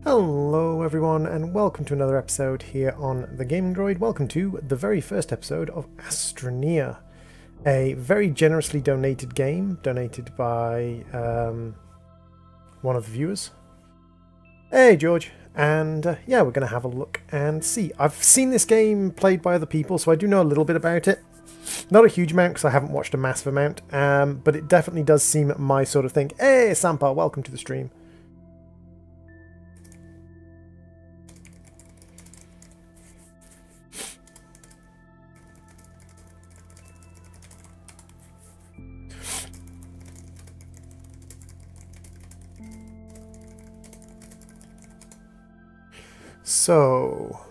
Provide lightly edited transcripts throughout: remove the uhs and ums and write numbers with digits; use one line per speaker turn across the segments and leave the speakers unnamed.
Hello everyone and welcome to another episode here on the GamingDroid. Welcome to the very first episode of Astroneer, a very generously donated game, donated by one of the viewers. Hey George, and yeah, we're going to have a look and see. I've seen this game played by other people, so I do know a little bit about it. Not a huge amount because I haven't watched a massive amount, but it definitely does seem my sort of thing. Hey Sampa, welcome to the stream. So,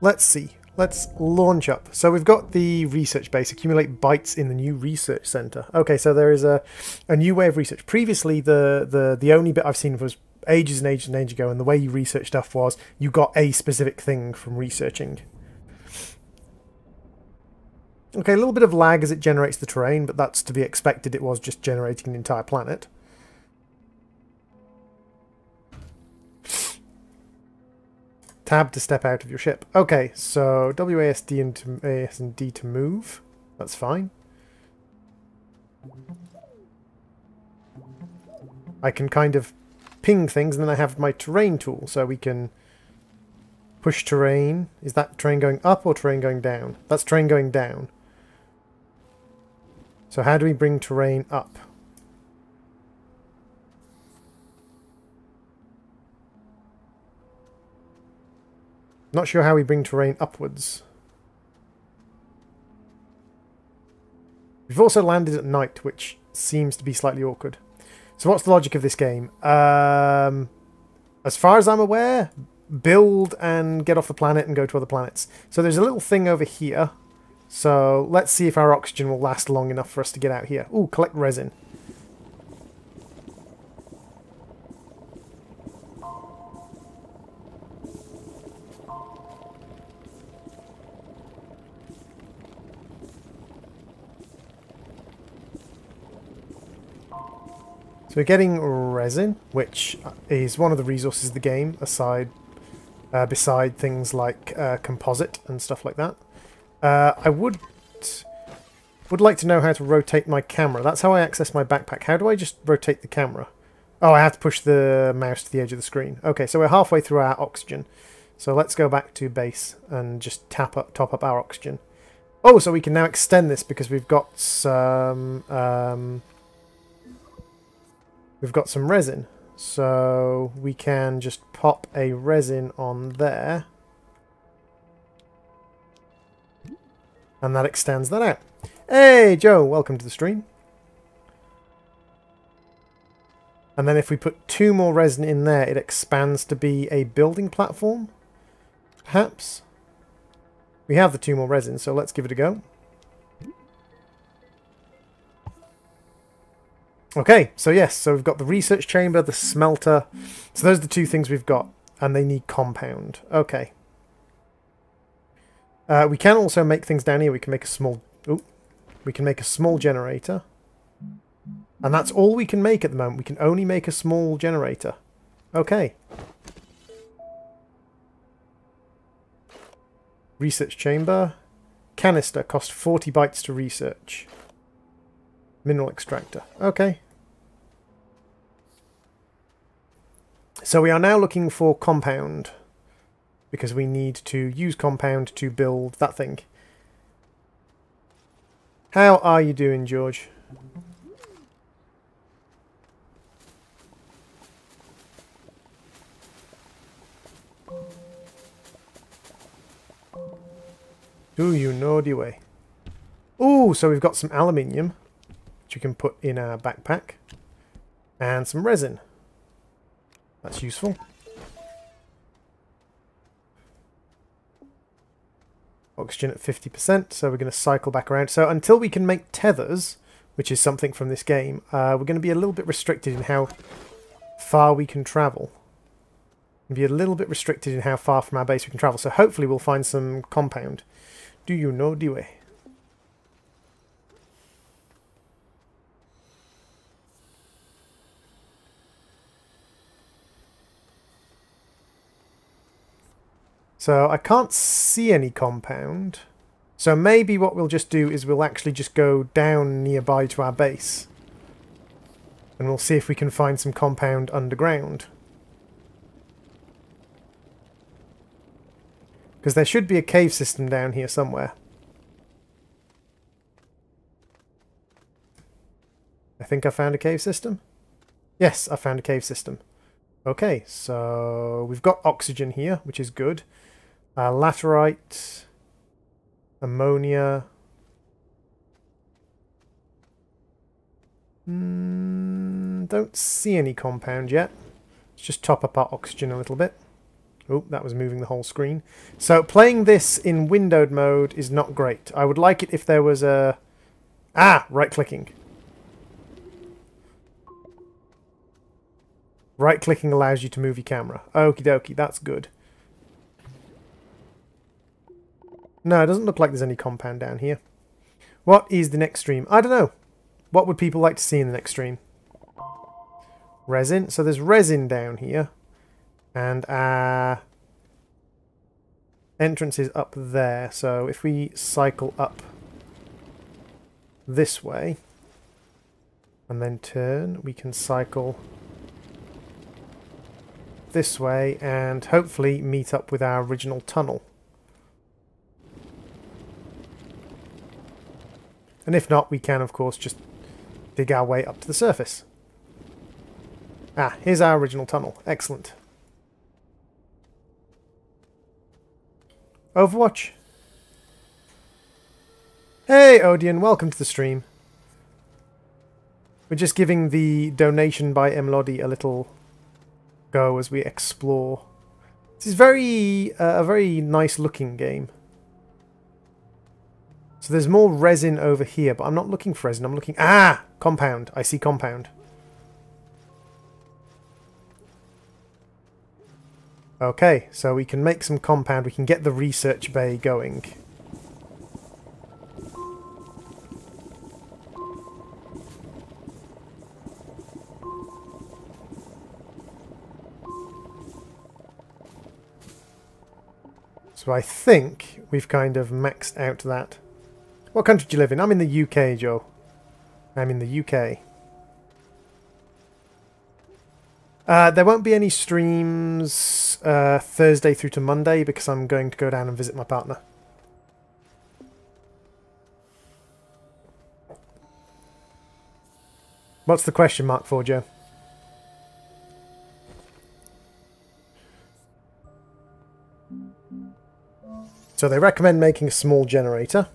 let's see. Let's launch up. So we've got the research base, accumulate bytes in the new research center. Okay, so there is a new way of research. Previously, the only bit I've seen was ages and ages and ages ago, and the way you research stuff was you got a specific thing from researching. Okay, a little bit of lag as it generates the terrain, but that's to be expected. It was just generating an entire planet. Tab to step out of your ship. Okay, so WASD and AS and D to move. That's fine. I can kind of ping things, and then I have my terrain tool, so we can push terrain. Is that terrain going up or terrain going down? That's terrain going down. So how do we bring terrain up? Not sure how we bring terrain upwards. We've also landed at night, which seems to be slightly awkward. So what's the logic of this game? As far as I'm aware, build and get off the planet and go to other planets. So there's a little thing over here. So let's see if our oxygen will last long enough for us to get out here. Ooh, collect resin. So we're getting resin, which is one of the resources of the game, beside things like composite and stuff like that. I would like to know how to rotate my camera. That's how I access my backpack. How do I just rotate the camera? Oh, I have to push the mouse to the edge of the screen. Okay, so we're halfway through our oxygen. So let's go back to base and just top up our oxygen. Oh, so we can now extend this because we've got some... We've got some resin, so we can just pop a resin on there, and that extends that out. Hey Joe, welcome to the stream. And then if we put 2 more resin in there, it expands to be a building platform, perhaps. We have the 2 more resin, so let's give it a go. Okay, so yes, so we've got the research chamber, the smelter. So those are the 2 things we've got, and they need compound. Okay. We can also make things down here. We can make a small... Ooh, we can make a small generator. And that's all we can make at the moment. We can only make a small generator. Okay. Research chamber. Canister. Cost 40 bytes to research. Mineral extractor. Okay. So we are now looking for compound, because we need to use compound to build that thing. How are you doing, George? Do you know the way? Ooh, so we've got some aluminium, which we can put in our backpack, and some resin. That's useful. Oxygen at 50%, so we're going to cycle back around. So until we can make tethers, which is something from this game, we're going to be a little bit restricted in how far we can travel. We'll be a little bit restricted in how far from our base we can travel. So hopefully we'll find some compound. Do you know the way? So I can't see any compound. So maybe what we'll just do is we'll actually just go down nearby to our base. And we'll see if we can find some compound underground. Because there should be a cave system down here somewhere. I think I found a cave system. Yes, I found a cave system. Okay, so we've got oxygen here, which is good. Laterite, ammonia. Don't see any compound yet. Let's just top up our oxygen a little bit. Oh, that was moving the whole screen. So playing this in windowed mode is not great. I would like it if there was a... Ah! Right-clicking. Right-clicking allows you to move your camera. Okie dokie, that's good. No, it doesn't look like there's any compound down here. What is the next stream? I don't know. What would people like to see in the next stream? Resin. So there's resin down here. And our entrance is up there. So if we cycle up this way and then turn, we can cycle this way and hopefully meet up with our original tunnel. And if not, we can of course just dig our way up to the surface. Ah, here's our original tunnel. Excellent. Overwatch. Hey Odeon, welcome to the stream. We're just giving the donation by Mloddy a little go as we explore. This is a very nice looking game. So there's more resin over here, but I'm not looking for resin. I'm looking... Ah! Compound. I see compound. Okay, so we can make some compound. We can get the research bay going. So I think we've kind of maxed out that. What country do you live in? I'm in the UK, Joe. I'm in the UK. There won't be any streams Thursday through to Monday because I'm going to go down and visit my partner. What's the question mark for, Joe? So they recommend making a small generator,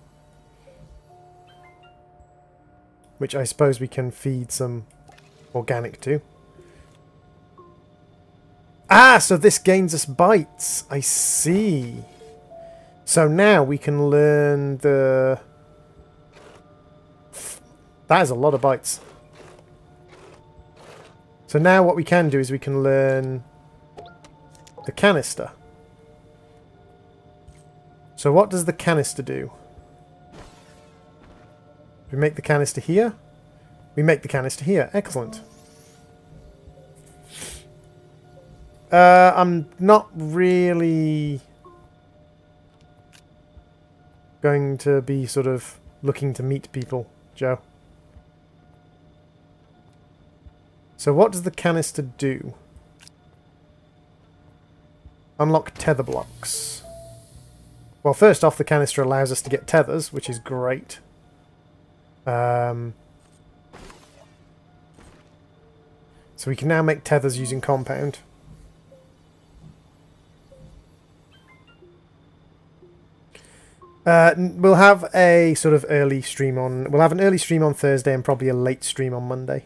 which I suppose we can feed some organic to. Ah, so this gains us bytes. I see. So now we can learn the... That is a lot of bytes. So now what we can do is we can learn the canister. So what does the canister do? We make the canister here. We make the canister here. Excellent. I'm not really going to be sort of looking to meet people, Joe. So what does the canister do? Unlock tether blocks. Well, first off, the canister allows us to get tethers, which is great. So we can now make tethers using compound. We'll have a sort of early stream on... We'll have an early stream on Thursday and probably a late stream on Monday.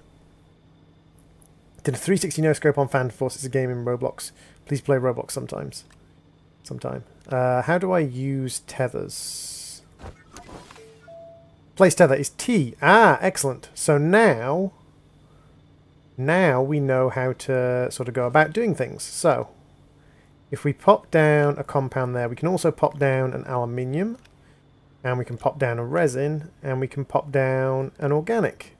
Did a 360 no-scope on Phantom Force. It's a game in Roblox. Please play Roblox sometimes. Sometime. How do I use tethers? Place tether is T. Ah, excellent. So now we know how to sort of go about doing things. So if we pop down a compound there, we can also pop down an aluminium, and we can pop down a resin, and we can pop down an organic.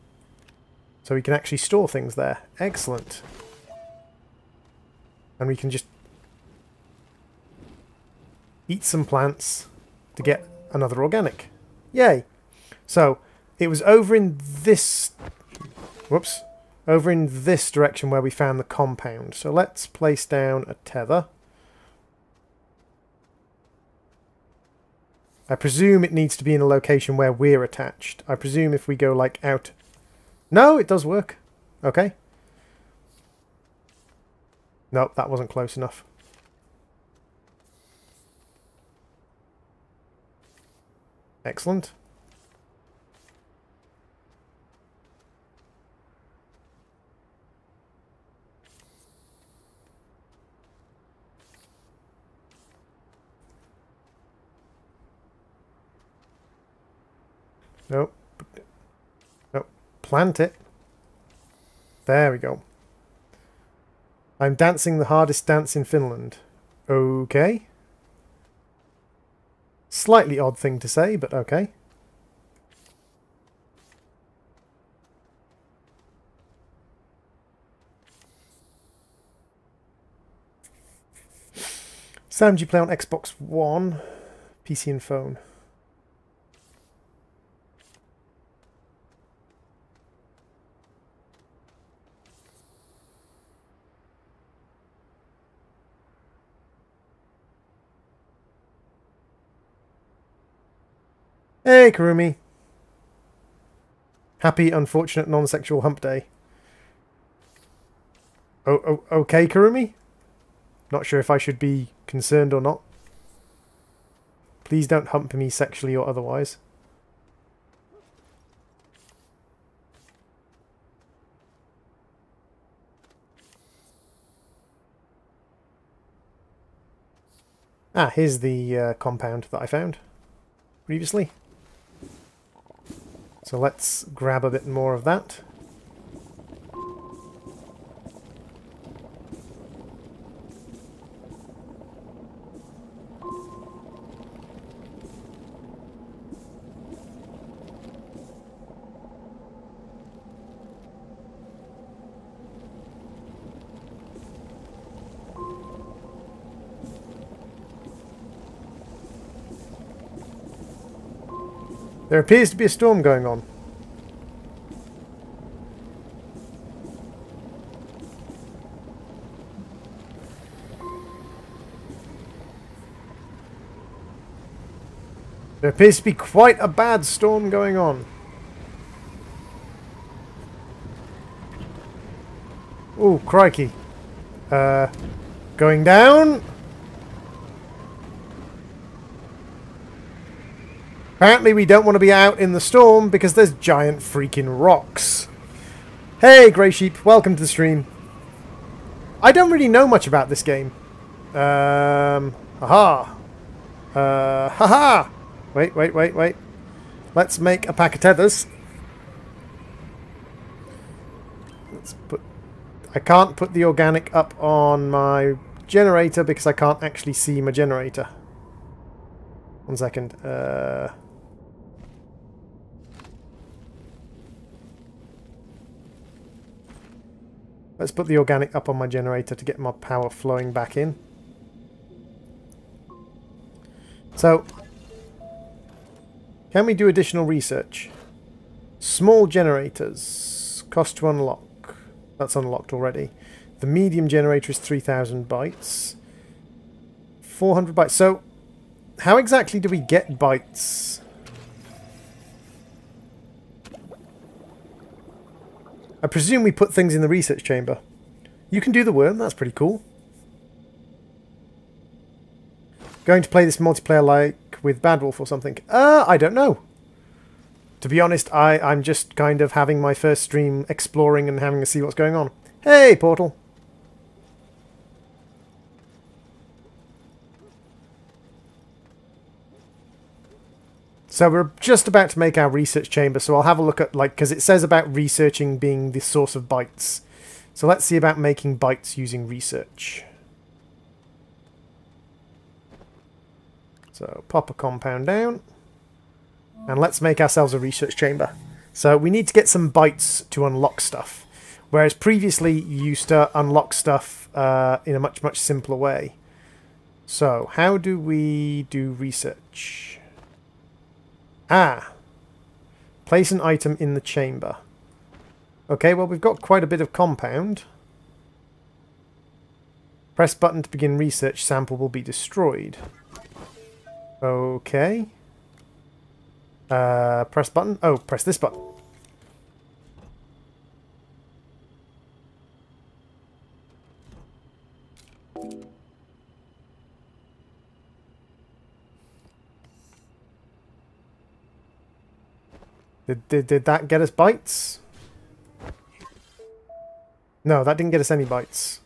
So we can actually store things there. Excellent. And we can just... eat some plants to get another organic. Yay! So, it was over in this... Whoops. Over in this direction where we found the compound. So let's place down a tether. I presume it needs to be in a location where we're attached. I presume if we go, like, out... No, it does work. Okay. Nope, that wasn't close enough. Excellent. Nope. Nope. Plant it. There we go. I'm dancing the hardest dance in Finland. Okay. Slightly odd thing to say, but okay. Sam, do you play on Xbox One, PC and phone? Hey, Karumi. Happy, unfortunate, non-sexual hump day. Oh, okay, Karumi? Not sure if I should be concerned or not. Please don't hump me sexually or otherwise. Ah, here's the compound that I found previously. So let's grab a bit more of that. There appears to be a storm going on. There appears to be quite a bad storm going on. Ooh, crikey. Going down. Apparently we don't want to be out in the storm because there's giant freaking rocks. Hey, Grey Sheep, welcome to the stream. I don't really know much about this game. Haha. Haha. Wait. Let's make a pack of tethers. Let's put... I can't put the organic up on my generator because I can't actually see my generator. 1 second. Let's put the organic up on my generator to get my power flowing back in. So, can we do additional research? Small generators. Cost to unlock. That's unlocked already. The medium generator is 3,000 bytes. 400 bytes. So, how exactly do we get bytes? I presume we put things in the research chamber. You can do the worm, that's pretty cool. Going to play this multiplayer like with Bad Wolf or something? I don't know. To be honest, I'm just kind of having my first stream exploring and having to see what's going on. Hey, Portal. So we're just about to make our research chamber, so I'll have a look at, like, because it says about researching being the source of bytes. So let's see about making bytes using research. So pop a compound down. And let's make ourselves a research chamber. So we need to get some bytes to unlock stuff. Whereas previously you used to unlock stuff in a much simpler way. So, how do we do research? Ah! Place an item in the chamber. Okay, well, we've got quite a bit of compound. Press button to begin research. Sample will be destroyed. Okay. Press button. Oh, press this button. Did that get us bites? No, that didn't get us any bites.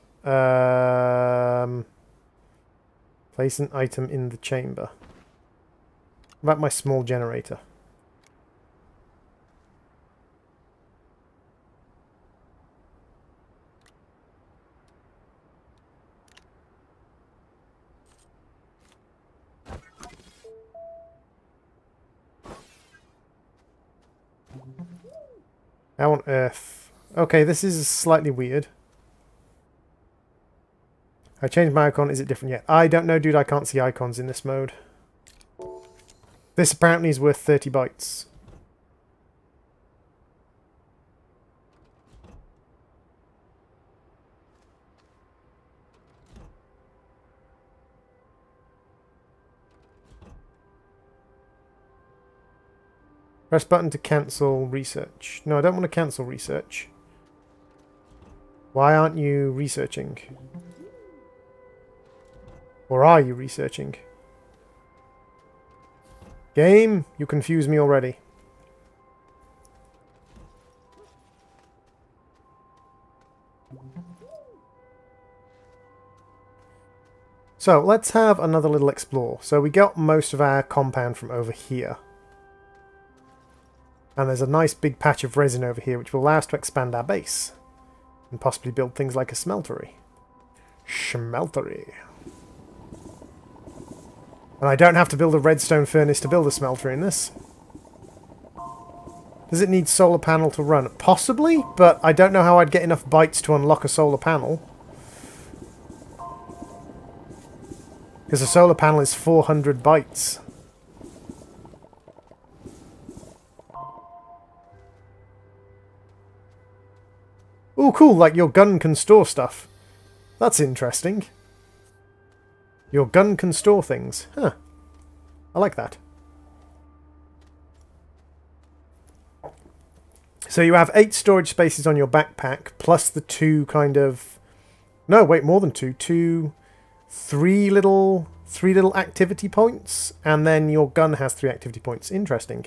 Place an item in the chamber. What about my small generator? How on earth? Okay, this is slightly weird. I changed my icon. Is it different yet? I don't know, dude. I can't see icons in this mode. This apparently is worth 30 bytes. Press button to cancel research. No, I don't want to cancel research. Why aren't you researching? Or are you researching? Game, you confuse me already. So, let's have another little explore. So we got most of our compound from over here. And there's a nice big patch of resin over here which will allow us to expand our base. And possibly build things like a smeltery. Schmeltery. And I don't have to build a redstone furnace to build a smelter in this. Does it need solar panel to run? Possibly, but I don't know how I'd get enough bytes to unlock a solar panel. Because a solar panel is 400 bytes. Oh, cool, like your gun can store stuff. That's interesting. Your gun can store things. Huh. I like that. So you have 8 storage spaces on your backpack, plus the 2 kind of... No, wait, more than 2. 3 little activity points, and then your gun has 3 activity points. Interesting.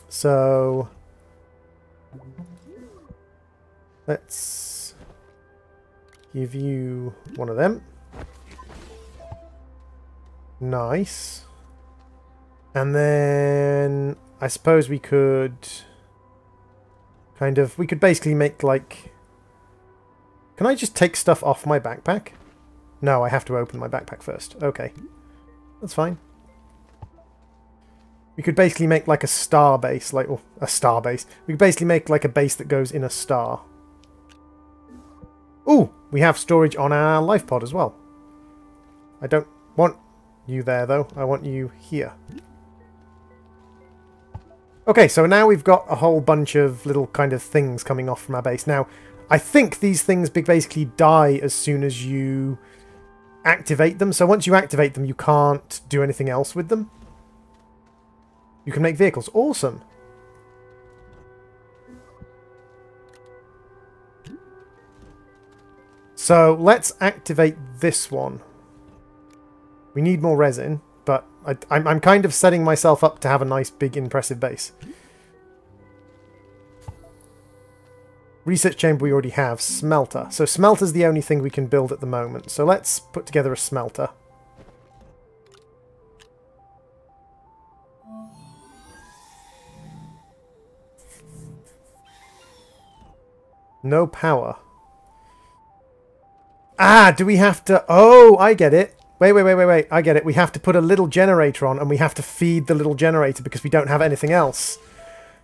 So... let's give you one of them. Nice. And then I suppose we could we could basically make like... Can I just take stuff off my backpack? No, I have to open my backpack first. Okay. That's fine. We could basically make like a star base, like, or a star base. We could basically make like a base that goes in a star. Ooh, we have storage on our life pod as well. I don't want you there though. I want you here. Okay, so now we've got a whole bunch of little kind of things coming off from our base. Now, I think these things basically die as soon as you activate them. So once you activate them, you can't do anything else with them. You can make vehicles. Awesome. So let's activate this one. We need more resin, but I'm kind of setting myself up to have a nice, big, impressive base. Research chamber we already have. Smelter. So smelter's the only thing we can build at the moment. So let's put together a smelter. No power. Ah, do we have to... Oh, I get it. Wait. I get it. We have to put a little generator on and we have to feed the little generator because we don't have anything else.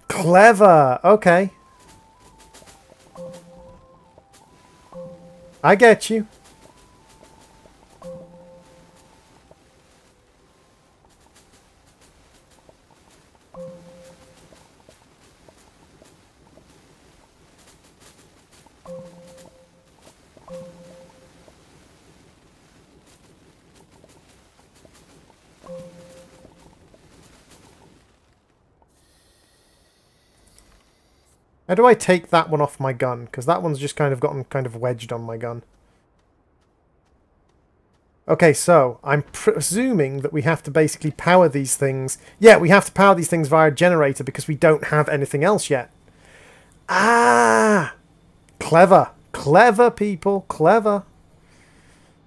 Clever. Okay. I get you. How do I take that one off my gun? Because that one's just kind of gotten kind of wedged on my gun. Okay, so I'm presuming that we have to basically power these things. Yeah, we have to power these things via a generator because we don't have anything else yet. Ah! Clever. Clever, people. Clever.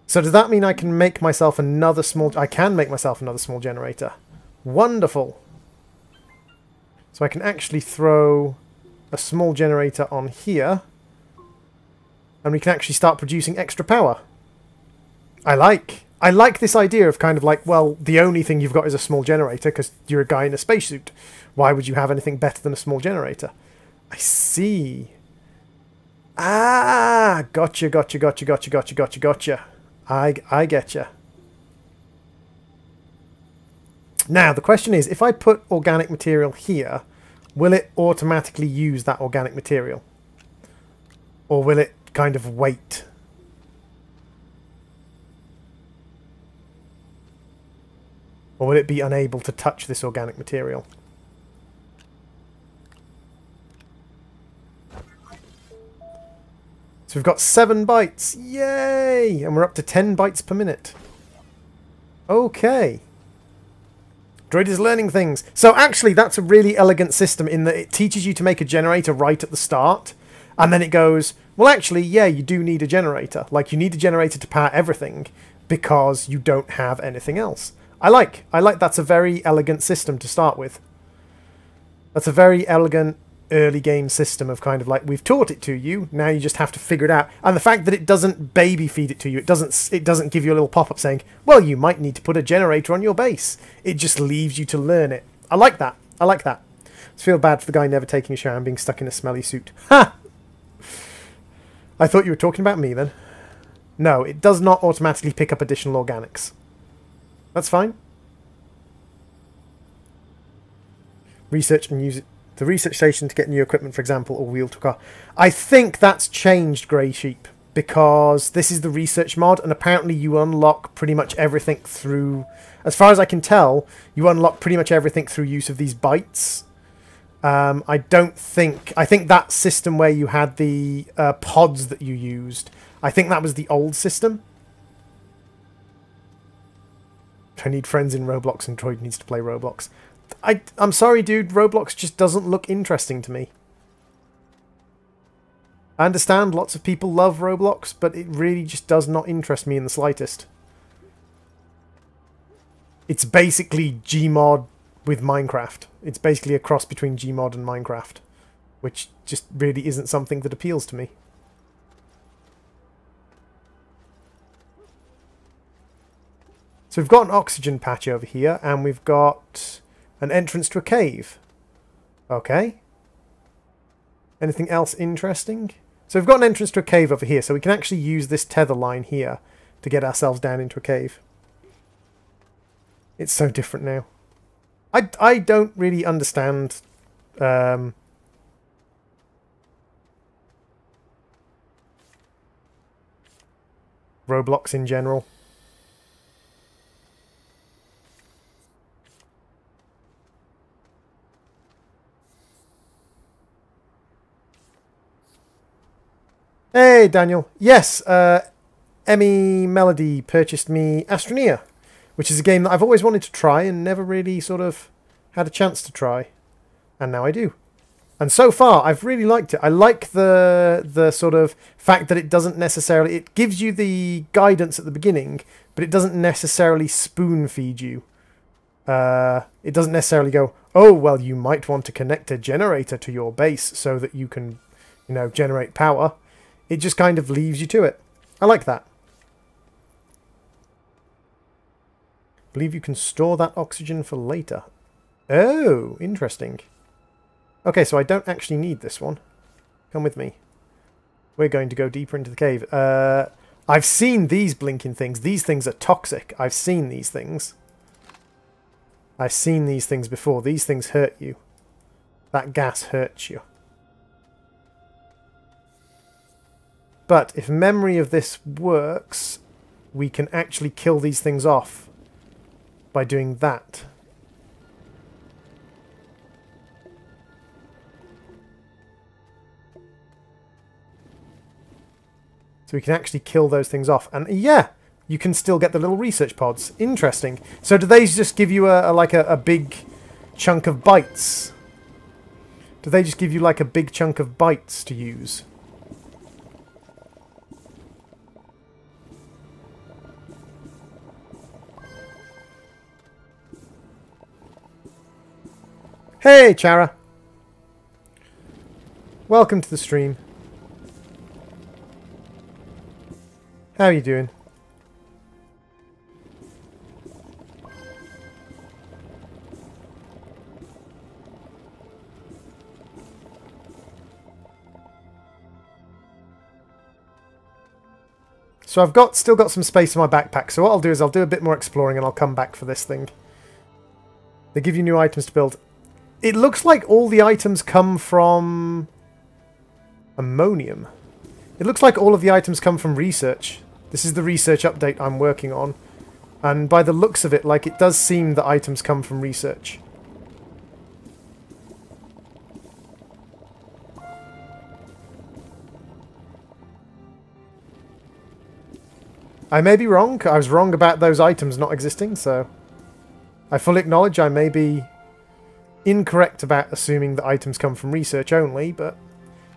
So does that mean I can make myself another small... I can make myself another small generator. Wonderful. So I can actually throw a small generator on here. And we can actually start producing extra power. I like this idea of kind of like, well, the only thing you've got is a small generator because you're a guy in a spacesuit. Why would you have anything better than a small generator? I see. Ah, gotcha. I getcha. Now, the question is, if I put organic material here, will it automatically use that organic material? Or will it kind of wait? Or will it be unable to touch this organic material? So we've got 7 bytes. Yay! And we're up to 10 bytes per minute. Okay. Droid is learning things. So actually, that's a really elegant system in that it teaches you to make a generator right at the start. And then it goes, well, actually, yeah, you do need a generator. Like, you need a generator to power everything because you don't have anything else. I like that's a very elegant system to start with. That's a very elegant early game system of kind of like, we've taught it to you, now you just have to figure it out. And the fact that it doesn't baby feed it to you, it doesn't give you a little pop-up saying, well, you might need to put a generator on your base. It just leaves you to learn it. I like that. I like that. I feel bad for the guy never taking a shower and being stuck in a smelly suit. Ha! I thought you were talking about me then. No, it does not automatically pick up additional organics. That's fine. Research and use it. The research station to get new equipment, for example, or wheel to car. I think that's changed, Grey Sheep, because this is the research mod, and apparently you unlock pretty much everything through... As far as I can tell, you unlock pretty much everything through use of these bytes. I think that system where you had the pods that you used, I think that was the old system. I need friends in Roblox and Droid needs to play Roblox. I'm sorry, dude. Roblox just doesn't look interesting to me. I understand lots of people love Roblox, but it really just does not interest me in the slightest. It's basically Gmod with Minecraft. It's basically a cross between Gmod and Minecraft, which just really isn't something that appeals to me. So we've got an oxygen patch over here, and we've got an entrance to a cave. Okay. Anything else interesting? So we've got an entrance to a cave over here, so we can actually use this tether line here to get ourselves down into a cave. It's so different now. I don't really understand Roblox in general. Hey, Daniel. Yes, Emmy Melody purchased me Astroneer, which is a game that I've always wanted to try and never really sort of had a chance to try. And now I do. And so far, I've really liked it. I like the sort of fact that it doesn't necessarily... It gives you the guidance at the beginning, but it doesn't necessarily spoon feed you. It doesn't necessarily go, oh, well, you might want to connect a generator to your base so that you can, you know, generate power. It just kind of leaves you to it. I like that. I believe you can store that oxygen for later. Oh, interesting. Okay, so I don't actually need this one. Come with me. We're going to go deeper into the cave. I've seen these blinking things. These things are toxic. I've seen these things. I've seen these things before. These things hurt you. That gas hurts you. But if memory of this works, we can actually kill these things off by doing that. So we can actually kill those things off. And yeah, you can still get the little research pods. Interesting. So do they just give you like a big chunk of bytes? Do they just give you like a big chunk of bytes to use? Hey, Chara. Welcome to the stream. How are you doing? So I've still got some space in my backpack, so what I'll do is I'll do a bit more exploring and I'll come back for this thing. They give you new items to build. It looks like all the items come from ammonium. It looks like all of the items come from research. This is the research update I'm working on. And by the looks of it, like, it does seem that items come from research. I may be wrong. I was wrong about those items not existing, so I fully acknowledge I may be incorrect about assuming that items come from research only, but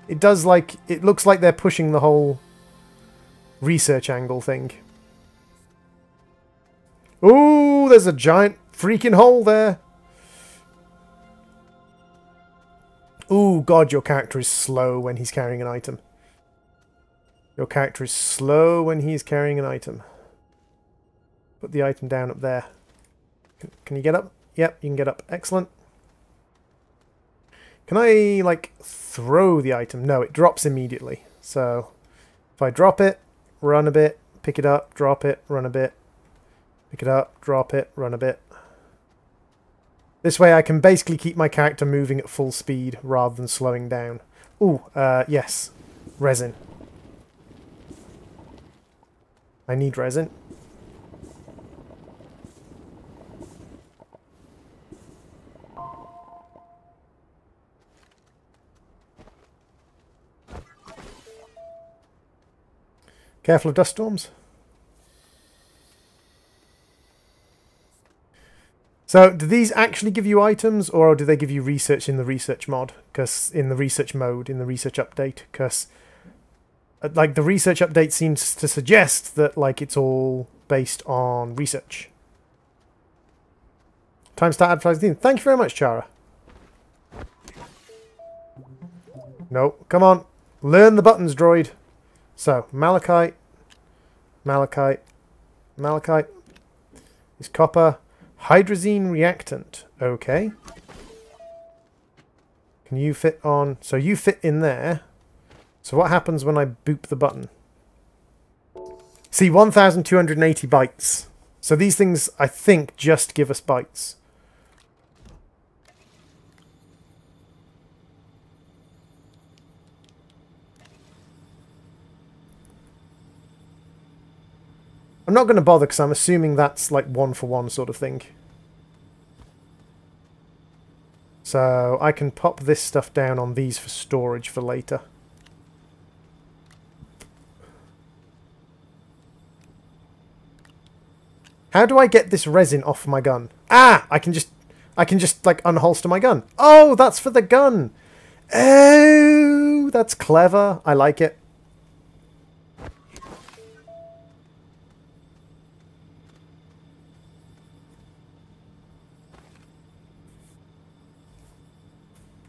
it looks like they're pushing the whole research angle thing. Ooh, there's a giant freaking hole there. Ooh, God, your character is slow when he's carrying an item. Your character is slow when he's carrying an item. Put the item down up there. Can you get up? Yep, you can get up. Excellent. Can I, like, throw the item? No, it drops immediately. So, if I drop it, run a bit, pick it up, drop it, run a bit, pick it up, drop it, run a bit. This way I can basically keep my character moving at full speed rather than slowing down. Ooh, yes. Resin. I need resin. Careful of dust storms. So, do these actually give you items, or do they give you research in the research mod? Because in the research mode, in the research update, because like the research update seems to suggest that like it's all based on research. Time to start advertising. Thank you very much, Chara. No, come on, learn the buttons, droid. So, malachite, malachite, malachite is copper, hydrazine reactant. Okay. Can you fit on? So you fit in there. So what happens when I boop the button? See, 1,280 bytes. So these things, I think, just give us bytes. I'm not going to bother because I'm assuming that's like one-for-one sort of thing. So I can pop this stuff down on these for storage for later. How do I get this resin off my gun? Ah! I can just like unholster my gun. Oh, that's for the gun! Oh, that's clever. I like it.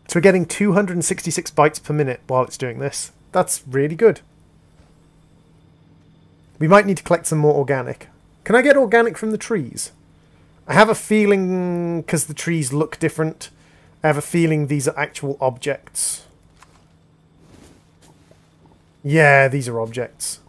So we're getting 266 bytes per minute while it's doing this. That's really good. We might need to collect some more organic. Can I get organic from the trees? I have a feeling, because the trees look different, I have a feeling these are actual objects. Yeah, these are objects.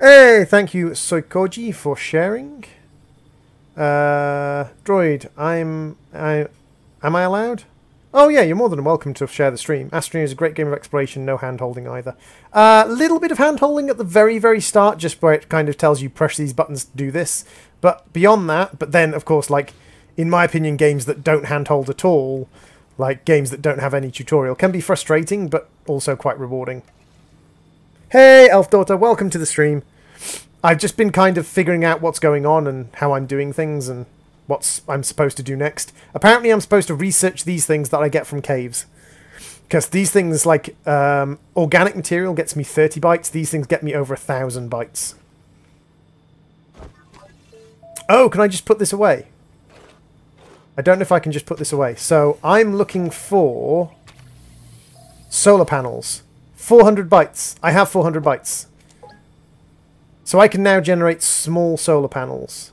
Hey, thank you, Soikoji, for sharing. Droid, am I allowed? Oh yeah, you're more than welcome to share the stream. Astroneer is a great game of exploration, no hand-holding either. Little bit of hand-holding at the very, very start, just where it kind of tells you press these buttons to do this. But beyond that, but then, of course, like, in my opinion, games that don't hand-hold at all, like games that don't have any tutorial, can be frustrating, but also quite rewarding. Hey, Elf Daughter, welcome to the stream. I've just been kind of figuring out what's going on and how I'm doing things and what I'm supposed to do next. Apparently I'm supposed to research these things that I get from caves. Because these things, like, organic material gets me 30 bytes. These things get me over 1,000 bytes. Oh, can I just put this away? I don't know if I can just put this away. So I'm looking for solar panels. 400 bytes. I have 400 bytes. So I can now generate small solar panels.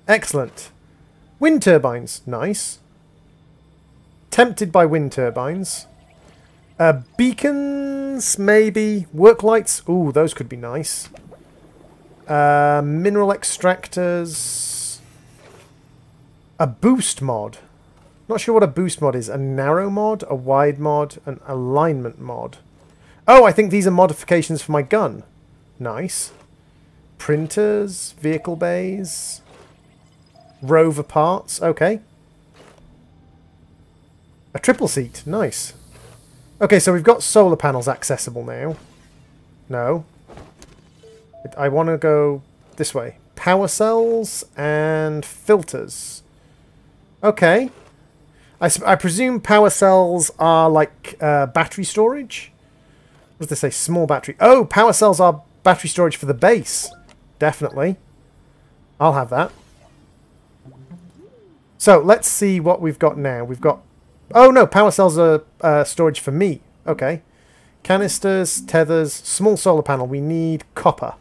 Excellent. Wind turbines. Nice. Tempted by wind turbines. Beacons, maybe. Work lights. Ooh, those could be nice. Mineral extractors. A boost mod. Not sure what a boost mod is. A narrow mod, a wide mod, an alignment mod. Oh, I think these are modifications for my gun. Nice. Printers, vehicle bays, rover parts. Okay. A triple seat. Nice. Okay, so we've got solar panels accessible now. No. I want to go this way. Power cells and filters. Okay. I presume power cells are like battery storage? What does they say? Small battery. Oh, power cells are battery storage for the base. Definitely. I'll have that. So, let's see what we've got now. We've got... Oh, no, power cells are storage for me. Okay. Canisters, tethers, small solar panel. We need copper.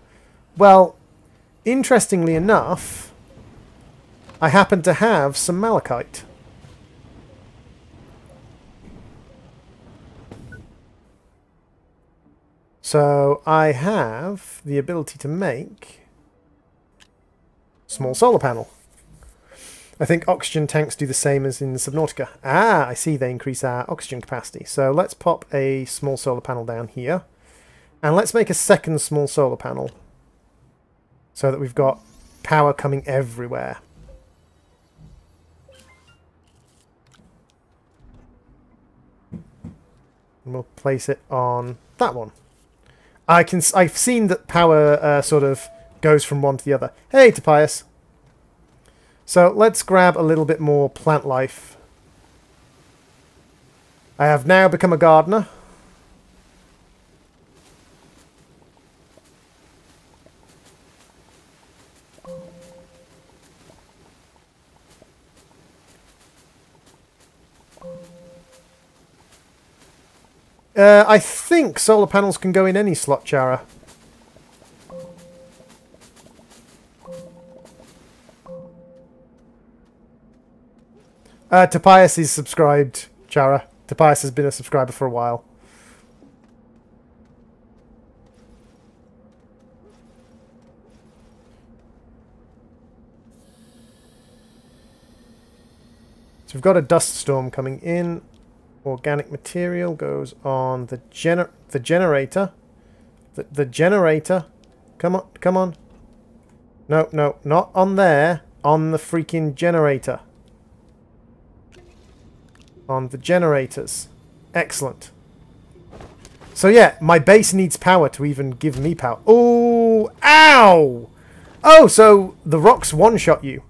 Well, interestingly enough, I happen to have some malachite. So, I have the ability to make small solar panel. I think oxygen tanks do the same as in Subnautica. Ah, I see they increase our oxygen capacity. So let's pop a small solar panel down here. And let's make a second small solar panel. So that we've got power coming everywhere. And we'll place it on that one. I've seen that power sort of goes from one to the other. Hey, Topias. So let's grab a little bit more plant life. I have now become a gardener. I think solar panels can go in any slot, Chara. Topias is subscribed, Chara. Topias has been a subscriber for a while. So we've got a dust storm coming in. Organic material goes on the generator. The generator. Come on, come on. No, no, not on there. On the freaking generator. On the generators. Excellent. So yeah, my base needs power to even give me power. Oh, ow! Oh, so the rocks one-shot you.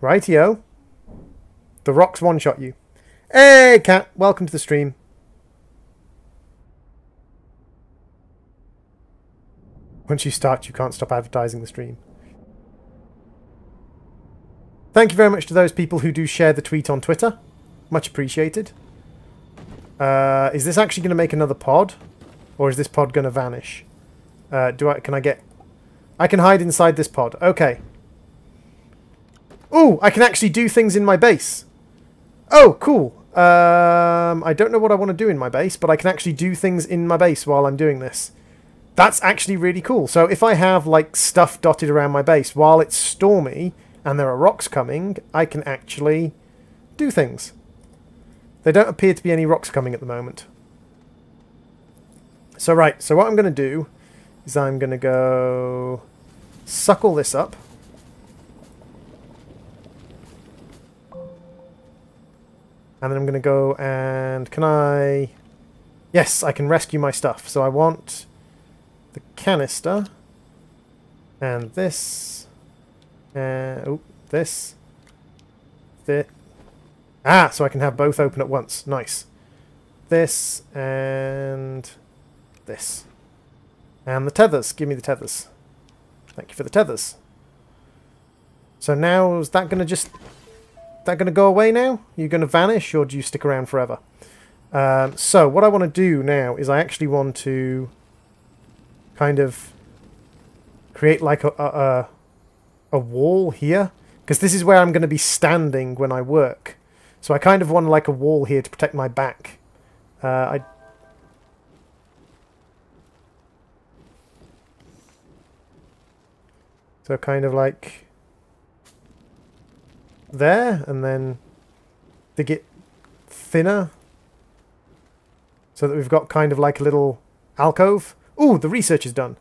Rightio. The rocks one-shot you. Hey, Cat. Welcome to the stream. Once you start, you can't stop advertising the stream. Thank you very much to those people who do share the tweet on Twitter. Much appreciated. Is this actually going to make another pod? Or is this pod going to vanish? Can I get... I can hide inside this pod. Okay. Ooh, I can actually do things in my base. Oh, cool. I don't know what I want to do in my base, but I can actually do things in my base while I'm doing this. That's actually really cool. So if I have like stuff dotted around my base while it's stormy and there are rocks coming, I can actually do things. There don't appear to be any rocks coming at the moment. So right, so what I'm going to do is I'm going to go suck all this up. And then I'm going to go and can I... Yes, I can rescue my stuff. So I want the canister and this. Oh, this. Ah, so I can have both open at once. Nice. This and this. And the tethers. Give me the tethers. Thank you for the tethers. So now, is that going to just... that going to go away now? You're going to vanish, or do you stick around forever? So what I want to do now is I actually want to kind of create like a wall here, because this is where I'm going to be standing when I work. So I kind of want like a wall here to protect my back. So kind of like there, and then dig it thinner so that we've got kind of like a little alcove. Ooh, the research is done.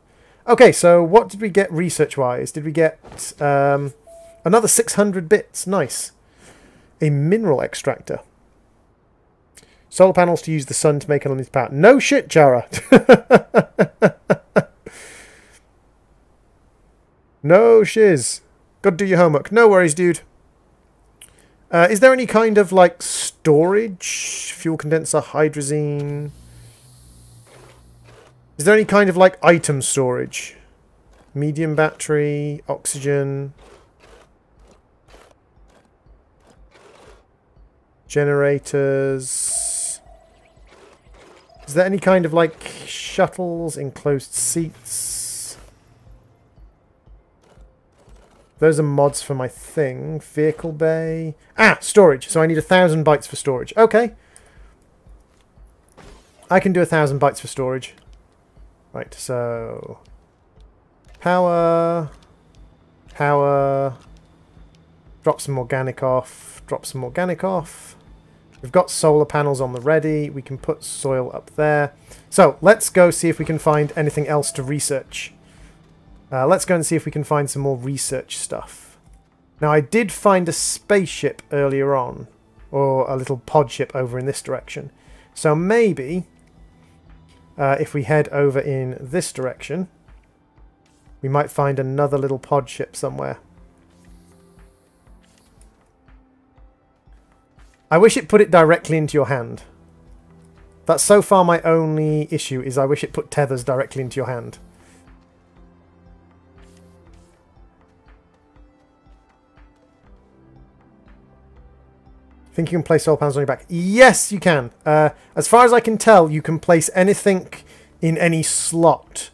Okay, so what did we get research-wise? Did we get another 600 bits? Nice. A mineral extractor. Solar panels to use the sun to make unlimited power. No shit, Jara. No shiz. Gotta do your homework. No worries, dude. Is there any kind of, like, storage? Fuel condenser, hydrazine? Is there any kind of, like, item storage? Medium battery, oxygen... generators... Is there any kind of, like, shuttles, enclosed seats? Those are mods for my thing. Vehicle bay... Ah! Storage! So I need 1,000 bytes for storage. Okay. I can do 1,000 bytes for storage. Right, so... Power... Power... Drop some organic off. Drop some organic off. We've got solar panels on the ready. We can put soil up there. So, let's go see if we can find anything else to research. Let's go and see if we can find some more research stuff. Now, I did find a spaceship earlier on. Or a little pod ship over in this direction. So maybe, if we head over in this direction, we might find another little pod ship somewhere. I wish it put it directly into your hand. That's so far my only issue, is I wish it put tethers directly into your hand. Think you can place solar panels on your back? Yes, you can. As far as I can tell, you can place anything in any slot.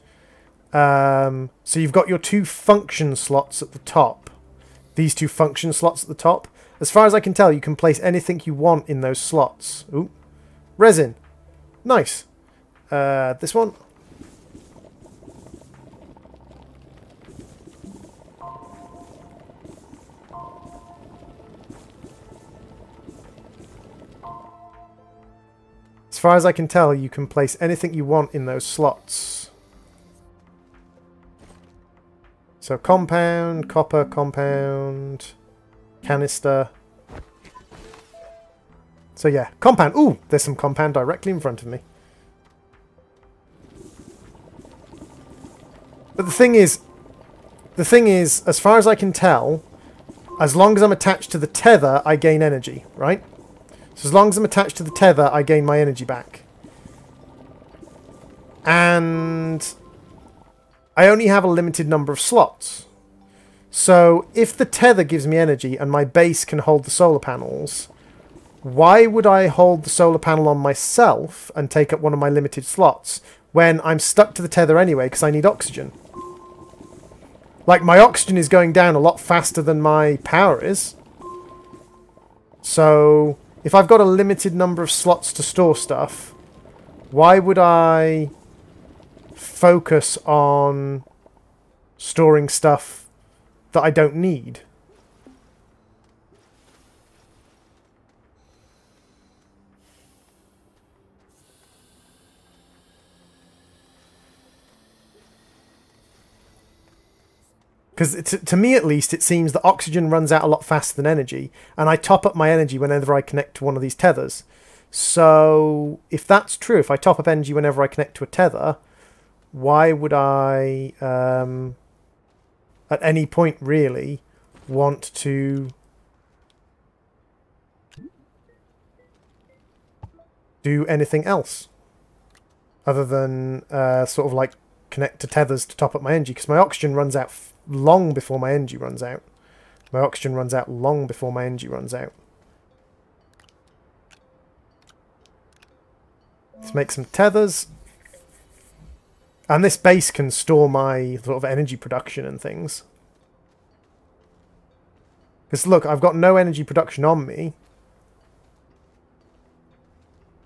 So you've got your 2 function slots at the top. These 2 function slots at the top. As far as I can tell, you can place anything you want in those slots. Ooh. Resin. Nice. This one. As far as I can tell, you can place anything you want in those slots. So compound, copper, compound... canister. So yeah, compound. Ooh, there's some compound directly in front of me. But the thing is, as far as I can tell, as long as I'm attached to the tether, I gain energy, right? So as long as I'm attached to the tether, I gain my energy back. And I only have a limited number of slots. So, if the tether gives me energy and my base can hold the solar panels, why would I hold the solar panel on myself and take up one of my limited slots when I'm stuck to the tether anyway because I need oxygen? Like, my oxygen is going down a lot faster than my power is. So, if I've got a limited number of slots to store stuff, why would I focus on storing stuff that I don't need. Because to me, at least, it seems that oxygen runs out a lot faster than energy, and I top up my energy whenever I connect to one of these tethers. So, if that's true, if I top up energy whenever I connect to a tether, why would I, at any point, really, want to do anything else? Other than, sort of like, connect to tethers to top up my energy, because my oxygen runs out long before my energy runs out. My oxygen runs out long before my energy runs out. Let's make some tethers. And this base can store my sort of energy production and things. Because look, I've got no energy production on me.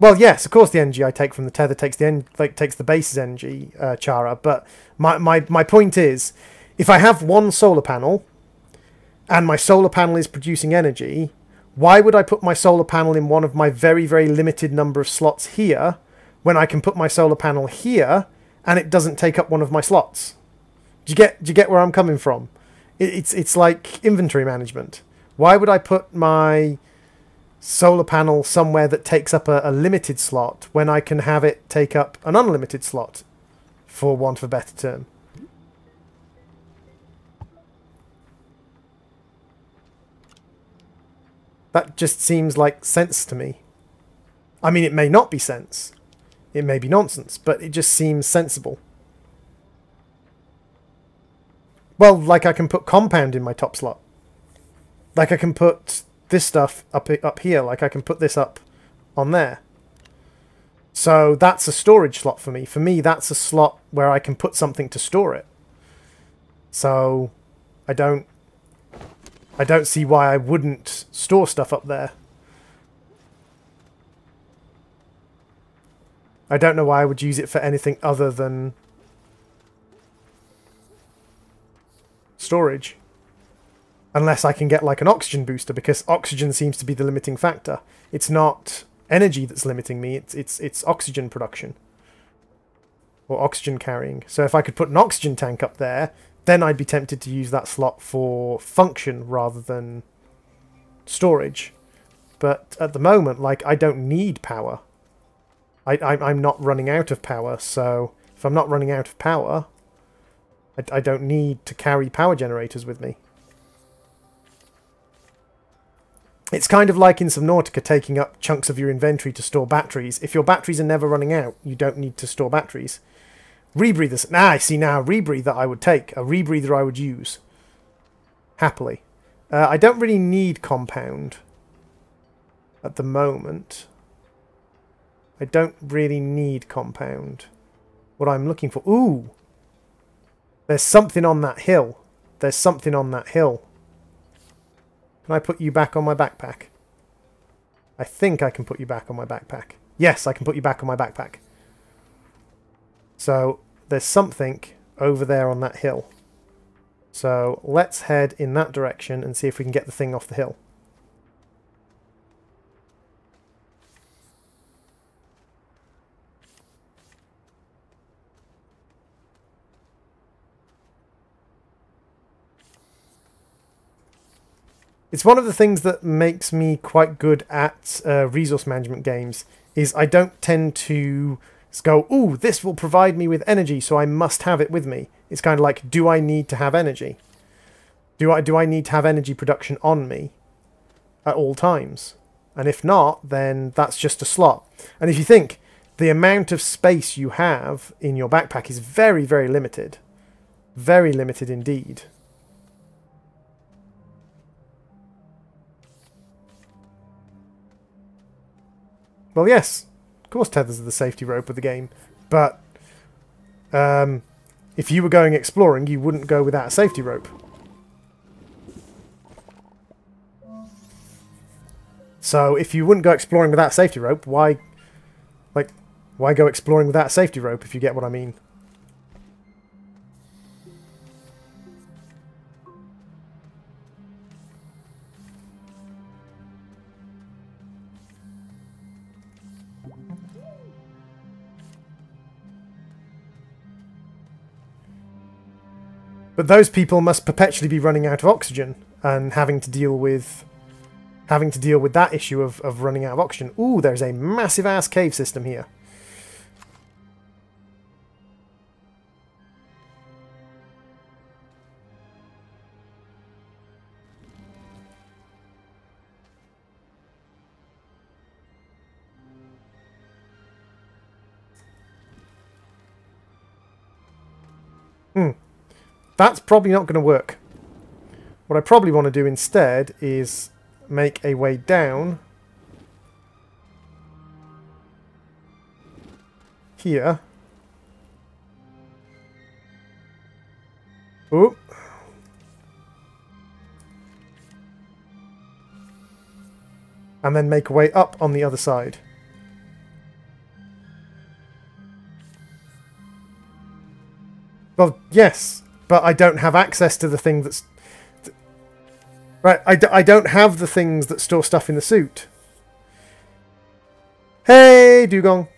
Well, yes, of course the energy I take from the tether takes the base's energy, Chara. But my point is, if I have one solar panel, and my solar panel is producing energy, why would I put my solar panel in one of my very, very limited number of slots here, when I can put my solar panel here, and it doesn't take up one of my slots? Do you get where I'm coming from? It's like inventory management. Why would I put my solar panel somewhere that takes up a limited slot when I can have it take up an unlimited slot, for want of a better term? That just seems like sense to me. I mean, it may not be sense. It may be nonsense, but it just seems sensible. Well, like I can put compound in my top slot. Like I can put this stuff up here. Like I can put this up on there. So that's a storage slot for me. For me, that's a slot where I can put something to store it. So I don't see why I wouldn't store stuff up there. I don't know why I would use it for anything other than storage. Unless I can get like an oxygen booster, because oxygen seems to be the limiting factor. It's not energy that's limiting me, it's oxygen production. Or oxygen carrying. So if I could put an oxygen tank up there, then I'd be tempted to use that slot for function rather than storage. But at the moment, like, I don't need power. I'm not running out of power, so if I'm not running out of power, I don't need to carry power generators with me. It's kind of like in Subnautica taking up chunks of your inventory to store batteries. If your batteries are never running out, you don't need to store batteries. Rebreathers. I see now a rebreather I would take. A rebreather I would use. Happily. I don't really need compound at the moment. I don't really need compound. What I'm looking for... Ooh! There's something on that hill. There's something on that hill. Can I put you back on my backpack? I think I can put you back on my backpack. Yes, I can put you back on my backpack. So, there's something over there on that hill. So, let's head in that direction and see if we can get the thing off the hill. It's one of the things that makes me quite good at resource management games, is I don't tend to go, ooh, this will provide me with energy, so I must have it with me. It's kind of like, do I need to have energy? Do I need to have energy production on me at all times? And if not, then that's just a slot. And if you think, the amount of space you have in your backpack is very, very limited. Very limited indeed. Well, yes, of course tethers are the safety rope of the game, but if you were going exploring, you wouldn't go without a safety rope. So if you wouldn't go exploring without a safety rope, why go exploring without a safety rope, if you get what I mean? But those people must perpetually be running out of oxygen and having to deal with that issue of running out of oxygen. Ooh, there's a massive ass cave system here. That's probably not going to work. What I probably want to do instead is make a way down here. Ooh. And then make a way up on the other side. Well, yes, but I don't have access to the thing that's... Right, I don't have the things that store stuff in the suit. Hey, Dugong.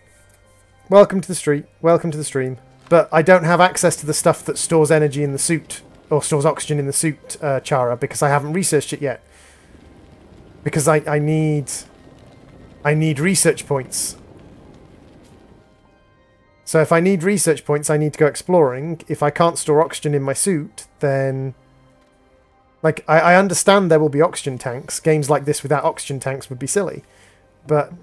Welcome to the street. Welcome to the stream. But I don't have access to the stuff that stores energy in the suit, or stores oxygen in the suit, Chara, because I haven't researched it yet. Because I need research points. So if I need research points, I need to go exploring. If I can't store oxygen in my suit, then... Like, I understand there will be oxygen tanks. Games like this without oxygen tanks would be silly. But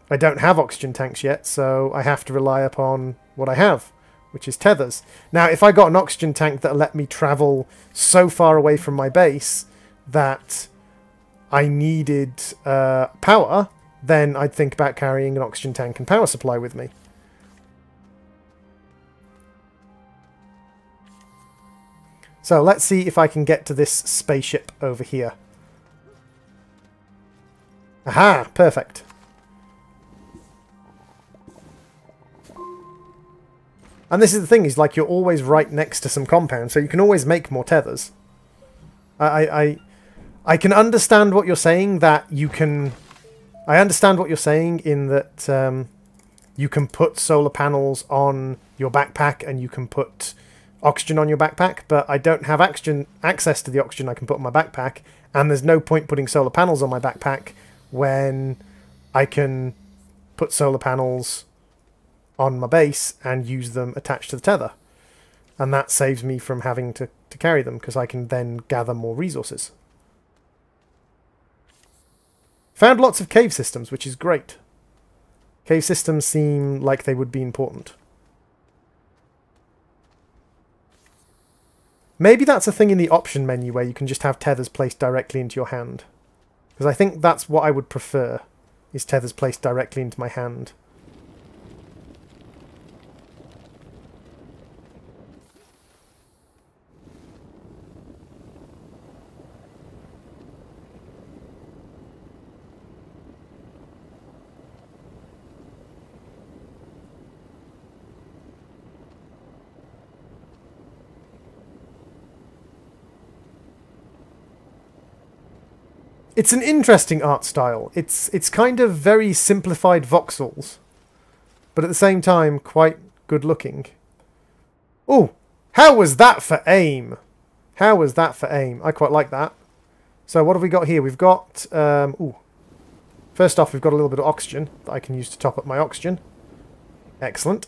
I don't have oxygen tanks yet, so I have to rely upon what I have, which is tethers. Now, if I got an oxygen tank that let me travel so far away from my base that I needed power, then I'd think about carrying an oxygen tank and power supply with me. So let's see if I can get to this spaceship over here. Aha! Perfect. And this is the thing, is like you're always right next to some compound, so you can always make more tethers. I can understand what you're saying, that you can... I understand what you're saying in that you can put solar panels on your backpack and you can put oxygen on your backpack, but I don't have access to the oxygen I can put on my backpack, and there's no point putting solar panels on my backpack when I can put solar panels on my base and use them attached to the tether. And that saves me from having to carry them, because I can then gather more resources. Found lots of cave systems, which is great. Cave systems seem like they would be important. Maybe that's a thing in the option menu where you can just have tethers placed directly into your hand. Because I think that's what I would prefer, is tethers placed directly into my hand. It's an interesting art style. It's kind of very simplified voxels, but at the same time quite good looking. Oh, how was that for aim? How was that for aim? I quite like that. So what have we got here? We've got... first off, we've got a little bit of oxygen that I can use to top up my oxygen. Excellent.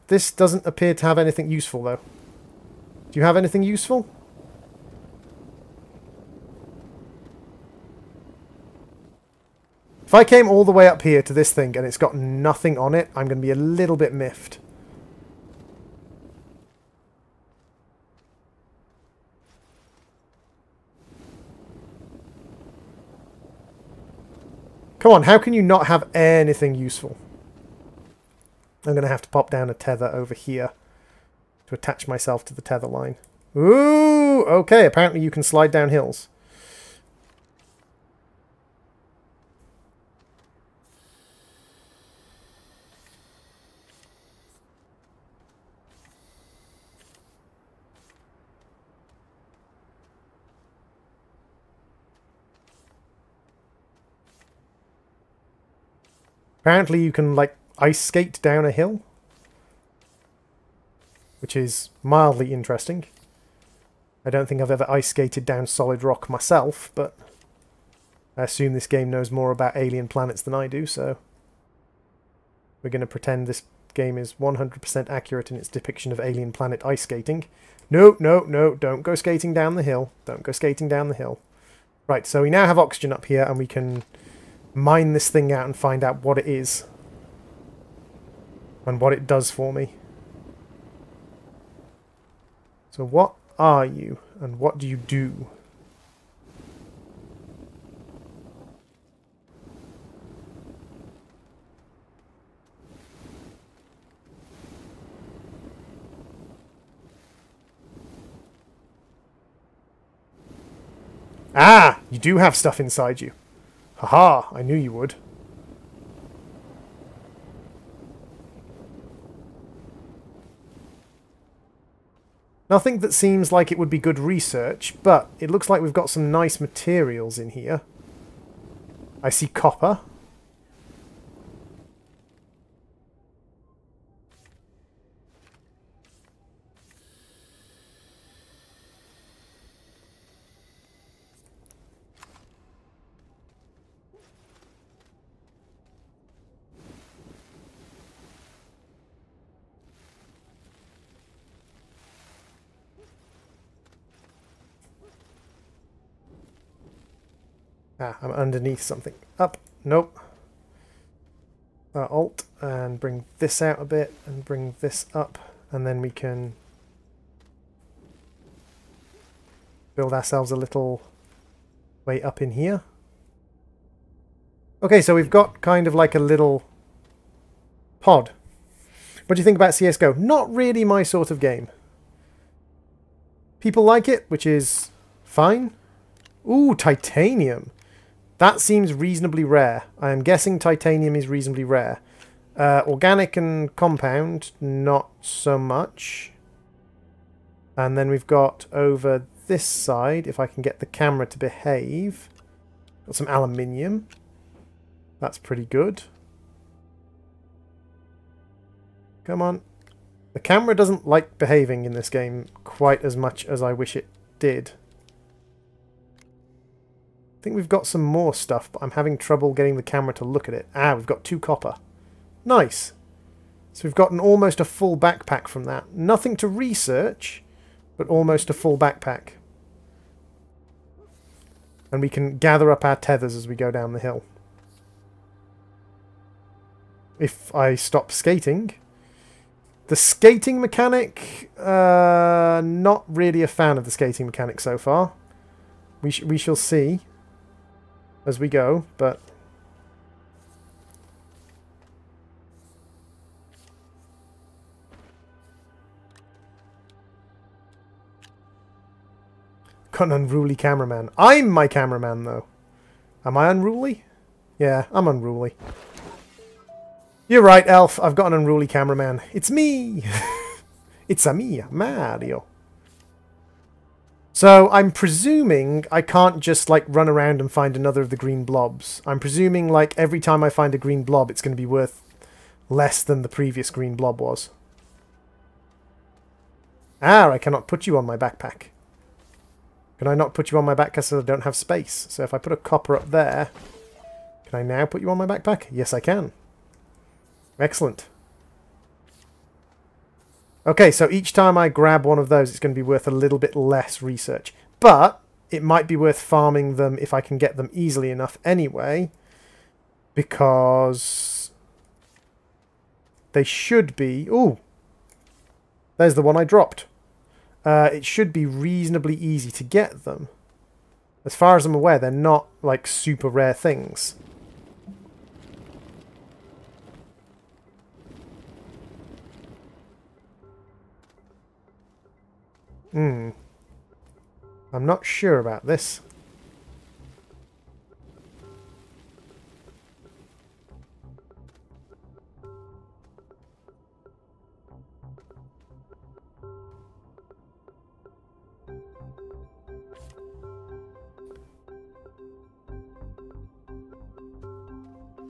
This doesn't appear to have anything useful, though. Do you have anything useful? If I came all the way up here to this thing and it's got nothing on it, I'm going to be a little bit miffed. Come on, how can you not have anything useful? I'm going to have to pop down a tether over here to attach myself to the tether line. Ooh, okay, apparently you can slide down hills. Apparently you can, like, ice skate down a hill. which is mildly interesting. I don't think I've ever ice skated down solid rock myself, but I assume this game knows more about alien planets than I do, so we're going to pretend this game is 100% accurate in its depiction of alien planet ice skating. No, no, no, don't go skating down the hill. Don't go skating down the hill. Right, so we now have oxygen up here, and we can mine this thing out and find out what it is. And what it does for me. So what are you, and what do you do? Ah! You do have stuff inside you. Haha, I knew you would. Nothing that seems like it would be good research, but it looks like we've got some nice materials in here. I see copper. Ah, I'm underneath something. Up. Nope. Alt, and bring this out a bit, and bring this up, and then we can build ourselves a little way up in here. Okay, so we've got kind of like a little pod. What do you think about CSGO? Not really my sort of game. People like it, which is fine. Ooh, titanium. That seems reasonably rare. I am guessing titanium is reasonably rare. Organic and compound, not so much. And then we've got over this side, if I can get the camera to behave, got some aluminium. That's pretty good. Come on. The camera doesn't like behaving in this game quite as much as I wish it did. I think we've got some more stuff, but I'm having trouble getting the camera to look at it. Ah, we've got 2 copper. Nice. So we've gotten almost a full backpack from that. Nothing to research, but almost a full backpack. And we can gather up our tethers as we go down the hill. If I stop skating. The skating mechanic, not really a fan of the skating mechanic so far. We shall see as we go, but got an unruly cameraman. I'm my cameraman, though. Am I unruly? Yeah, I'm unruly. You're right, Elf. I've got an unruly cameraman. It's me! It's a me, Mario. So, I'm presuming I can't just, like, run around and find another of the green blobs. I'm presuming, like, every time I find a green blob, it's going to be worth less than the previous green blob was. Ah, I cannot put you on my backpack. Can I not put you on my backpack because I don't have space? So if I put a copper up there, can I now put you on my backpack? Yes, I can. Excellent. Okay, so each time I grab one of those, it's going to be worth a little bit less research. But it might be worth farming them if I can get them easily enough anyway. Because they should be... Ooh! There's the one I dropped. It should be reasonably easy to get them. As far as I'm aware, they're not, like, super rare things. I'm not sure about this.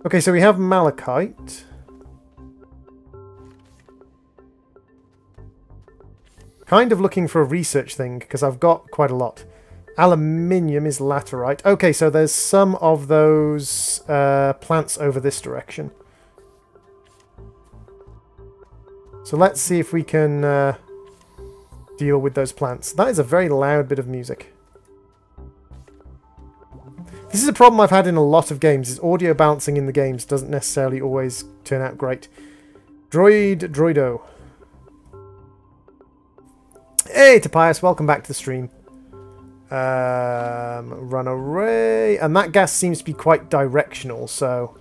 Okay, so we have malachite. Kind of looking for a research thing, because I've got quite a lot. Aluminium is laterite. Okay, so there's some of those plants over this direction. So let's see if we can deal with those plants. That is a very loud bit of music. This is a problem I've had in a lot of games, is audio balancing in the games doesn't necessarily always turn out great. Droido. Hey, Topias, welcome back to the stream. Run away. And that gas seems to be quite directional, so...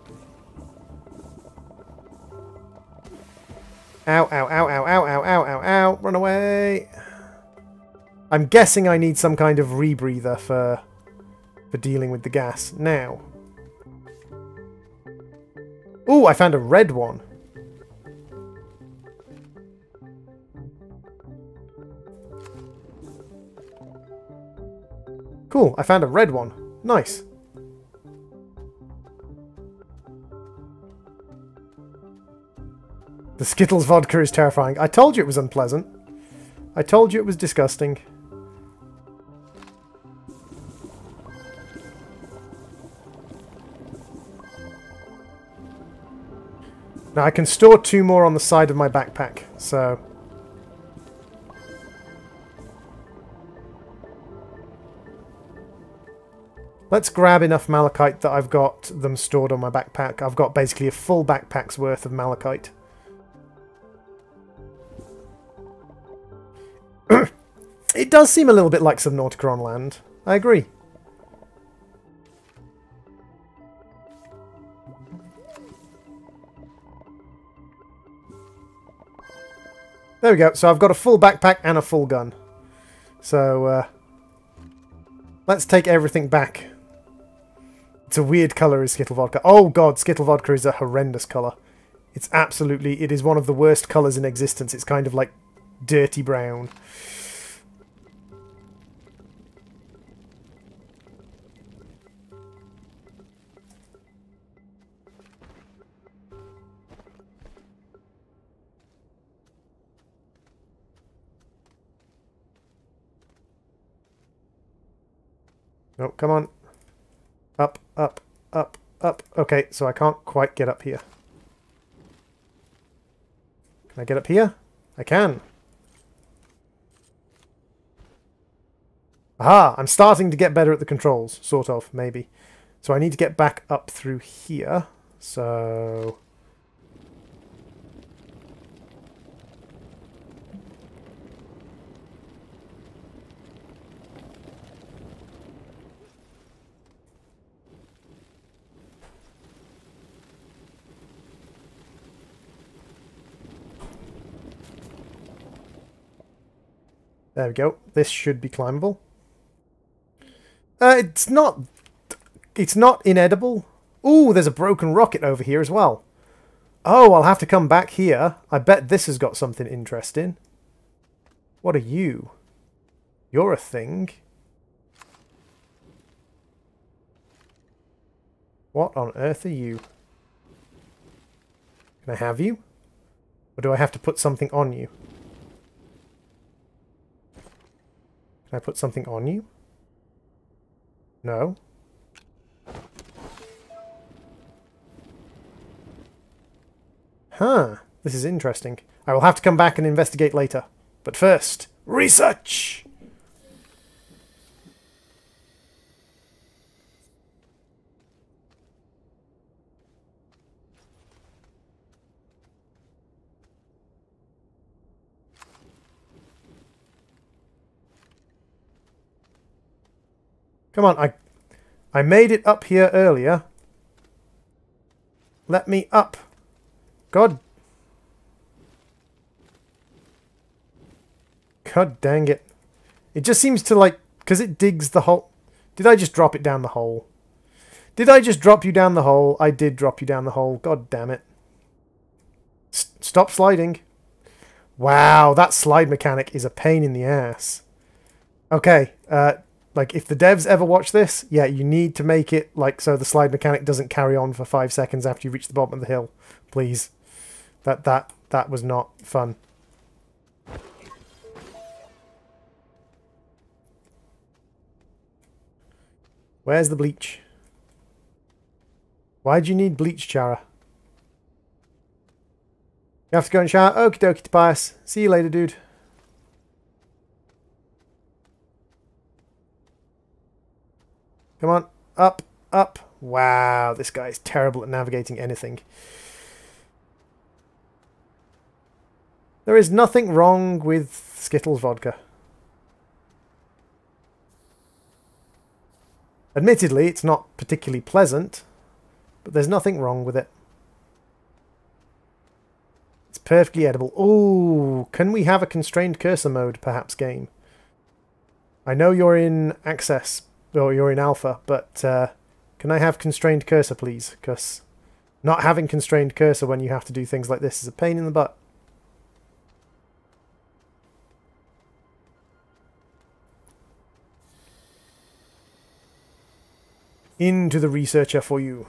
Ow, ow, ow, ow, ow, ow, ow, ow, ow. Run away. I'm guessing I need some kind of rebreather for dealing with the gas. Now. Ooh, I found a red one. Cool, I found a red one. Nice. The Skittles vodka is terrifying. I told you it was unpleasant. I told you it was disgusting. Now I can store 2 more on the side of my backpack, so... Let's grab enough malachite that I've got them stored on my backpack. I've got basically a full backpack's worth of malachite. It does seem a little bit like Subnautica on land. I agree. There we go. So I've got a full backpack and a full gun. So, let's take everything back. It's a weird colour, is Skittle Vodka. Oh god, Skittle Vodka is a horrendous colour. It's absolutely... It is one of the worst colours in existence. It's kind of like dirty brown. No, come on. Up, up, up, up. Okay, so I can't quite get up here. Can I get up here? I can. Aha! I'm starting to get better at the controls. Sort of, maybe. So I need to get back up through here. So... There we go. This should be climbable. It's not inedible. Ooh, there's a broken rocket over here as well. Oh, I'll have to come back here. I bet this has got something interesting. What are you? You're a thing. What on earth are you? Can I have you? Or do I have to put something on you? Can I put something on you? No. Huh. This is interesting. I will have to come back and investigate later. But first, research! Come on, I made it up here earlier. Let me up. God dang it. It just seems to like... Because it digs the hole... Did I just drop it down the hole? Did I just drop you down the hole? I did drop you down the hole. God damn it. Stop sliding. Wow, that slide mechanic is a pain in the ass. Okay, like, if the devs ever watch this, yeah, you need to make it, like, so the slide mechanic doesn't carry on for 5 seconds after you reach the bottom of the hill. Please. That was not fun. Where's the bleach? Why do you need bleach, Chara? You have to go and shower? Okie dokie, Tobias. See you later, dude. Come on. Up. Up. Wow, this guy is terrible at navigating anything. There is nothing wrong with Skittles vodka. Admittedly, it's not particularly pleasant, but there's nothing wrong with it. It's perfectly edible. Ooh, can we have a constrained cursor mode, perhaps, game? I know you're in access, or you're in alpha, but can I have constrained cursor, please? Because not having constrained cursor when you have to do things like this is a pain in the butt. Into the researcher for you.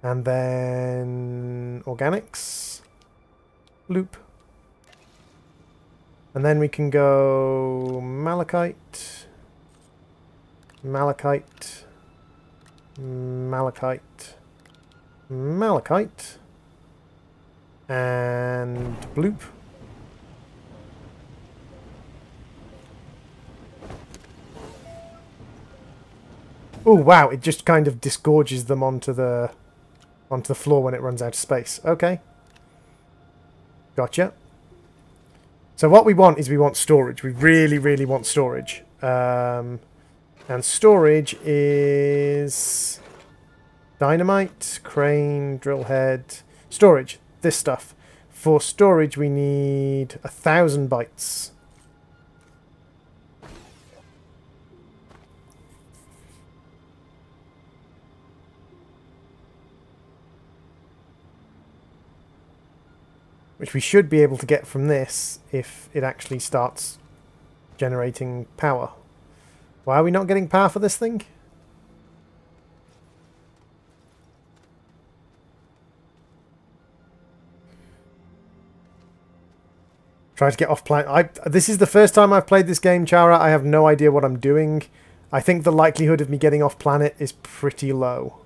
And then organics. Loop. And then we can go malachite. Malachite. Malachite. Malachite. And bloop. Oh wow, it just kind of disgorges them onto the floor when it runs out of space. Okay. Gotcha. So what we want is we want storage. We really, really want storage. And storage is dynamite, crane, drill head. Storage, this stuff. For storage we need 1,000 bytes. Which we should be able to get from this if it actually starts generating power. Why are we not getting power for this thing? Try to get off planet. This is the first time I've played this game, Chara. I have no idea what I'm doing. I think the likelihood of me getting off planet is pretty low.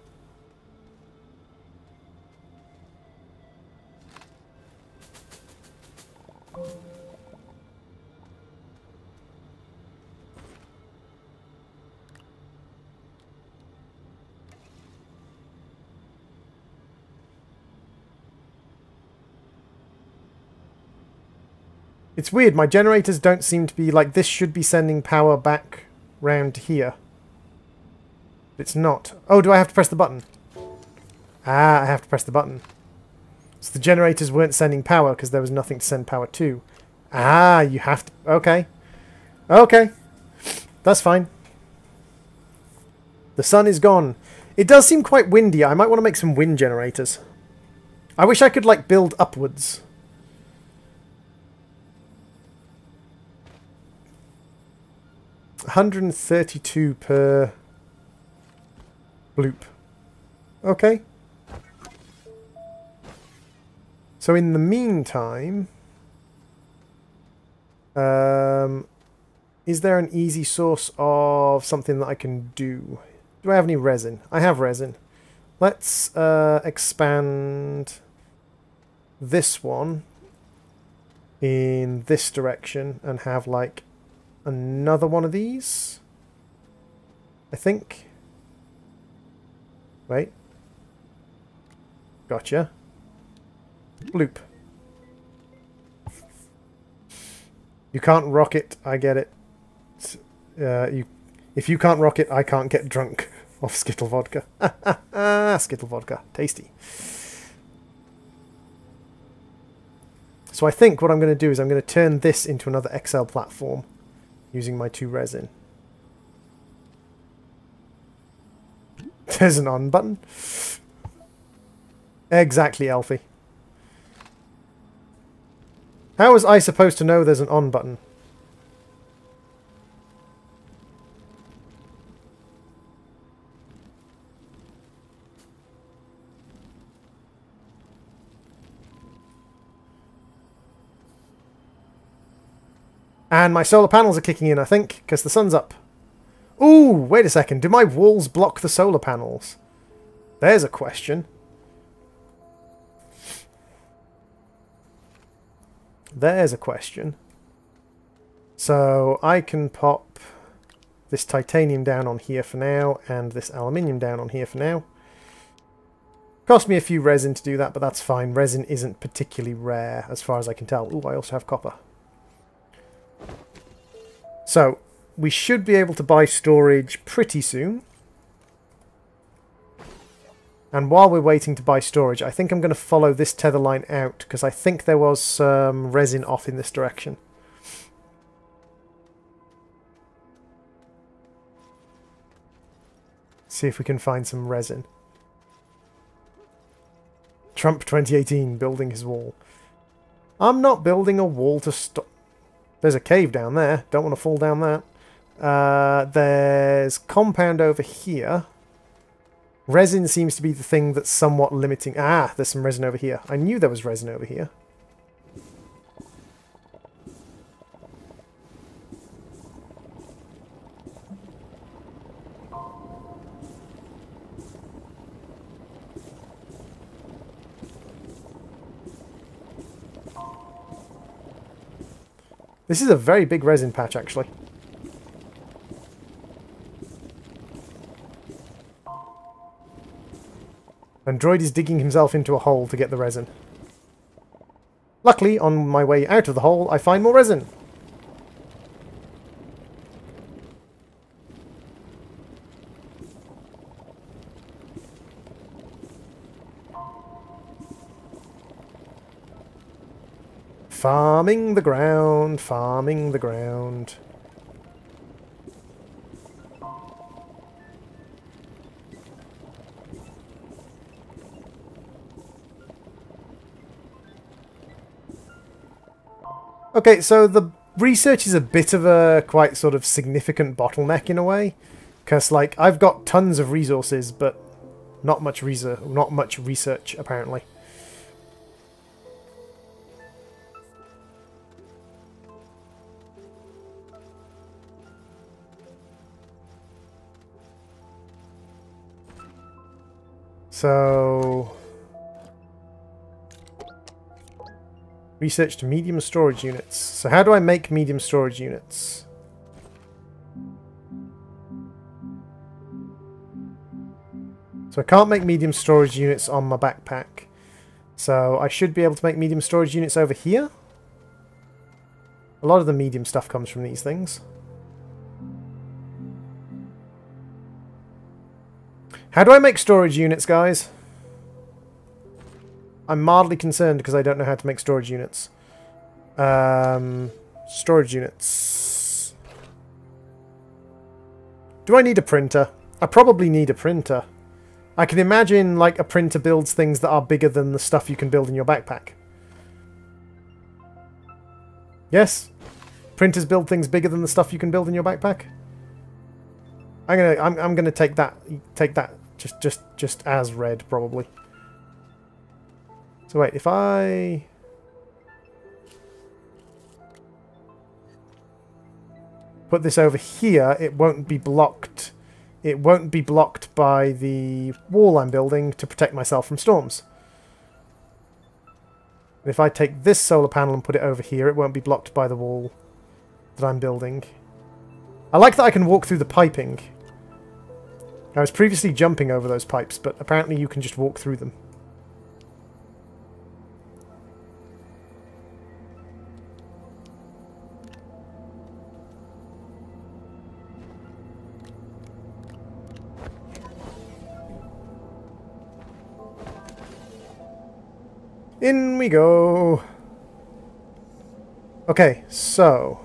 It's weird, my generators don't seem to be like this. Should be sending power back round here. It's not. Oh, do I have to press the button? Ah, I have to press the button. So the generators weren't sending power because there was nothing to send power to. Ah, you have to... Okay. Okay. That's fine. The sun is gone. It does seem quite windy. I might want to make some wind generators. I wish I could, like, build upwards. $132 per bloop. Okay. So in the meantime, is there an easy source of something that I can do? Do I have any resin? I have resin. Let's expand this one in this direction and have like another one of these, I think. Wait. Gotcha. Bloop. You can't rock it, I get it. If you can't rock it, I can't get drunk off Skittle vodka. Skittle vodka. Tasty. So I think what I'm going to do is I'm going to turn this into another XL platform using my 2 resin. There's an on button. Exactly, Elfie. How was I supposed to know there's an on button? And my solar panels are kicking in, I think, because the sun's up. Ooh, wait a second. Do my walls block the solar panels? There's a question. There's a question. So I can pop this titanium down on here for now, and this aluminium down on here for now. Cost me a few resin to do that, but that's fine. Resin isn't particularly rare, as far as I can tell. Ooh, I also have copper. So, we should be able to buy storage pretty soon. And while we're waiting to buy storage, I think I'm going to follow this tether line out, because I think there was some resin off in this direction. See if we can find some resin. Trump 2018 building his wall. I'm not building a wall to stop. There's a cave down there. Don't want to fall down that. There's compound over here. Resin seems to be the thing that's somewhat limiting. Ah, there's some resin over here. I knew there was resin over here. This is a very big resin patch, actually. And Droid is digging himself into a hole to get the resin. Luckily, on my way out of the hole, I find more resin. Farming the ground, farming the ground. Okay, so the research is a bit of a quite sort of significant bottleneck in a way. Because, like, I've got tons of resources, but not much research, apparently. So, researched medium storage units. So how do I make medium storage units? So I can't make medium storage units on my backpack. So I should be able to make medium storage units over here. A lot of the medium stuff comes from these things. How do I make storage units, guys? I'm mildly concerned because I don't know how to make storage units. Storage units. Do I need a printer? I probably need a printer. I can imagine, like, a printer builds things that are bigger than the stuff you can build in your backpack. Yes? Printers build things bigger than the stuff you can build in your backpack? I'm gonna take that just as read, probably. So wait, if I put this over here, it won't be blocked. It won't be blocked by the wall I'm building to protect myself from storms. If I take this solar panel and put it over here, it won't be blocked by the wall that I'm building. I like that I can walk through the piping. I was previously jumping over those pipes, but apparently you can just walk through them. In we go. Okay, so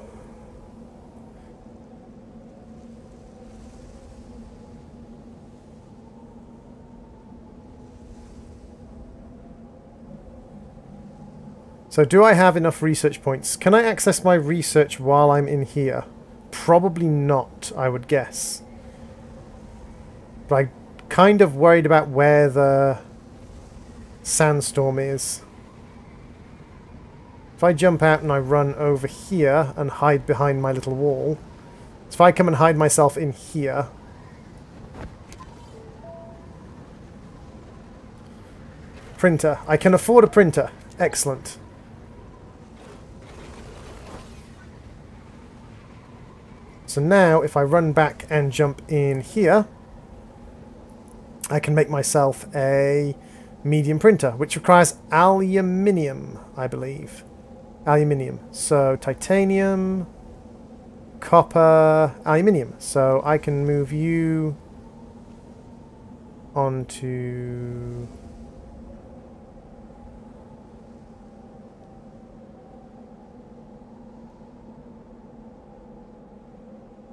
do I have enough research points? Can I access my research while I'm in here? Probably not, I would guess. But I'm kind of worried about where the sandstorm is. If I jump out and I run over here and hide behind my little wall, So if I come and hide myself in here... Printer. I can afford a printer. Excellent. So now, if I run back and jump in here, I can make myself a medium printer, which requires aluminium, I believe. Aluminium. So titanium, copper, aluminium. So I can move you onto...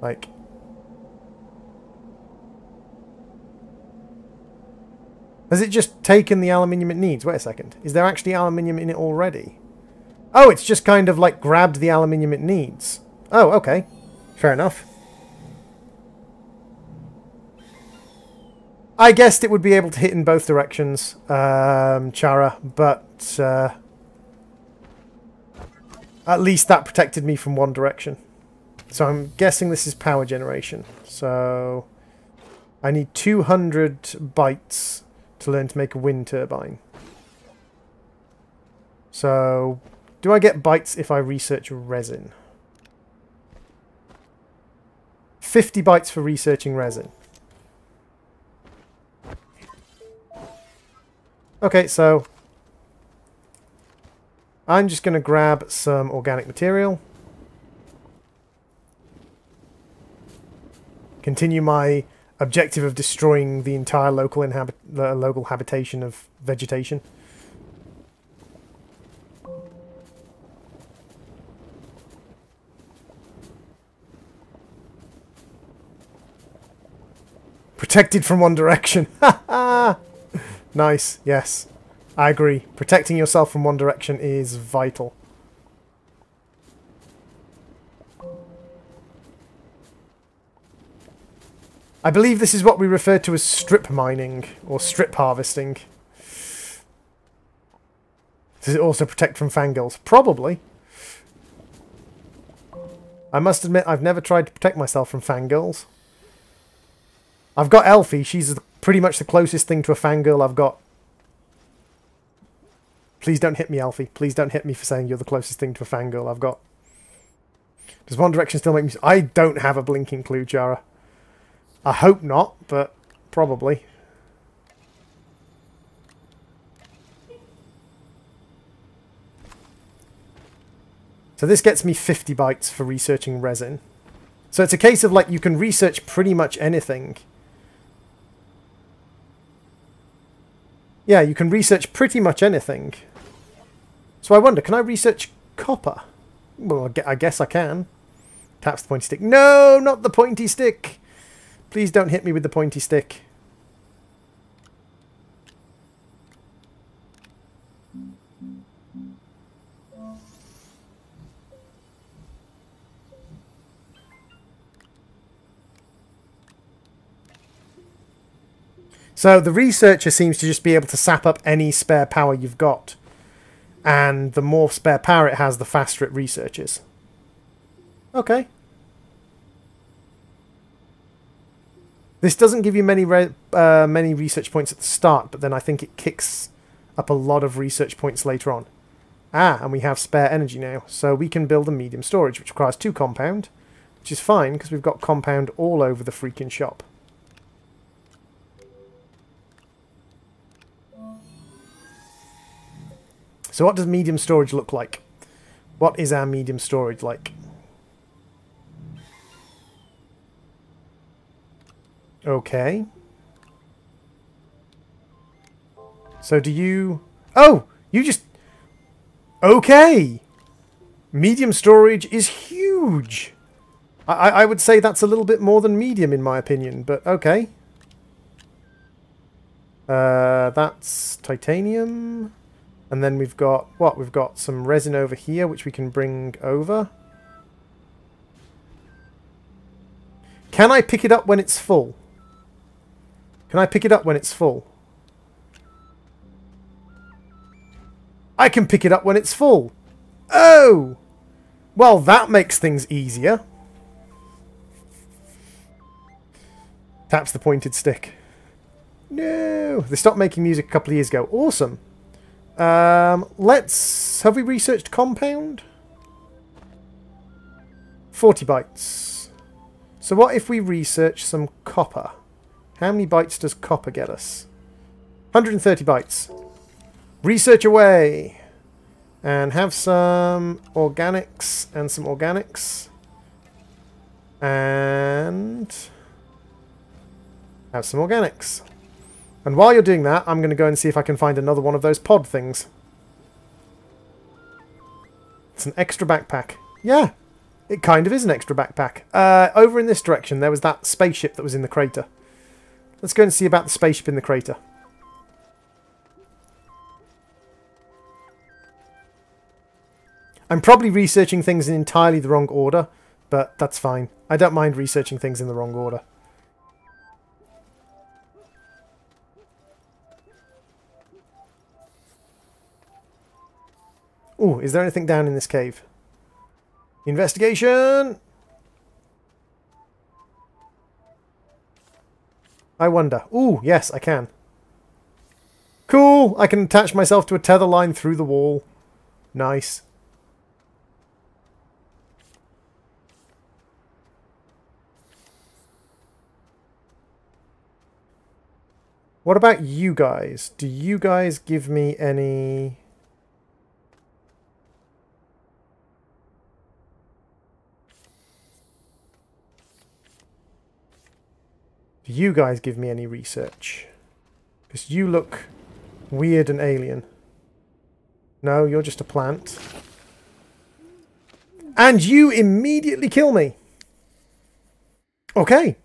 like... Has it just taken the aluminium it needs? Wait a second. Is there actually aluminium in it already? Oh, it's just kind of like grabbed the aluminium it needs. Oh, okay. Fair enough. I guessed it would be able to hit in both directions, Chara, but at least that protected me from one direction. So I'm guessing this is power generation. So I need 200 bytes to learn to make a wind turbine. So do I get bytes if I research resin? 50 bytes for researching resin. Okay, so I'm just going to grab some organic material. Continue my objective of destroying the entire local habitation of vegetation. Protected from one direction. Nice, yes. I agree. Protecting yourself from one direction is vital. I believe this is what we refer to as strip mining, or strip harvesting. Does it also protect from fangirls? Probably. I must admit, I've never tried to protect myself from fangirls. I've got Elfie. She's pretty much the closest thing to a fangirl I've got. Please don't hit me, Elfie. Please don't hit me for saying you're the closest thing to a fangirl I've got. Does One Direction still make me... I don't have a blinking clue, Jara. I hope not, but probably. So this gets me 50 bytes for researching resin. So it's a case of, like, you can research pretty much anything. Yeah, you can research pretty much anything. So I wonder, can I research copper? Well, I guess I can. Taps the pointy stick. No, not the pointy stick! Please don't hit me with the pointy stick. So the researcher seems to just be able to sap up any spare power you've got. And the more spare power it has, the faster it researches. Okay. This doesn't give you many research points at the start, but then I think it kicks up a lot of research points later on. Ah, and we have spare energy now. So we can build a medium storage, which requires 2 compound, which is fine, because we've got compound all over the freaking shop. So what does medium storage look like? What is our medium storage like? Okay. So do you... Oh! You just... Okay! Medium storage is huge! I would say that's a little bit more than medium in my opinion, but okay. That's titanium. And then we've got... What? We've got some resin over here, which we can bring over. Can I pick it up when it's full? Can I pick it up when it's full? I can pick it up when it's full. Oh! Well, that makes things easier. Taps the pointed stick. No! They stopped making music a couple of years ago. Awesome. Have we researched compound? 40 bytes. So what if we research some copper? How many bytes does copper get us? 130 bytes. Research away. And have some organics and some organics. And have some organics. And while you're doing that, I'm going to go and see if I can find another one of those pod things. It's an extra backpack. Yeah, it kind of is an extra backpack. Over in this direction, there was that spaceship that was in the crater. Let's go and see about the spaceship in the crater. I'm probably researching things in entirely the wrong order, but that's fine. I don't mind researching things in the wrong order. Ooh, is there anything down in this cave? Investigation! I wonder. Ooh, yes, I can. Cool! I can attach myself to a tether line through the wall. Nice. What about you guys? Do you guys give me any... Do you guys give me any research? Because you look weird and alien. No, you're just a plant. And you immediately kill me! Okay.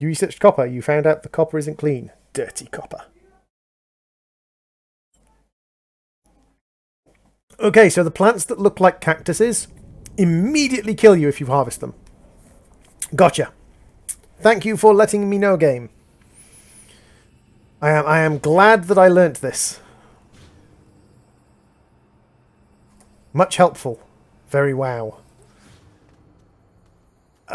You researched copper. You found out the copper isn't clean. Dirty copper. Okay, so the plants that look like cactuses immediately kill you if you harvest them. Gotcha. Thank you for letting me know, game. I am glad that I learnt this. Much helpful. Very wow. Do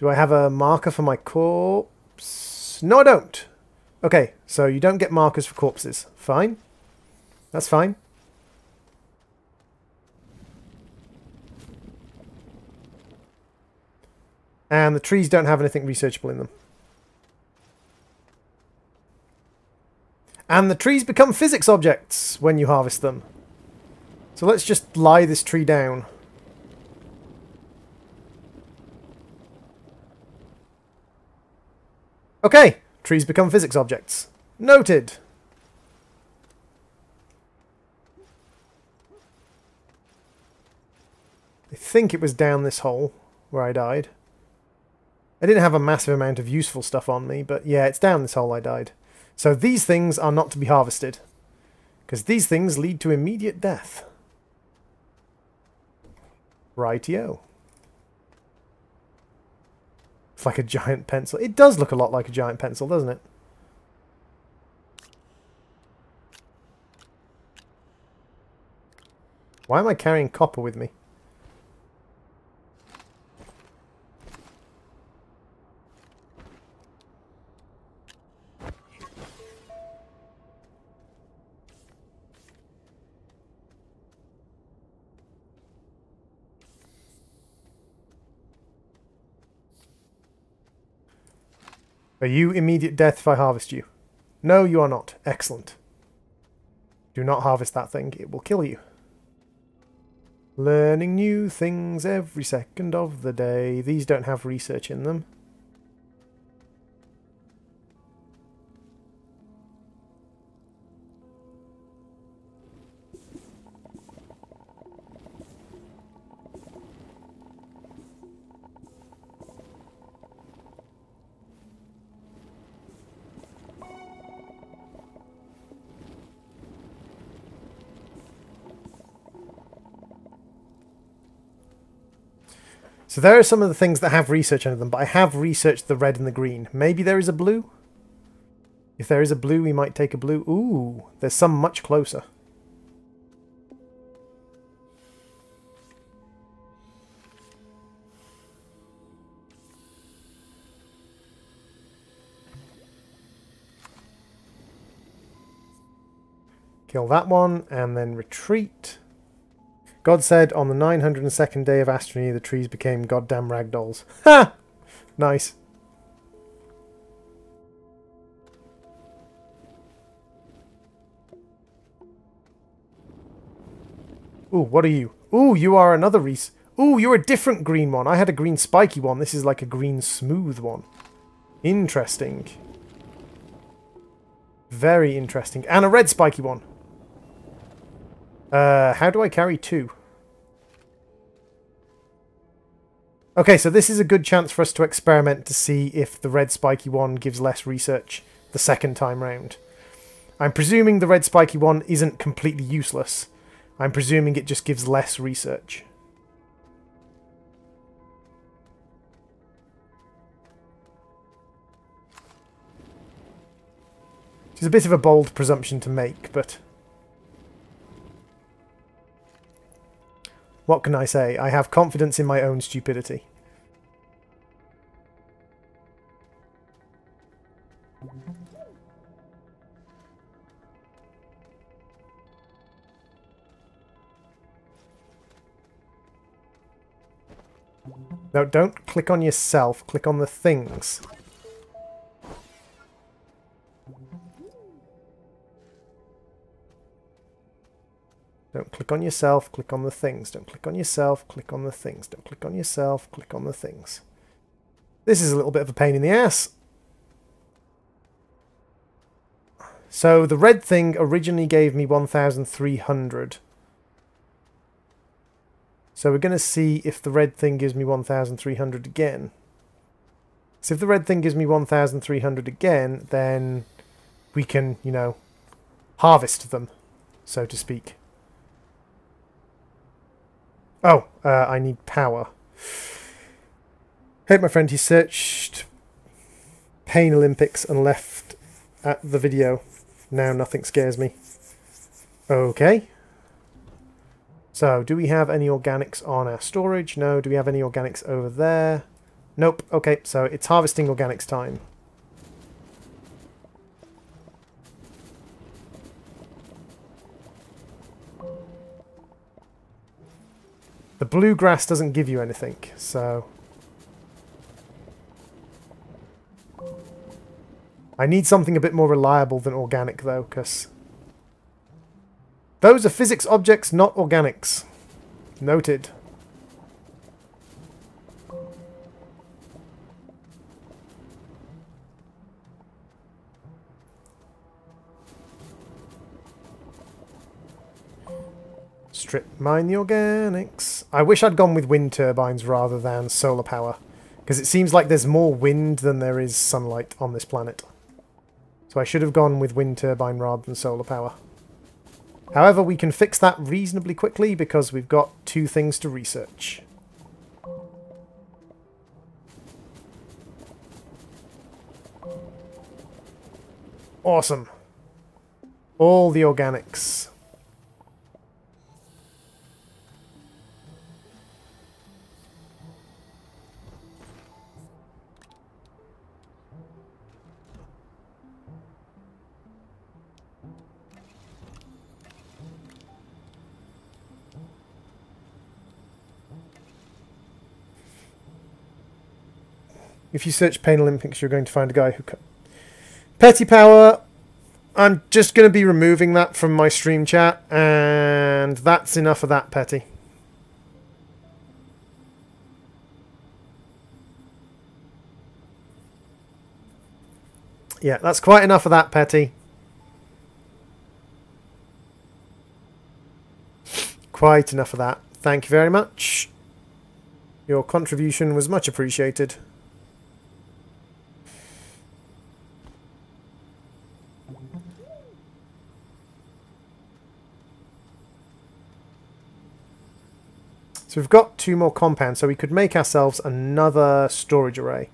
I have a marker for my corpse? No, I don't. Okay, so you don't get markers for corpses. Fine. That's fine. And the trees don't have anything researchable in them. And the trees become physics objects when you harvest them. So let's just lie this tree down. Okay, trees become physics objects. Noted. I think it was down this hole where I died. I didn't have a massive amount of useful stuff on me, but yeah, it's down this hole I died. So these things are not to be harvested, because these things lead to immediate death. Rightio. It's like a giant pencil. It does look a lot like a giant pencil, doesn't it? Why am I carrying copper with me? Are you immediate death if I harvest you? No, you are not. Excellent. Do not harvest that thing. It will kill you. Learning new things every second of the day. These don't have research in them. So there are some of the things that have research under them, but I have researched the red and the green. Maybe there is a blue? If there is a blue, we might take a blue. Ooh, there's some much closer. Kill that one, and then retreat. God said, on the 902nd day of Astroneer, the trees became goddamn ragdolls. Ha! Nice. Ooh, what are you? Ooh, you are another Reese. Ooh, you're a different green one. I had a green spiky one. This is like a green smooth one. Interesting. Very interesting. And a red spiky one. How do I carry two? Okay, so this is a good chance for us to experiment to see if the red spiky one gives less research the second time round. I'm presuming the red spiky one isn't completely useless. I'm presuming it just gives less research. Which is a bit of a bold presumption to make, but... what can I say? I have confidence in my own stupidity. No, don't click on yourself. Click on the things. Don't click on yourself, click on the things. Don't click on yourself, click on the things. Don't click on yourself, click on the things. This is a little bit of a pain in the ass. So the red thing originally gave me 1,300. So we're going to see if the red thing gives me 1,300 again. So if the red thing gives me 1,300 again, then we can, you know, harvest them, so to speak. Oh, I need power. Hey, my friend, he searched Pain Olympics and left at the video. Now nothing scares me. Okay. So, do we have any organics on our storage? No. Do we have any organics over there? Nope. Okay, so it's harvesting organics time. The bluegrass doesn't give you anything, so... I need something a bit more reliable than organic, though, because... those are physics objects, not organics. Noted. Strip mine the organics. I wish I'd gone with wind turbines rather than solar power, because it seems like there's more wind than there is sunlight on this planet. So I should have gone with wind turbine rather than solar power. However, we can fix that reasonably quickly because we've got two things to research. Awesome. All the organics. If you search Pain Olympics, you're going to find a guy who... Petty Power, I'm just going to be removing that from my stream chat, and that's enough of that, Petty. Yeah, that's quite enough of that, Petty. Quite enough of that. Thank you very much. Your contribution was much appreciated. So we've got two more compounds, so we could make ourselves another storage array.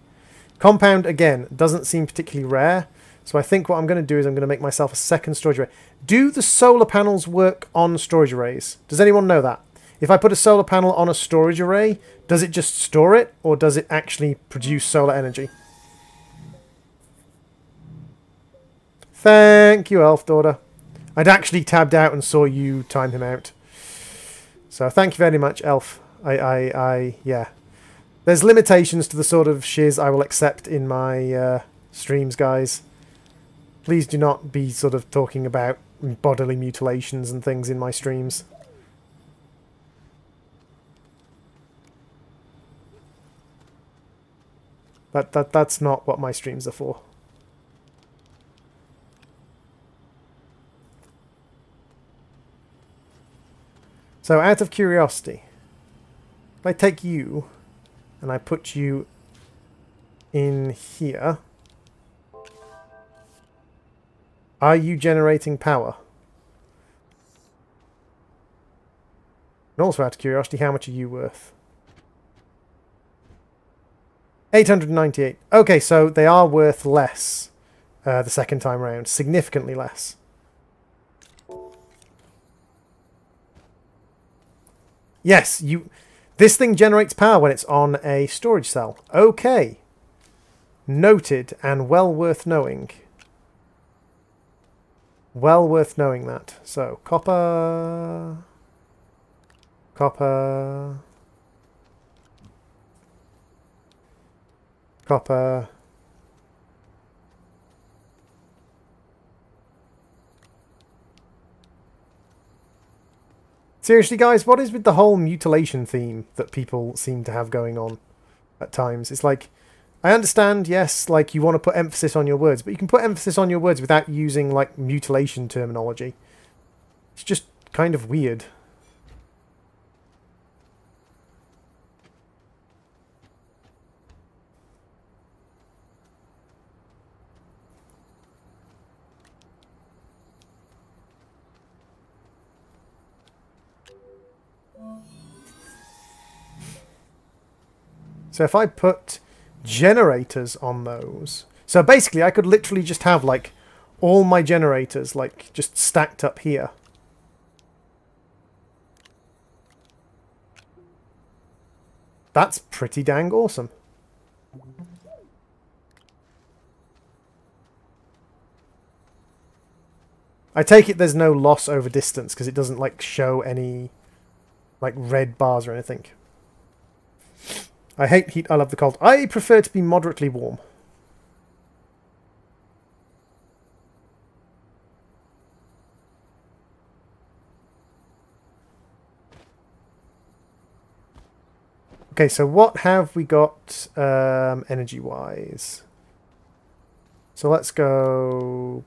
Compound, again, doesn't seem particularly rare, so I think what I'm going to do is I'm going to make myself a second storage array. Do the solar panels work on storage arrays? Does anyone know that? If I put a solar panel on a storage array, does it just store it, or does it actually produce solar energy? Thank you, Elf Daughter. I'd actually tabbed out and saw you time him out. So thank you very much, Elf. Yeah. There's limitations to the sort of shiz I will accept in my streams, guys. Please do not be sort of talking about bodily mutilations and things in my streams. That's not what my streams are for. So out of curiosity, if I take you and I put you in here, are you generating power? And also out of curiosity, how much are you worth? 898. Okay, so they are worth less the second time round. Significantly less. Yes, this thing generates power when it's on a storage cell. Okay. Noted, and well worth knowing. Well worth knowing that. So, copper... Copper... Copper... Seriously, guys, what is with the whole mutilation theme that people seem to have going on at times? It's like, I understand, yes, like you want to put emphasis on your words, but you can put emphasis on your words without using, like, mutilation terminology. It's just kind of weird. So if I put generators on those... So basically I could literally just have like all my generators like just stacked up here. That's pretty dang awesome. I take it there's no loss over distance because it doesn't like show any like red bars or anything. I hate heat, I love the cold. I prefer to be moderately warm. Okay, so what have we got energy-wise? So let's go...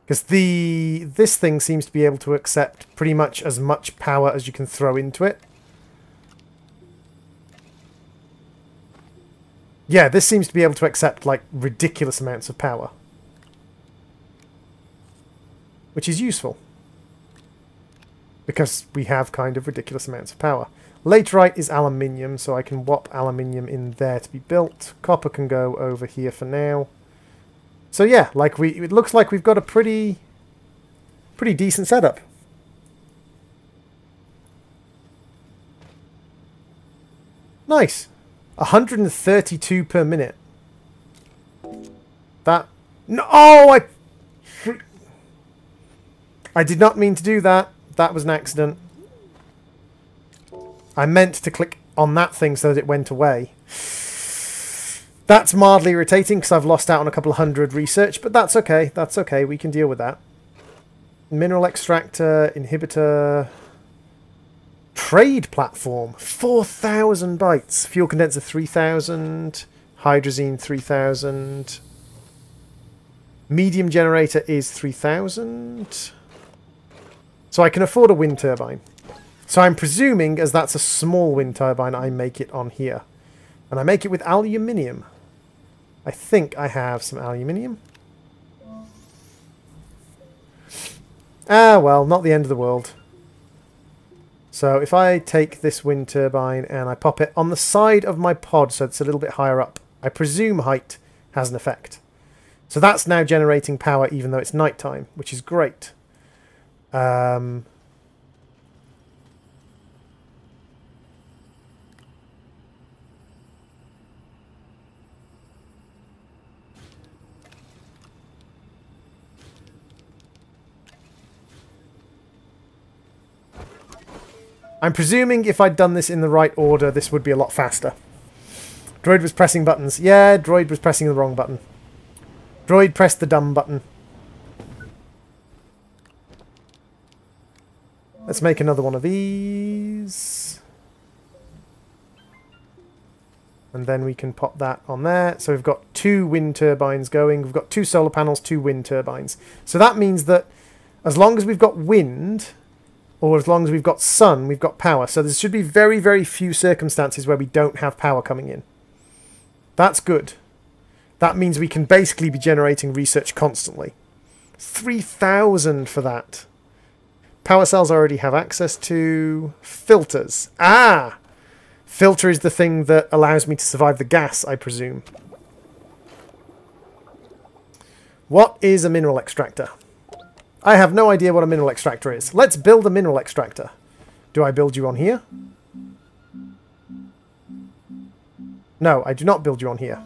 Because this thing seems to be able to accept pretty much as much power as you can throw into it. Yeah, this seems to be able to accept, like, ridiculous amounts of power. Which is useful. Because we have kind of ridiculous amounts of power. Laterite is aluminium, so I can whop aluminium in there to be built. Copper can go over here for now. So yeah, like it looks like we've got a pretty decent setup. Nice. 132 per minute. That... No! Oh, I did not mean to do that. That was an accident. I meant to click on that thing so that it went away. That's mildly irritating because I've lost out on a couple of hundred research, but that's okay. That's okay. We can deal with that. Mineral extractor, inhibitor... Trade platform, 4,000 bytes. Fuel condenser, 3,000. Hydrazine, 3,000. Medium generator is 3,000. So I can afford a wind turbine. So I'm presuming, as that's a small wind turbine, I make it on here. And I make it with aluminium. I think I have some aluminium. Ah, well, not the end of the world. So if I take this wind turbine and I pop it on the side of my pod so it's a little bit higher up, I presume height has an effect. So that's now generating power even though it's nighttime, which is great. I'm presuming if I'd done this in the right order, this would be a lot faster. Droid was pressing buttons. Yeah, Droid was pressing the wrong button. Droid pressed the dumb button. Let's make another one of these. And then we can pop that on there. So we've got 2 wind turbines going. We've got 2 solar panels, 2 wind turbines. So that means that as long as we've got wind, or as long as we've got sun, we've got power. So there should be very, very few circumstances where we don't have power coming in. That's good. That means we can basically be generating research constantly. 3,000 for that. Power cells I already have access to. Filters. Ah! Filter is the thing that allows me to survive the gas, I presume. What is a mineral extractor? I have no idea what a mineral extractor is. Let's build a mineral extractor. Do I build you on here? No, I do not build you on here.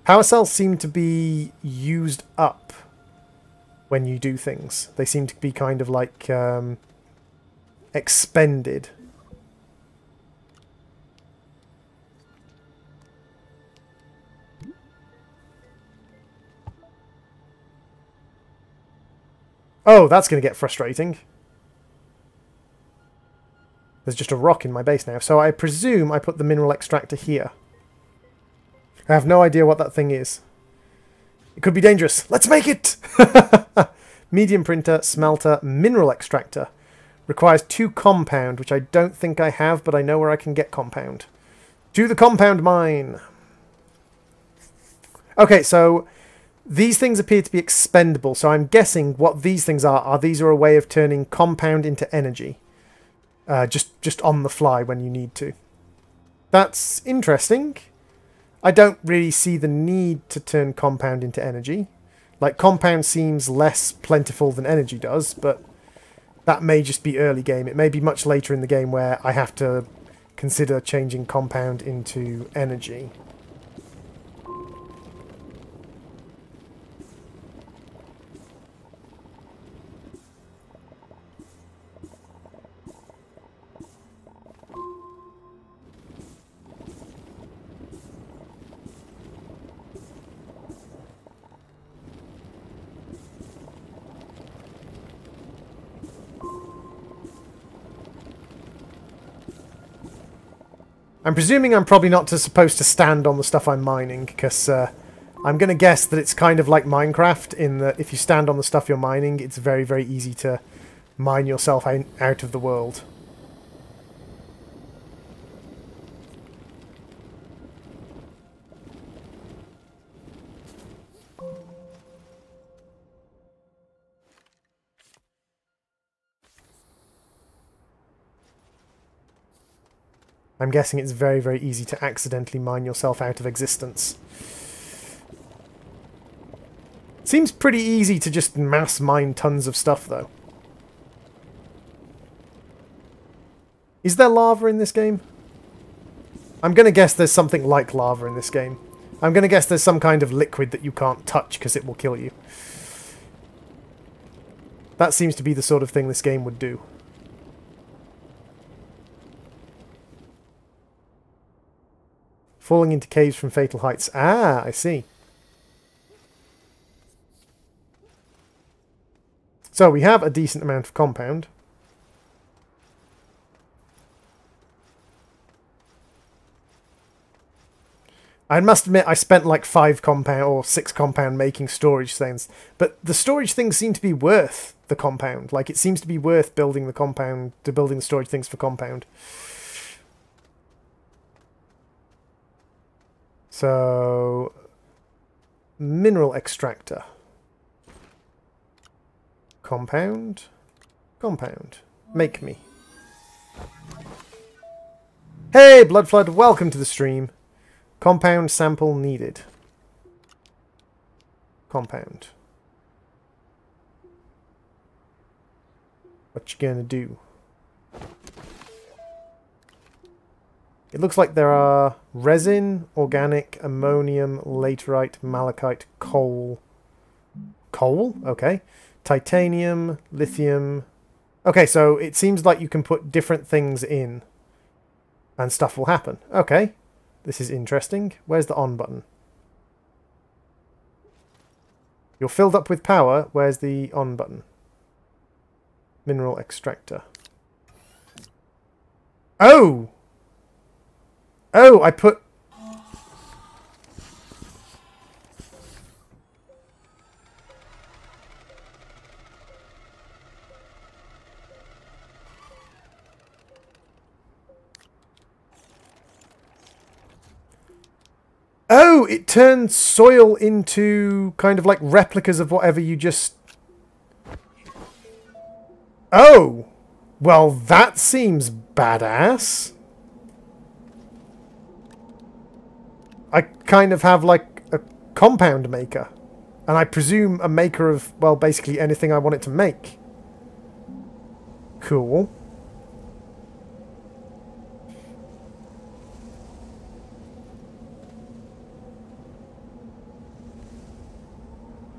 Power cells seem to be used up when you do things. They seem to be kind of like expended. Oh, that's going to get frustrating. There's just a rock in my base now. So I presume I put the mineral extractor here. I have no idea what that thing is. It could be dangerous. Let's make it! Medium printer, smelter, mineral extractor. Requires 2 compound, which I don't think I have, but I know where I can get compound. To the compound mine! Okay, so these things appear to be expendable, so I'm guessing what these things are these are a way of turning compound into energy. Just on the fly when you need to. That's interesting. I don't really see the need to turn compound into energy. Like, compound seems less plentiful than energy does, but that may just be early game. It may be much later in the game where I have to consider changing compound into energy. I'm presuming I'm probably not supposed to stand on the stuff I'm mining, because I'm going to guess that it's kind of like Minecraft, in that if you stand on the stuff you're mining, it's very, very easy to mine yourself out of the world. I'm guessing it's very, very easy to accidentally mine yourself out of existence. Seems pretty easy to just mass mine tons of stuff, though. Is there lava in this game? I'm going to guess there's something like lava in this game. I'm going to guess there's some kind of liquid that you can't touch because it will kill you. That seems to be the sort of thing this game would do. Falling into caves from fatal heights. Ah, I see. So we have a decent amount of compound. I must admit, I spent like 5 compound or 6 compound making storage things, but the storage things seem to be worth the compound. Like, it seems to be worth building the compound, building the storage things for compound. So, mineral extractor. Compound. Compound. Make me. Hey, Bloodflood, welcome to the stream. Compound sample needed. Compound. What you gonna do? It looks like there are resin, organic, ammonium, laterite, malachite, coal. Coal? Okay. Titanium, lithium. Okay, so it seems like you can put different things in and stuff will happen. Okay. This is interesting. Where's the on button? You're filled up with power. Where's the on button? Mineral extractor. Oh! Oh, I put... Oh, it turns soil into kind of like replicas of whatever you just... Oh! Well, that seems badass. I kind of have like a compound maker. And I presume a maker of, well, basically anything I want it to make. Cool.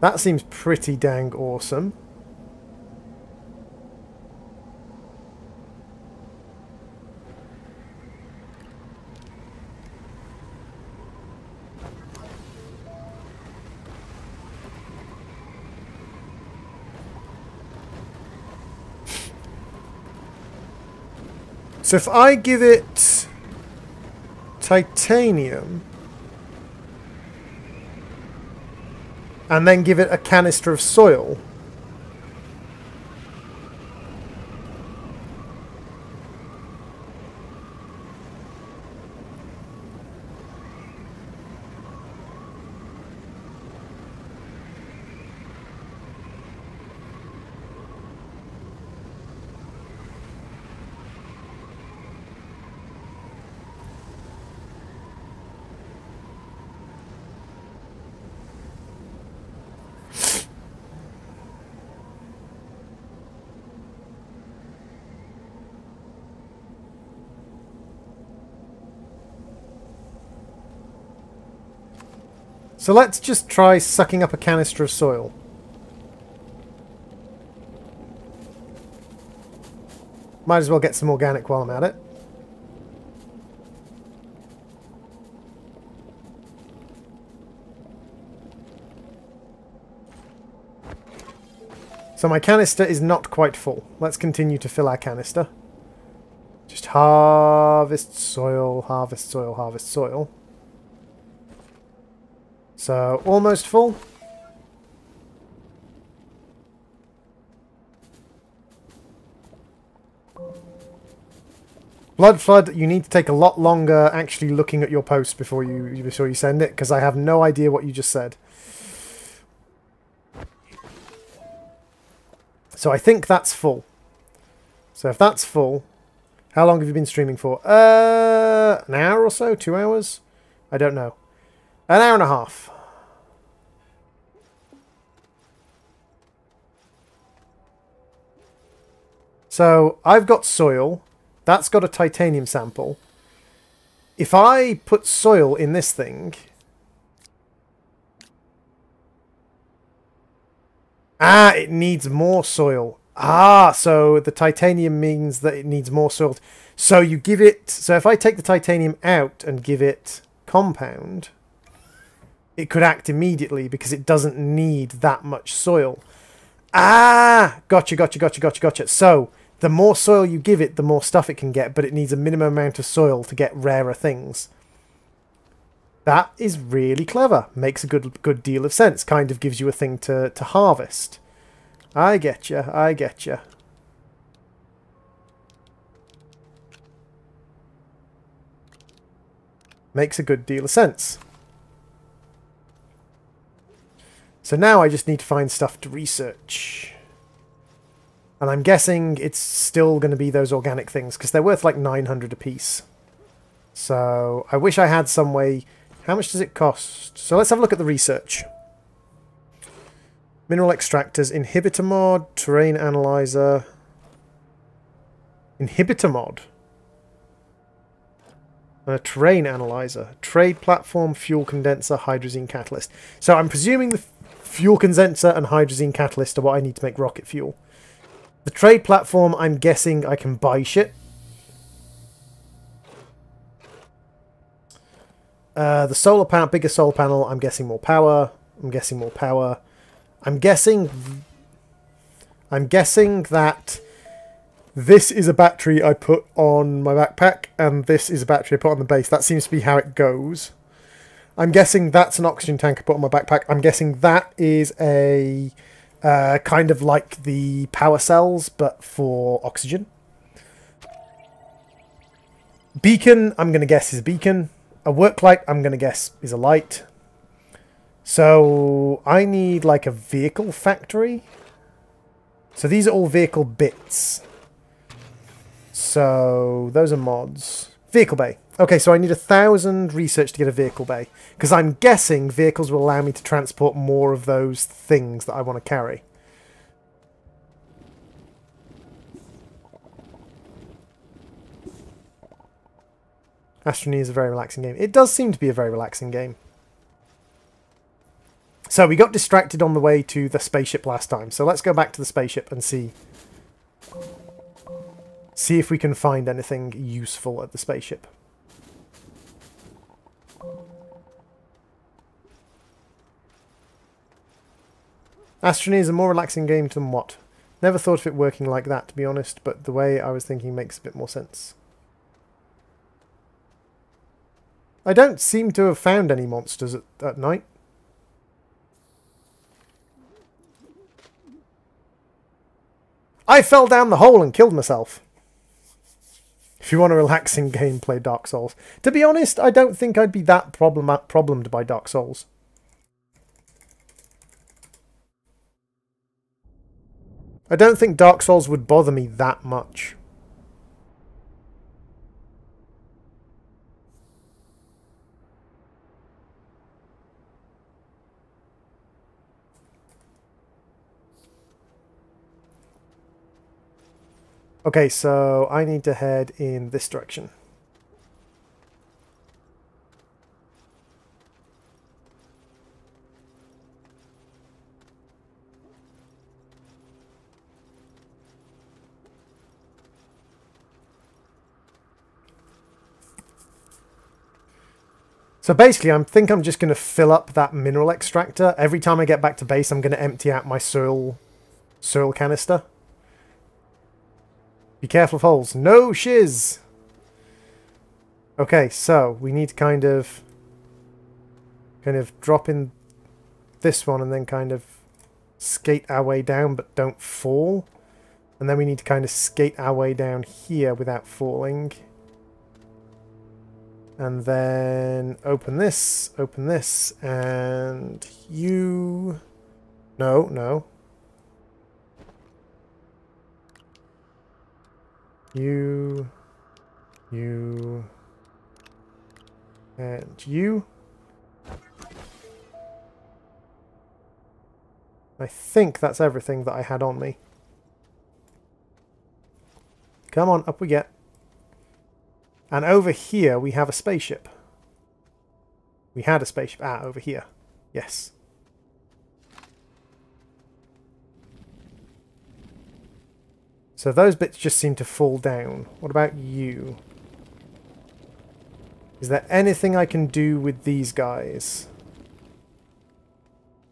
That seems pretty dang awesome. So if I give it titanium and then give it a canister of soil, so let's just try sucking up a canister of soil. Might as well get some organic while I'm at it. So my canister is not quite full. Let's continue to fill our canister. Just harvest soil, harvest soil, harvest soil. So, almost full. Blood Flood, you need to take a lot longer actually looking at your post before you send it, because I have no idea what you just said. So I think that's full. So if that's full, how long have you been streaming for? An hour or so? 2 hours? I don't know. An hour and a half. So I've got soil. That's got a titanium sample. If I put soil in this thing... Ah, it needs more soil. Ah, so the titanium means that it needs more soil. So you give it... So if I take the titanium out and give it compound, it could act immediately because it doesn't need that much soil. Ah! Gotcha, gotcha, gotcha, gotcha, gotcha. So the more soil you give it, the more stuff it can get, but it needs a minimum amount of soil to get rarer things. That is really clever. Makes a good deal of sense. Kind of gives you a thing to harvest. I get you. I get you. Makes a good deal of sense. So now I just need to find stuff to research. And I'm guessing it's still going to be those organic things, because they're worth like 900 apiece. So I wish I had some way... How much does it cost? So let's have a look at the research. Mineral extractors, inhibitor mod, terrain analyzer. Inhibitor mod. A terrain analyzer, trade platform, fuel condenser, hydrazine catalyst. So I'm presuming the fuel condenser and hydrazine catalyst are what I need to make rocket fuel. The trade platform, I'm guessing I can buy shit. The solar panel, bigger solar panel, I'm guessing more power. I'm guessing more power. I'm guessing that this is a battery I put on my backpack, and this is a battery I put on the base. That seems to be how it goes. I'm guessing that's an oxygen tank I put on my backpack. I'm guessing that is a kind of like the power cells, but for oxygen. Beacon, I'm going to guess is a beacon. A work light, I'm going to guess is a light. So I need like a vehicle factory. So these are all vehicle bits. So those are mods. Vehicle bay. Okay, so I need 1,000 research to get a vehicle bay. Because I'm guessing vehicles will allow me to transport more of those things that I want to carry. Astroneer is a very relaxing game. It does seem to be a very relaxing game. So we got distracted on the way to the spaceship last time. So let's go back to the spaceship and see if we can find anything useful at the spaceship. Astroneer is a more relaxing game than what? Never thought of it working like that, to be honest, but the way I was thinking makes a bit more sense. I don't seem to have found any monsters at night. I fell down the hole and killed myself. If you want a relaxing game, play Dark Souls. To be honest, I don't think I'd be that problemed by Dark Souls. I don't think Dark Souls would bother me that much. Okay, so I need to head in this direction. So basically, I think I'm just going to fill up that mineral extractor. Every time I get back to base, I'm going to empty out my soil canister. Be careful of holes. No shiz! Okay, so we need to kind of drop in this one and then kind of skate our way down, but don't fall. And then we need to kind of skate our way down here without falling. And then open this, and you... No. You, and you. I think that's everything that I had on me. Come on, up we get. And over here we have a spaceship. We had a spaceship. Ah, over here. Yes. So those bits just seem to fall down. What about you? Is there anything I can do with these guys?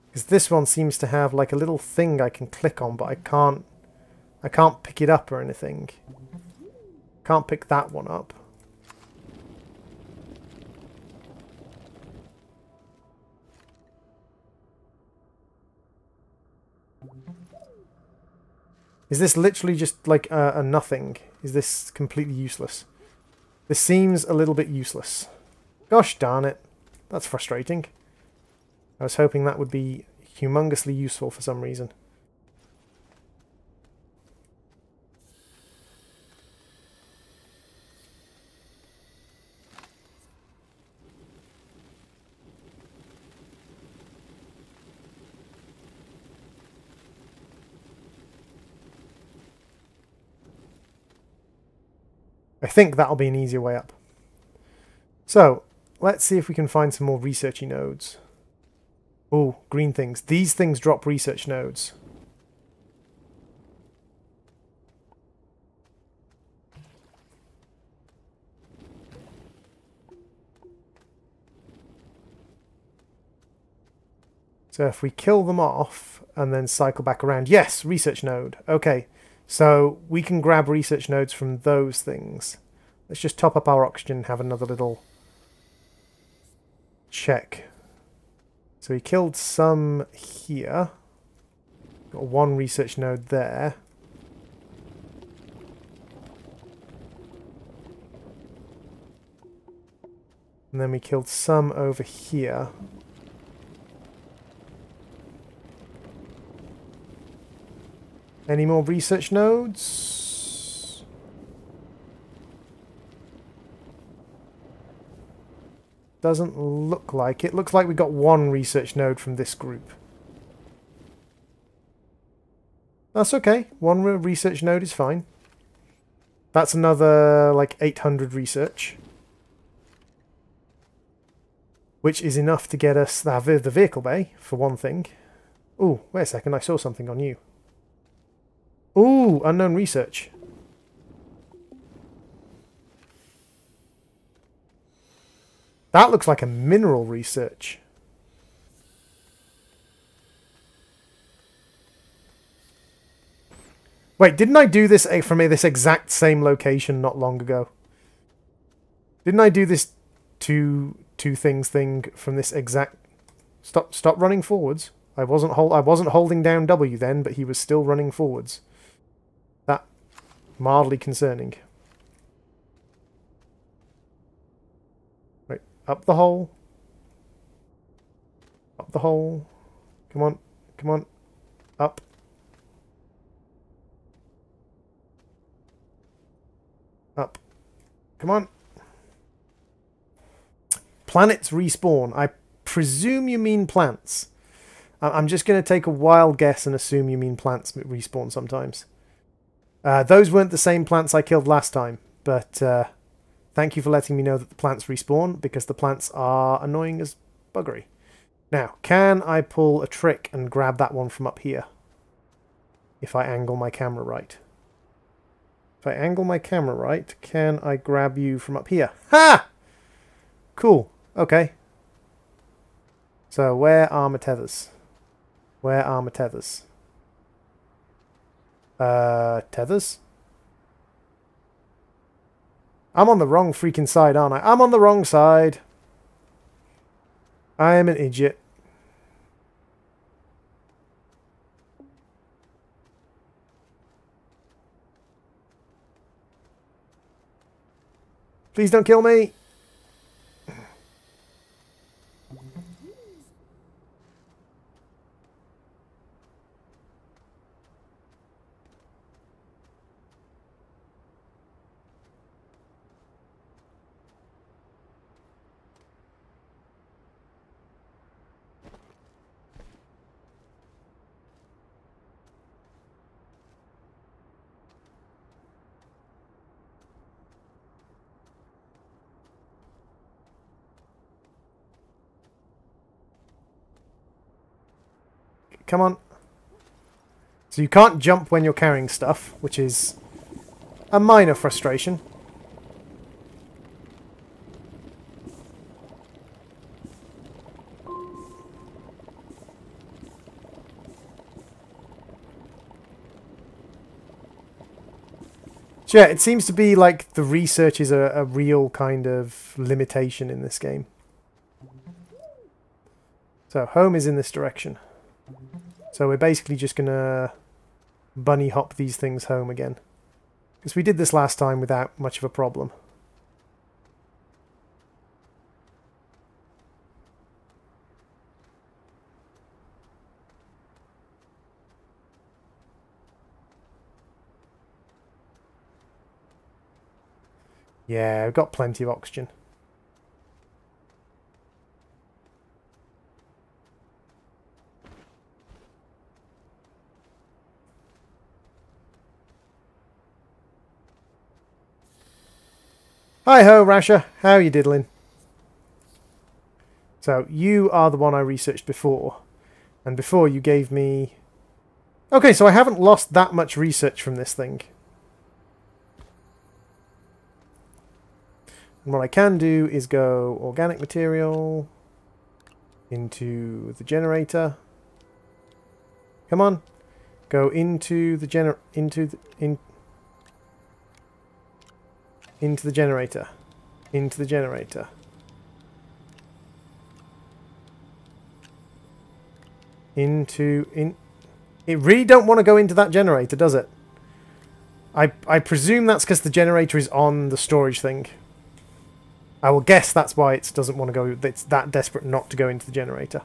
Because this one seems to have like a little thing I can click on, but I can't pick it up or anything. Can't pick that one up. Is this literally just like a nothing? Is this completely useless? This seems a little bit useless. Gosh darn it. That's frustrating. I was hoping that would be humongously useful for some reason. I think that'll be an easier way up. So, let's see if we can find some more researchy nodes. Oh, green things. These things drop research nodes. So if we kill them off and then cycle back around... Yes, research node. Okay, so we can grab research nodes from those things. Let's just top up our oxygen and have another little check. So he killed some here. Got one research node there. And then we killed some over here. Any more research nodes? Doesn't look like it. Looks like we got one research node from this group. That's okay. One research node is fine. That's another, like, 800 research. Which is enough to get us the vehicle bay, for one thing. Ooh, wait a second. I saw something on you. Ooh, unknown research. That looks like a mineral research. Wait, didn't I do this from this exact same location not long ago? Didn't I do this two things thing from this exact... Stop running forwards. I wasn't holding down W then, but he was still running forwards. That mildly concerning. Right, up the hole. Up the hole. Come on, come on. Up. Up. Come on. Planets respawn. I presume you mean plants. I'm just going to take a wild guess and assume you mean plants respawn sometimes. Those weren't the same plants I killed last time, but thank you for letting me know that the plants respawn, because the plants are annoying as buggery. Now, can I pull a trick and grab that one from up here? If I angle my camera right. If I angle my camera right, can I grab you from up here? Ha! Cool. Okay. So, where are my tethers? Where are my tethers? Tethers? I'm on the wrong freaking side, aren't I? I'm on the wrong side. I am an idiot. Please don't kill me. Come on. So you can't jump when you're carrying stuff, which is a minor frustration. So yeah, it seems to be like the research is a real kind of limitation in this game. So home is in this direction. So we're basically just going to bunny hop these things home again. Because we did this last time without much of a problem. Yeah, we've got plenty of oxygen. Hi-ho, Rasha. How you diddling? So you are the one I researched before. And before you gave me... Okay, so I haven't lost that much research from this thing. And what I can do is go organic material into the generator. Come on. Go into the generator. Into the generator. Into the generator. It really don't want to go into that generator, does it? I presume that's because the generator is on the storage thing. I will guess that's why it doesn't want to go. It's that desperate not to go into the generator.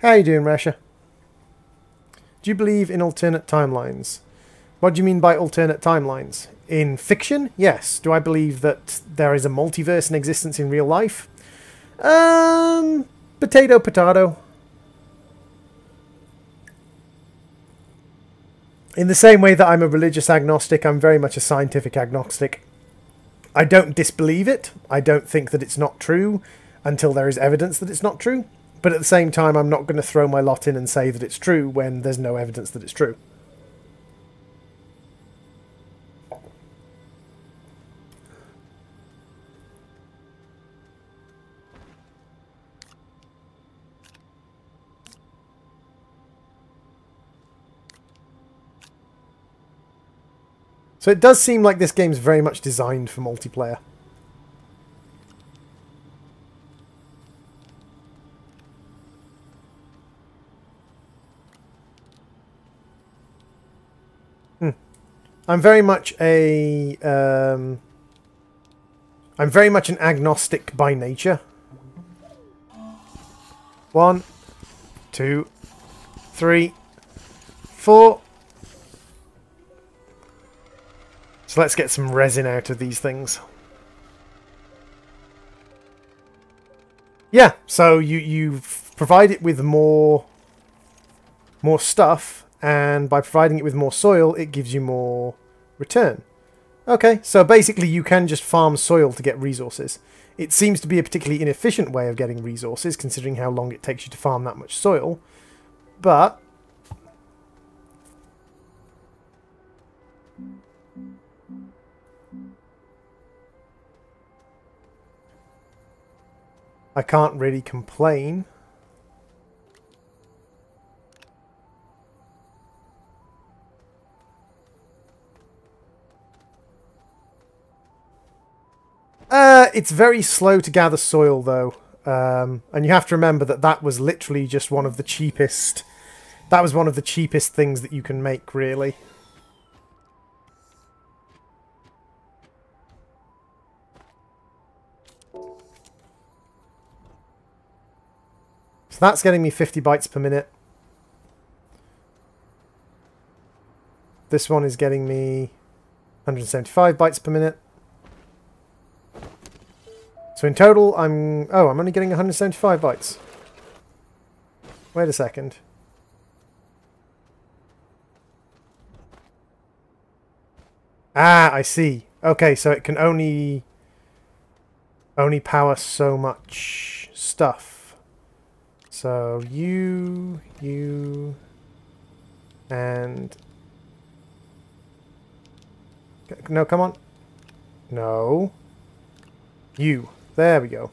How you doing, Rasha? Do you believe in alternate timelines? What do you mean by alternate timelines? In fiction? Yes. Do I believe that there is a multiverse in existence in real life? Potato, potato. In the same way that I'm a religious agnostic, I'm very much a scientific agnostic. I don't disbelieve it. I don't think that it's not true until there is evidence that it's not true. But at the same time, I'm not going to throw my lot in and say that it's true when there's no evidence that it's true. So it does seem like this game's very much designed for multiplayer. I'm very much a... I'm very much an agnostic by nature. 1, 2, 3, 4. So let's get some resin out of these things. Yeah, so you provide it with more stuff, and by providing it with more soil, it gives you more return. Okay, so basically you can just farm soil to get resources. It seems to be a particularly inefficient way of getting resources, considering how long it takes you to farm that much soil. But I can't really complain. It's very slow to gather soil, though. And you have to remember that that was literally just one of the cheapest... That was one of the cheapest things that you can make, really. So that's getting me 50 bytes per minute. This one is getting me 175 bytes per minute. So in total, I'm only getting 175 bytes. Wait a second. Ah, I see. Okay, so it can only power so much stuff. So you, and... No, come on. No. You. There we go.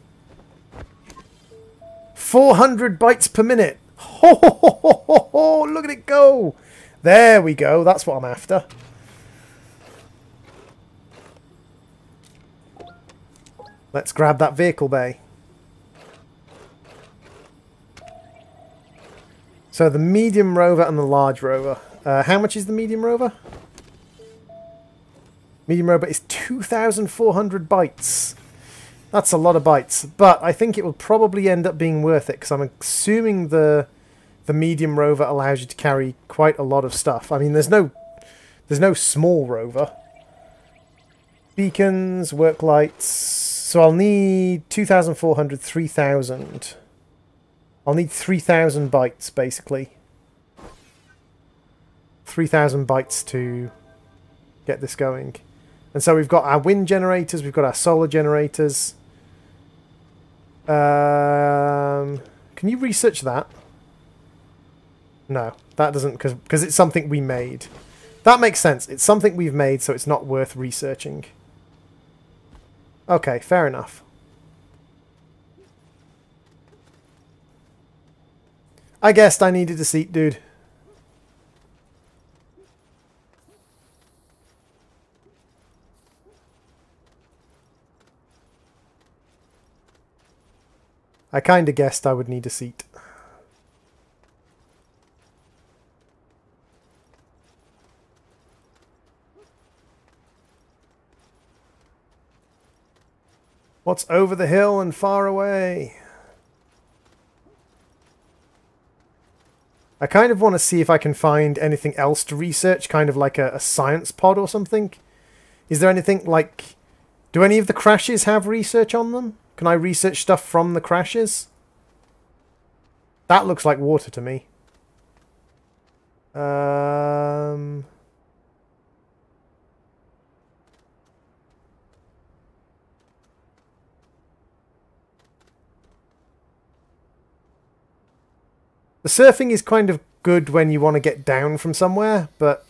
400 bytes per minute. Ho, ho, ho, ho, ho, ho. Look at it go. There we go. That's what I'm after. Let's grab that vehicle bay. So the medium rover and the large rover. How much is the medium rover? Medium rover is 2,400 bytes. That's a lot of bytes, but I think it will probably end up being worth it, because I'm assuming the medium rover allows you to carry quite a lot of stuff. I mean, there's no small rover, Beacons, work lights. So I'll need 2,400, 3,000. I'll need 3,000 bytes, basically. 3,000 bytes to get this going. And so we've got our wind generators, we've got our solar generators. Can you research that? No, that doesn't, because it's something we made. That makes sense. It's something we've made, so it's not worth researching. Okay, fair enough. I guessed I needed a seat, dude. I kinda guessed I would need a seat. What's over the hill and far away? I kind of want to see if I can find anything else to research, kind of like a science pod or something. Is there anything like... Do any of the crashes have research on them? Can I research stuff from the crashes? That looks like water to me. The surfing is kind of good when you want to get down from somewhere, but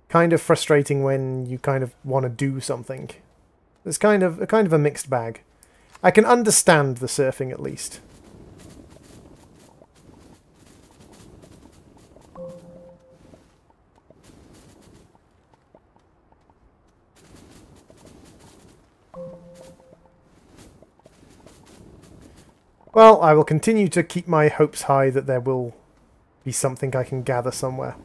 kind of frustrating when you kind of want to do something. It's kind of a mixed bag. I can understand the surfing at least. Well, I will continue to keep my hopes high that there will be something I can gather somewhere.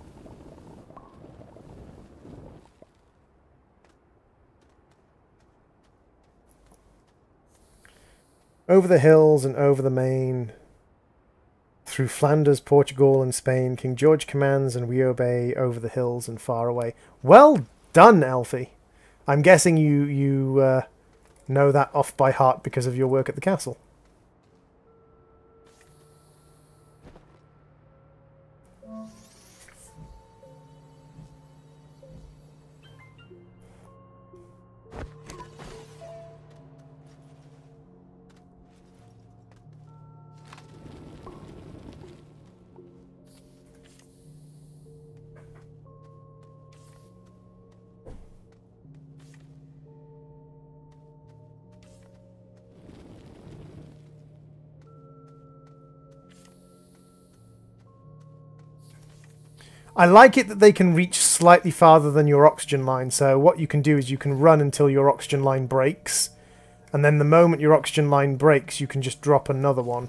Over the hills and over the main, through Flanders, Portugal and Spain, King George commands and we obey over the hills and far away. Well done, Alfie! I'm guessing you know that off by heart because of your work at the castle. I like it that they can reach slightly farther than your oxygen line, so what you can do is you can run until your oxygen line breaks, and then the moment your oxygen line breaks, you can just drop another one.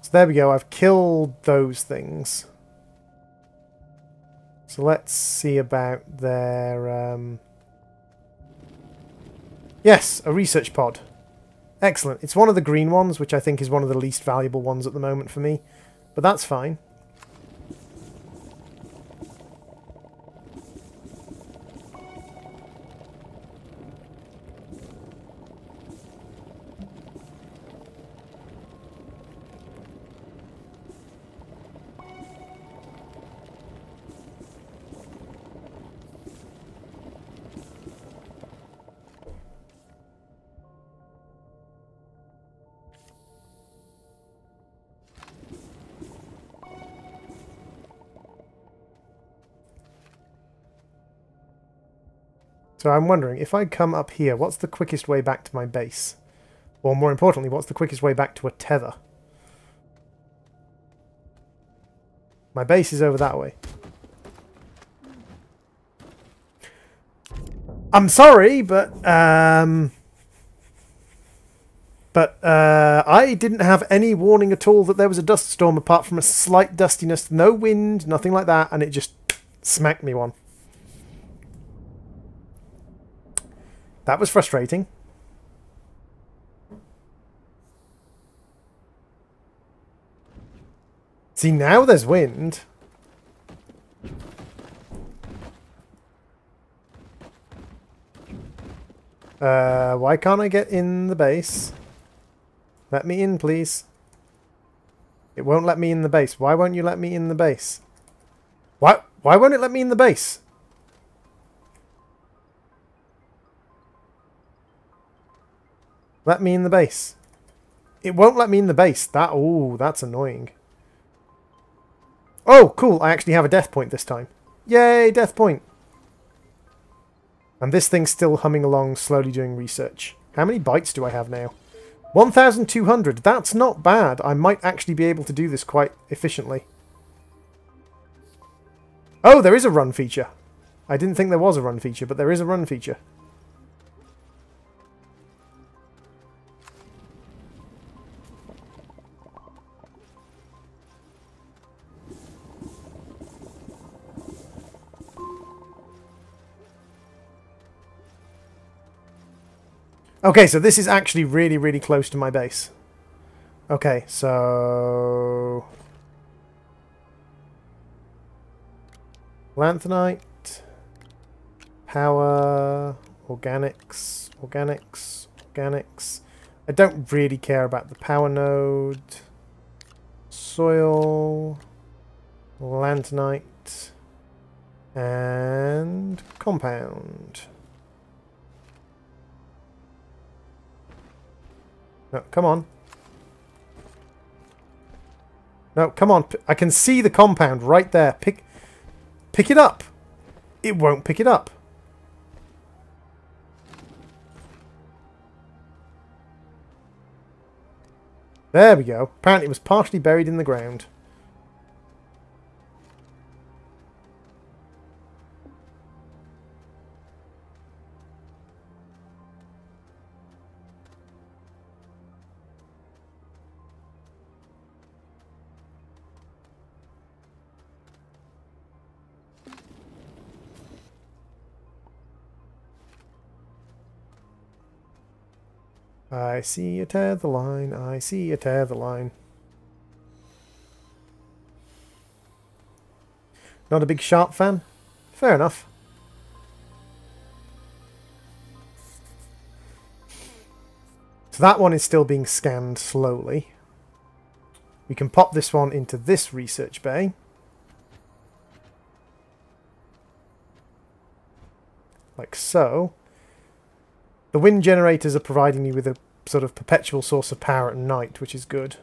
So there we go, I've killed those things. So let's see about their... Yes, a research pod. Excellent. It's one of the green ones, which I think is one of the least valuable ones at the moment for me. But that's fine. So I'm wondering, if I come up here, what's the quickest way back to my base? Or more importantly, what's the quickest way back to a tether? My base is over that way. I'm sorry, but I didn't have any warning at all that there was a dust storm apart from a slight dustiness, no wind, nothing like that, and it just smacked me one. That was frustrating. See, now there's wind. Why can't I get in the base? Let me in, please. It won't let me in the base. Why won't you let me in the base? Why won't it let me in the base? Let me in the base. It won't let me in the base. Oh, that's annoying. Oh, cool. I actually have a death point this time. Yay, death point. And this thing's still humming along, slowly doing research. How many bytes do I have now? 1,200. That's not bad. I might actually be able to do this quite efficiently. Oh, there is a run feature. I didn't think there was a run feature, but there is a run feature. Okay, so this is actually really, really close to my base. Okay, so... Lanthanite, power, organics. I don't really care about the power node. Soil, lanthanite, and compound. No, come on. No, come on. I can see the compound right there. Pick it up. It won't pick it up. There we go. Apparently it was partially buried in the ground. I see a tether line, I see a tether line. Not a big sharp fan? Fair enough. So that one is still being scanned slowly. We can pop this one into this research bay. Like so. The wind generators are providing me with a sort of perpetual source of power at night, which is good.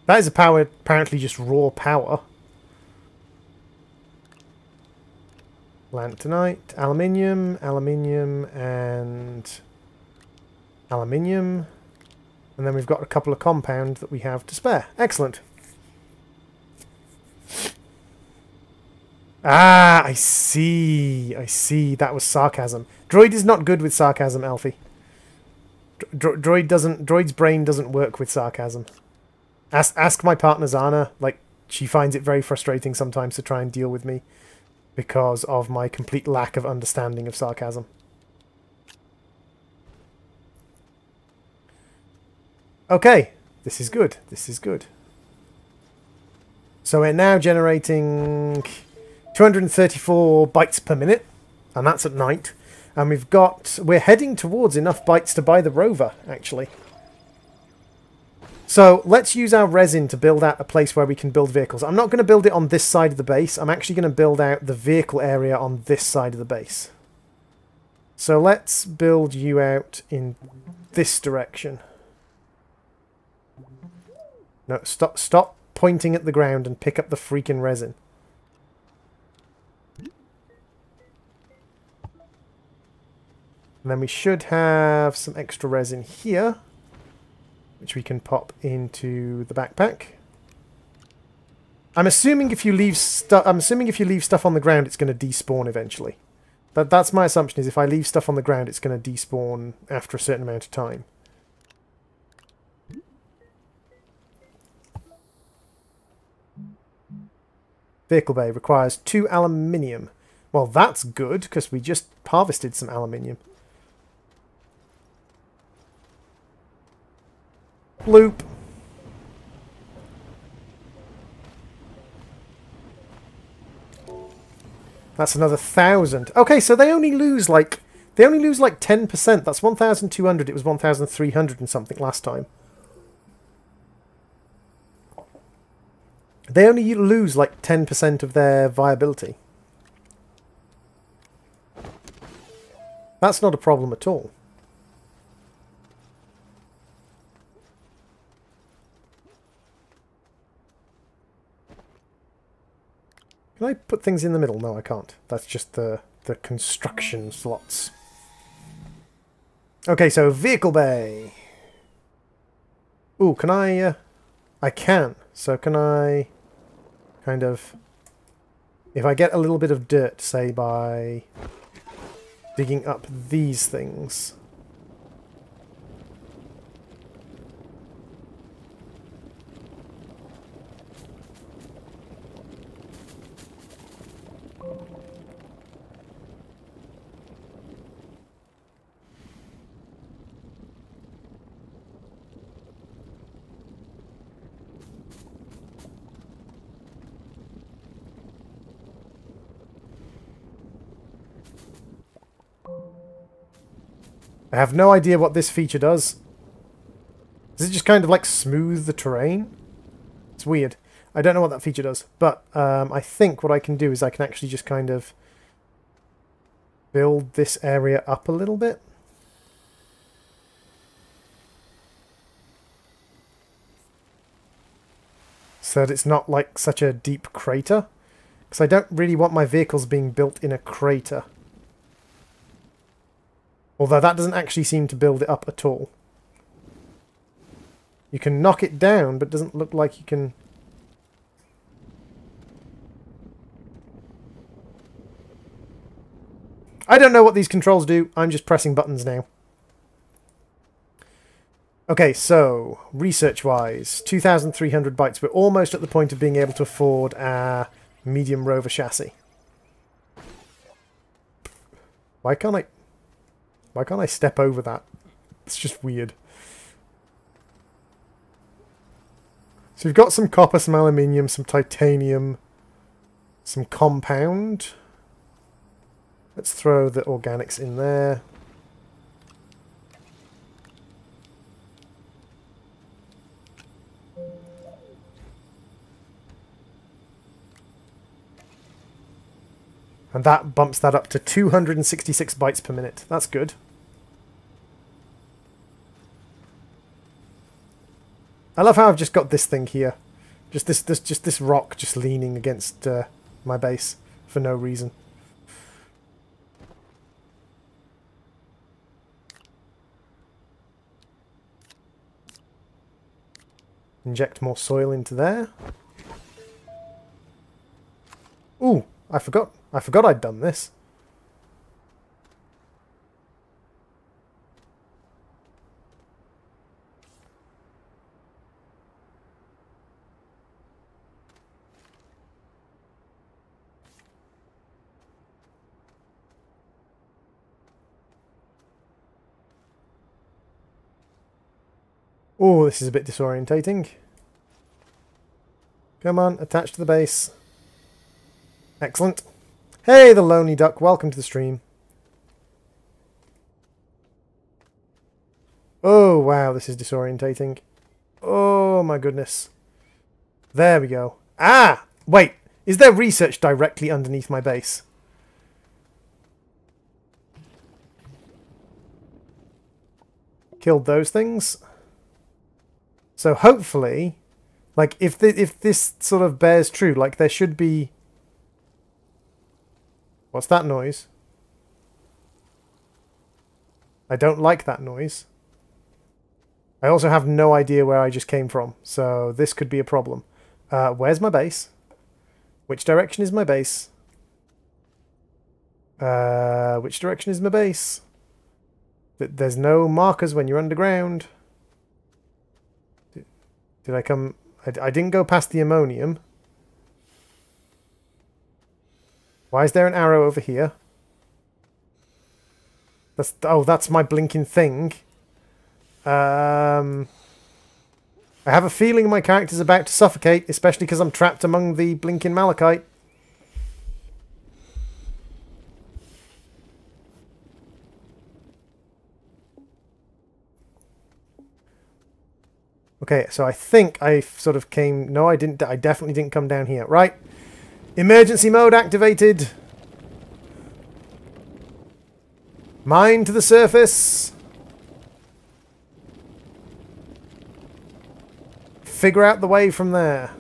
That is a power, apparently just raw power. Lanthanite, aluminium, and aluminium. And then we've got a couple of compound that we have to spare. Excellent. Ah, I see. I see. That was sarcasm. Droid is not good with sarcasm, Alfie. Droid's brain doesn't work with sarcasm. Ask my partner Zana. Like, she finds it very frustrating sometimes to try and deal with me, because of my complete lack of understanding of sarcasm. Okay, this is good. This is good. So we're now generating 234 bytes per minute, and that's at night. And we're heading towards enough bytes to buy the rover, actually. So let's use our resin to build out a place where we can build vehicles. I'm not going to build it on this side of the base. I'm actually going to build out the vehicle area on this side of the base. So let's build you out in this direction. No, stop pointing at the ground and pick up the freaking resin. And then we should have some extra resin here, which we can pop into the backpack. I'm assuming if you leave stuff on the ground, it's going to despawn eventually. That's my assumption, is if I leave stuff on the ground, it's going to despawn after a certain amount of time. Vehicle bay requires 2 aluminium. Well, that's good, because we just harvested some aluminium. Bloop. That's another 1,000. Okay, so they only lose like 10%. That's 1,200. It was 1,300 and something last time. They only lose like 10% of their viability. That's not a problem at all. Can I put things in the middle? No, I can't. That's just the construction slots. Okay, so vehicle bay. Ooh, can I... I can. So can I kind of... If I get a little bit of dirt, say by digging up these things... I have no idea what this feature does. Does it just kind of like smooth the terrain? It's weird. I don't know what that feature does, but I think what I can do is I can actually just kind of build this area up a little bit. So that it's not like such a deep crater. Because I don't really want my vehicles being built in a crater. Although that doesn't actually seem to build it up at all. You can knock it down, but it doesn't look like you can... I don't know what these controls do. I'm just pressing buttons now. Okay, so, research-wise, 2,300 bytes. We're almost at the point of being able to afford our medium rover chassis. Why can't I step over that? It's just weird. So we've got some copper, some aluminium, some titanium, some compound. Let's throw the organics in there. And that bumps that up to 266 bytes per minute. That's good. I love how I've just got this thing here. Just this rock just leaning against my base for no reason. Inject more soil into there. Ooh, I forgot I'd done this. Oh, this is a bit disorientating. Come on, attach to the base. Excellent. Hey, the Lonely Duck, welcome to the stream. Oh, wow, this is disorientating. Oh, my goodness. There we go. Ah! Wait, is there research directly underneath my base? Killed those things. So hopefully, like, if this sort of bears true, like, there should be... What's that noise? I don't like that noise. I also have no idea where I just came from, so this could be a problem. Where's my base? Which direction is my base? Which direction is my base? There's no markers when you're underground. Did I come... I didn't go past the ammonium. Why is there an arrow over here? That's my blinking thing. I have a feeling my character's about to suffocate, especially because I'm trapped among the blinking malachite. Okay, so I think I sort of came... No, I didn't. I definitely didn't come down here. Right. Emergency mode activated. Mine to the surface. Figure out the way from there.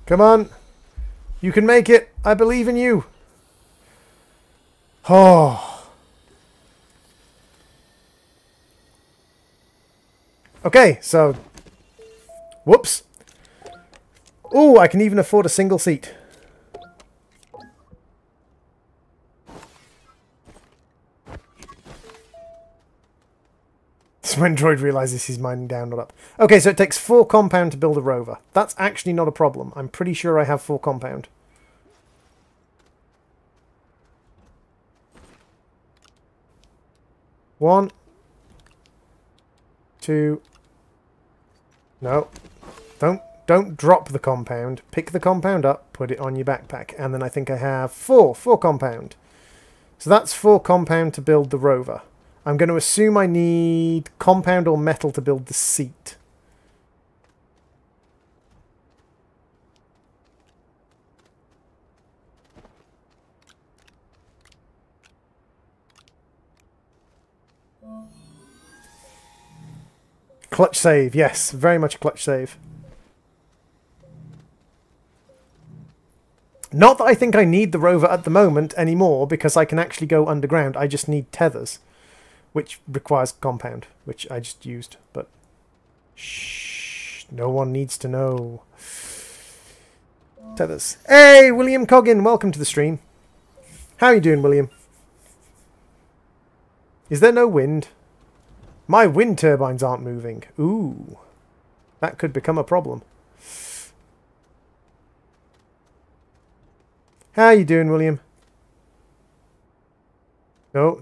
Come on. You can make it. I believe in you. Oh. Okay, so... Whoops. Oh, I can even afford a single seat. It's when Droid realizes he's mining down, not up. Okay, so it takes 4 compound to build a rover. That's actually not a problem. I'm pretty sure I have 4 compound. One. 2. No. Don't drop the compound. Pick the compound up, put it on your backpack. And then I think I have 4 compound. So that's 4 compound to build the rover. I'm going to assume I need compound or metal to build the seat. Clutch save, yes, very much a clutch save. Not that I think I need the rover at the moment anymore, because I can actually go underground. I just need tethers, which requires compound, which I just used, but shh, no one needs to know. Tethers. Hey, William Coggin, welcome to the stream. How are you doing, William? Is there no wind? My wind turbines aren't moving. Ooh, that could become a problem. How are you doing, William? No.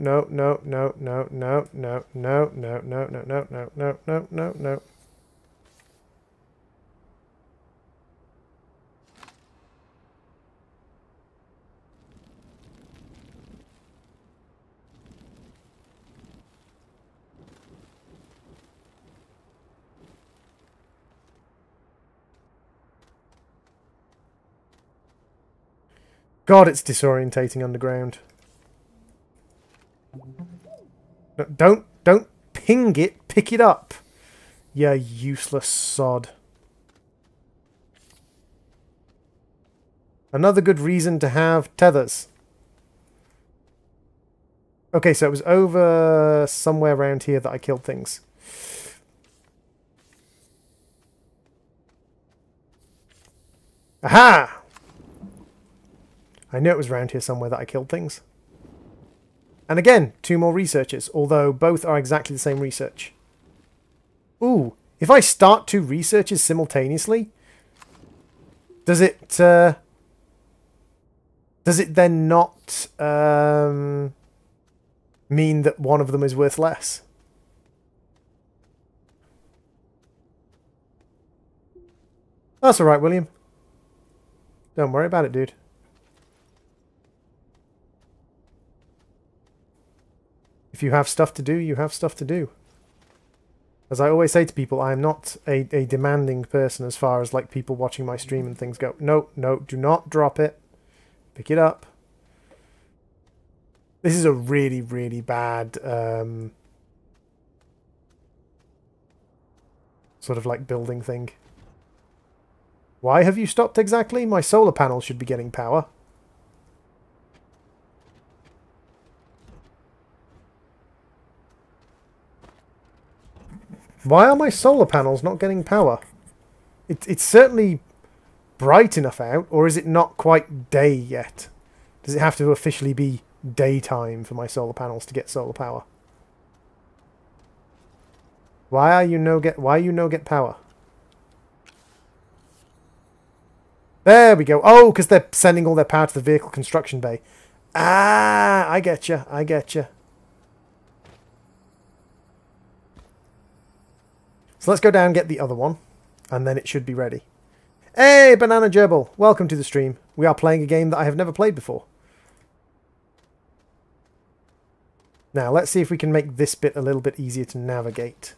God, it's disorientating underground. No, don't ping it, pick it up. You useless sod. Another good reason to have tethers. Okay, so it was over somewhere around here that I killed things. Aha! I knew it was around here somewhere that I killed things. And again, 2 more researchers, although both are exactly the same research. Ooh, if I start 2 researches simultaneously, does it then not mean that one of them is worth less? That's alright, William. Don't worry about it, dude. If you have stuff to do, you have stuff to do. As I always say to people, I am not a demanding person as far as like people watching my stream and things go. No, do not drop it. Pick it up. This is a really, really bad sort of like building thing. Why have you stopped exactly? My solar panel should be getting power. Why are my solar panels not getting power? It's certainly bright enough out, or is it not quite day yet? Does it have to officially be daytime for my solar panels to get solar power? Why you no get power? There we go. Oh, because they're sending all their power to the vehicle construction bay. Ah, I get you. I get you. So let's go down and get the other one, and then it should be ready. Hey, Banana Gerbil, welcome to the stream. We are playing a game that I have never played before. Now, let's see if we can make this bit a little bit easier to navigate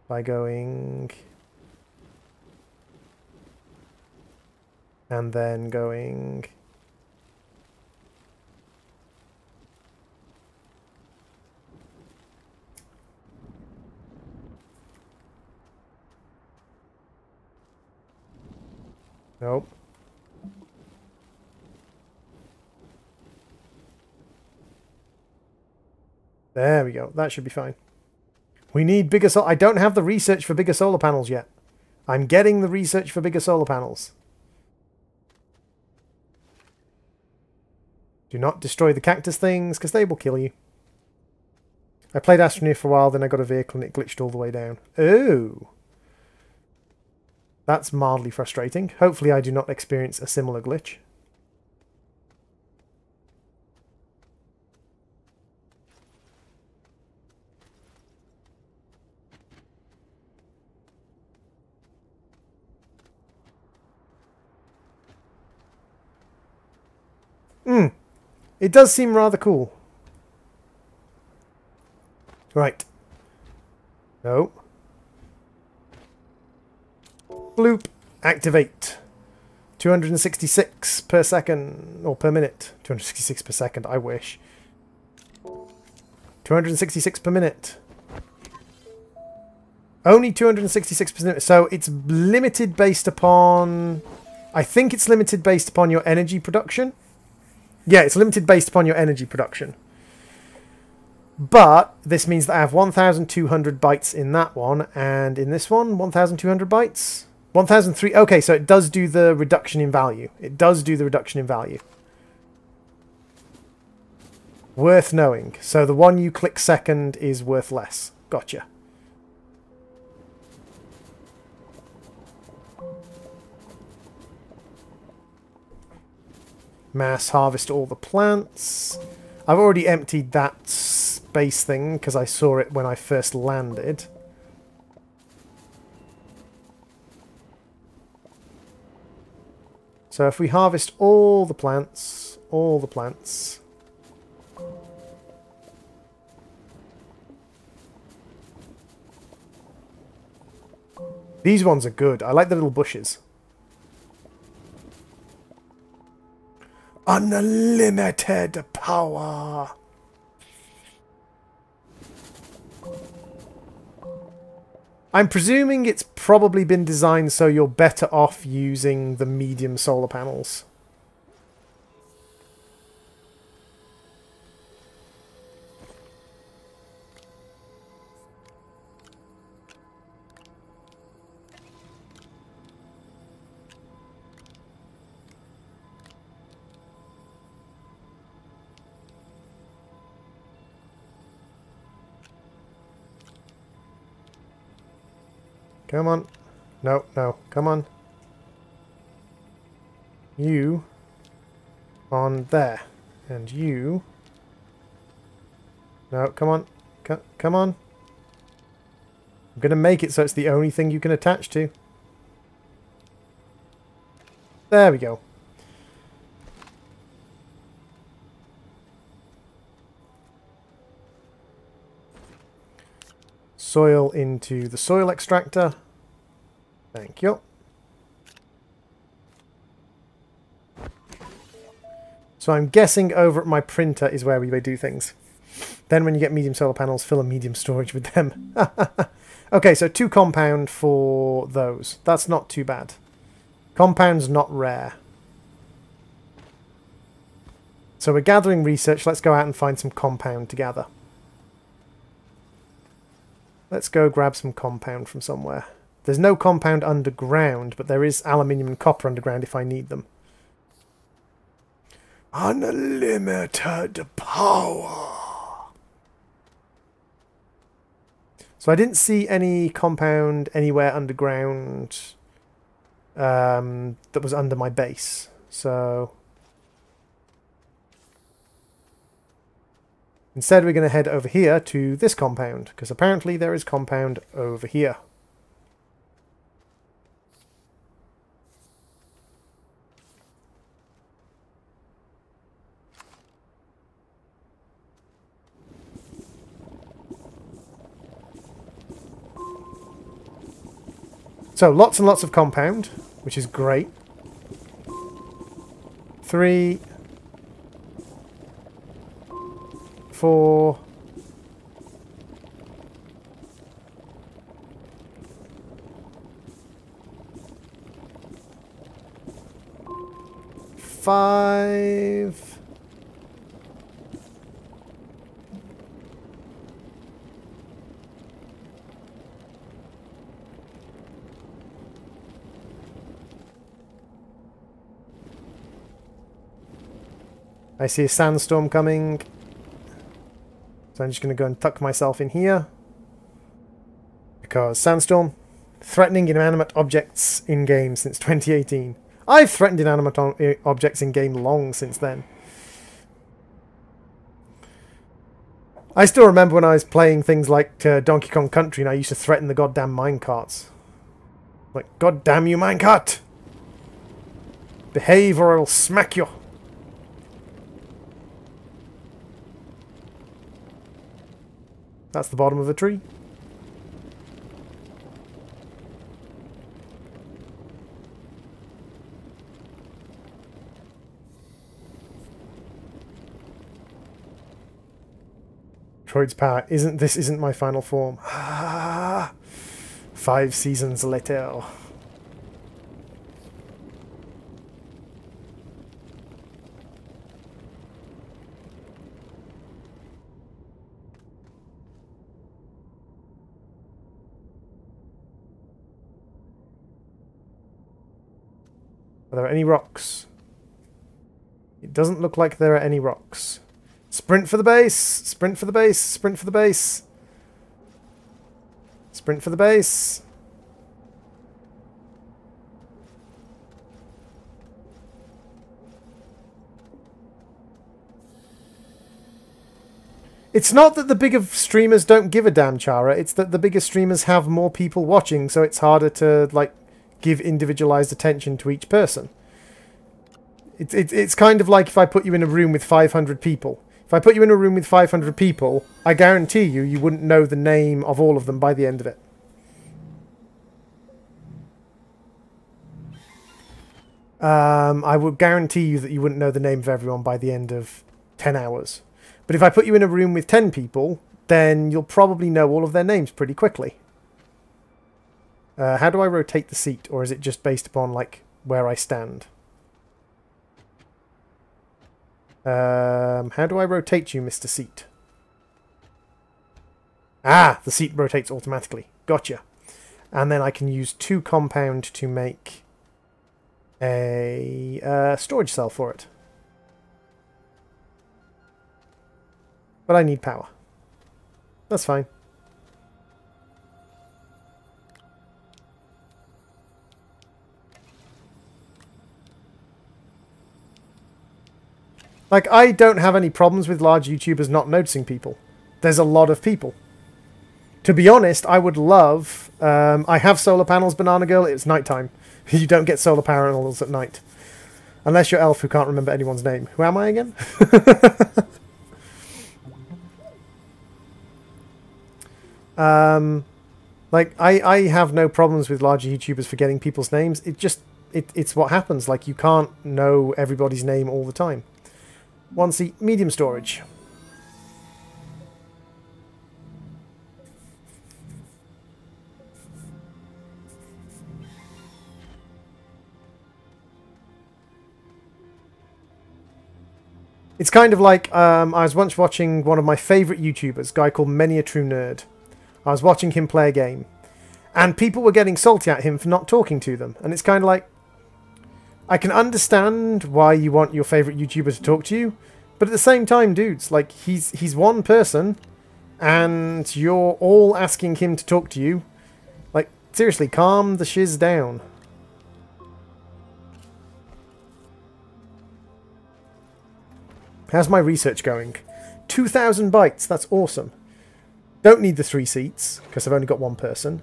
by going... and then going... Nope. There we go. That should be fine. We need bigger solar... I don't have the research for bigger solar panels yet. I'm getting the research for bigger solar panels. Do not destroy the cactus things, because they will kill you. I played Astroneer for a while, then I got a vehicle and it glitched all the way down. Oh! That's mildly frustrating. Hopefully I do not experience a similar glitch. It does seem rather cool. Right. No. Bloop. Activate. 266 per second. Or per minute. 266 per second. I wish. 266 per minute. Only 266 per minute. So it's limited based upon... I think it's limited based upon your energy production. Yeah, it's limited based upon your energy production. But this means that I have 1,200 bytes in that one, and in this one, 1,200 bytes? 1,003. Okay, so it does do the reduction in value. It does do the reduction in value. Worth knowing. So the one you click second is worth less. Gotcha. Mass harvest all the plants. I've already emptied that space thing because I saw it when I first landed. So if we harvest all the plants, these ones are good. I like the little bushes. Unlimited power. I'm presuming it's probably been designed so you're better off using the medium solar panels. Come on. No, no. Come on. You on there. And you... No, come on. Come on. I'm going to make it so it's the only thing you can attach to. There we go. Soil into the soil extractor. Thank you. So I'm guessing over at my printer is where we may do things. Then when you get medium solar panels, fill a medium storage with them. Okay, so 2 compound for those. That's not too bad. Compound's not rare. So we're gathering research. Let's go out and find some compound to gather. Let's go grab some compound from somewhere. There's no compound underground, but there is aluminium and copper underground if I need them. Unlimited power! So I didn't see any compound anywhere underground that was under my base. So instead we're going to head over here to this compound, because apparently there is compound over here. So lots and lots of compound, which is great. 3, 4, 5. I see a sandstorm coming, so I'm just going to go and tuck myself in here, because sandstorm, threatening inanimate objects in-game since 2018. I've threatened inanimate objects in-game long since then. I still remember when I was playing things like Donkey Kong Country and I used to threaten the goddamn minecarts. Like, goddamn you minecart! Behave or I will smack you! That's the bottom of the tree. Droid's power. This isn't my final form. 5 seasons later. Are there any rocks? It doesn't look like there are any rocks. Sprint for the base! Sprint for the base! Sprint for the base! Sprint for the base! It's not that the bigger streamers don't give a damn, Chara. It's that the bigger streamers have more people watching, so it's harder to, like, give individualized attention to each person. It's kind of like if I put you in a room with 500 people. If I put you in a room with 500 people, I guarantee you wouldn't know the name of all of them by the end of it. I would guarantee you that you wouldn't know the name of everyone by the end of 10 hours. But if I put you in a room with 10 people, then you'll probably know all of their names pretty quickly. How do I rotate the seat? Or is it just based upon, like, where I stand? How do I rotate you, Mr. Seat? Ah! The seat rotates automatically. Gotcha. And then I can use 2 compound to make a storage cell for it. But I need power. That's fine. Like, I don't have any problems with large YouTubers not noticing people. There's a lot of people. To be honest, I would love... I have solar panels, Banana Girl. It's nighttime. You don't get solar panels at night. Unless you're Elf who can't remember anyone's name. Who am I again? Like, I have no problems with larger YouTubers forgetting people's names. It's what happens. Like, you can't know everybody's name all the time. 1 seat, medium storage. It's kind of like, I was once watching one of my favourite YouTubers, a guy called Many a True Nerd. I was watching him play a game. And people were getting salty at him for not talking to them. And it's kind of like, I can understand why you want your favourite YouTuber to talk to you. But at the same time, dudes, like, he's one person. And you're all asking him to talk to you. Like, seriously, calm the shiz down. How's my research going? 2,000 bytes, that's awesome. Don't need the 3 seats, because I've only got one person.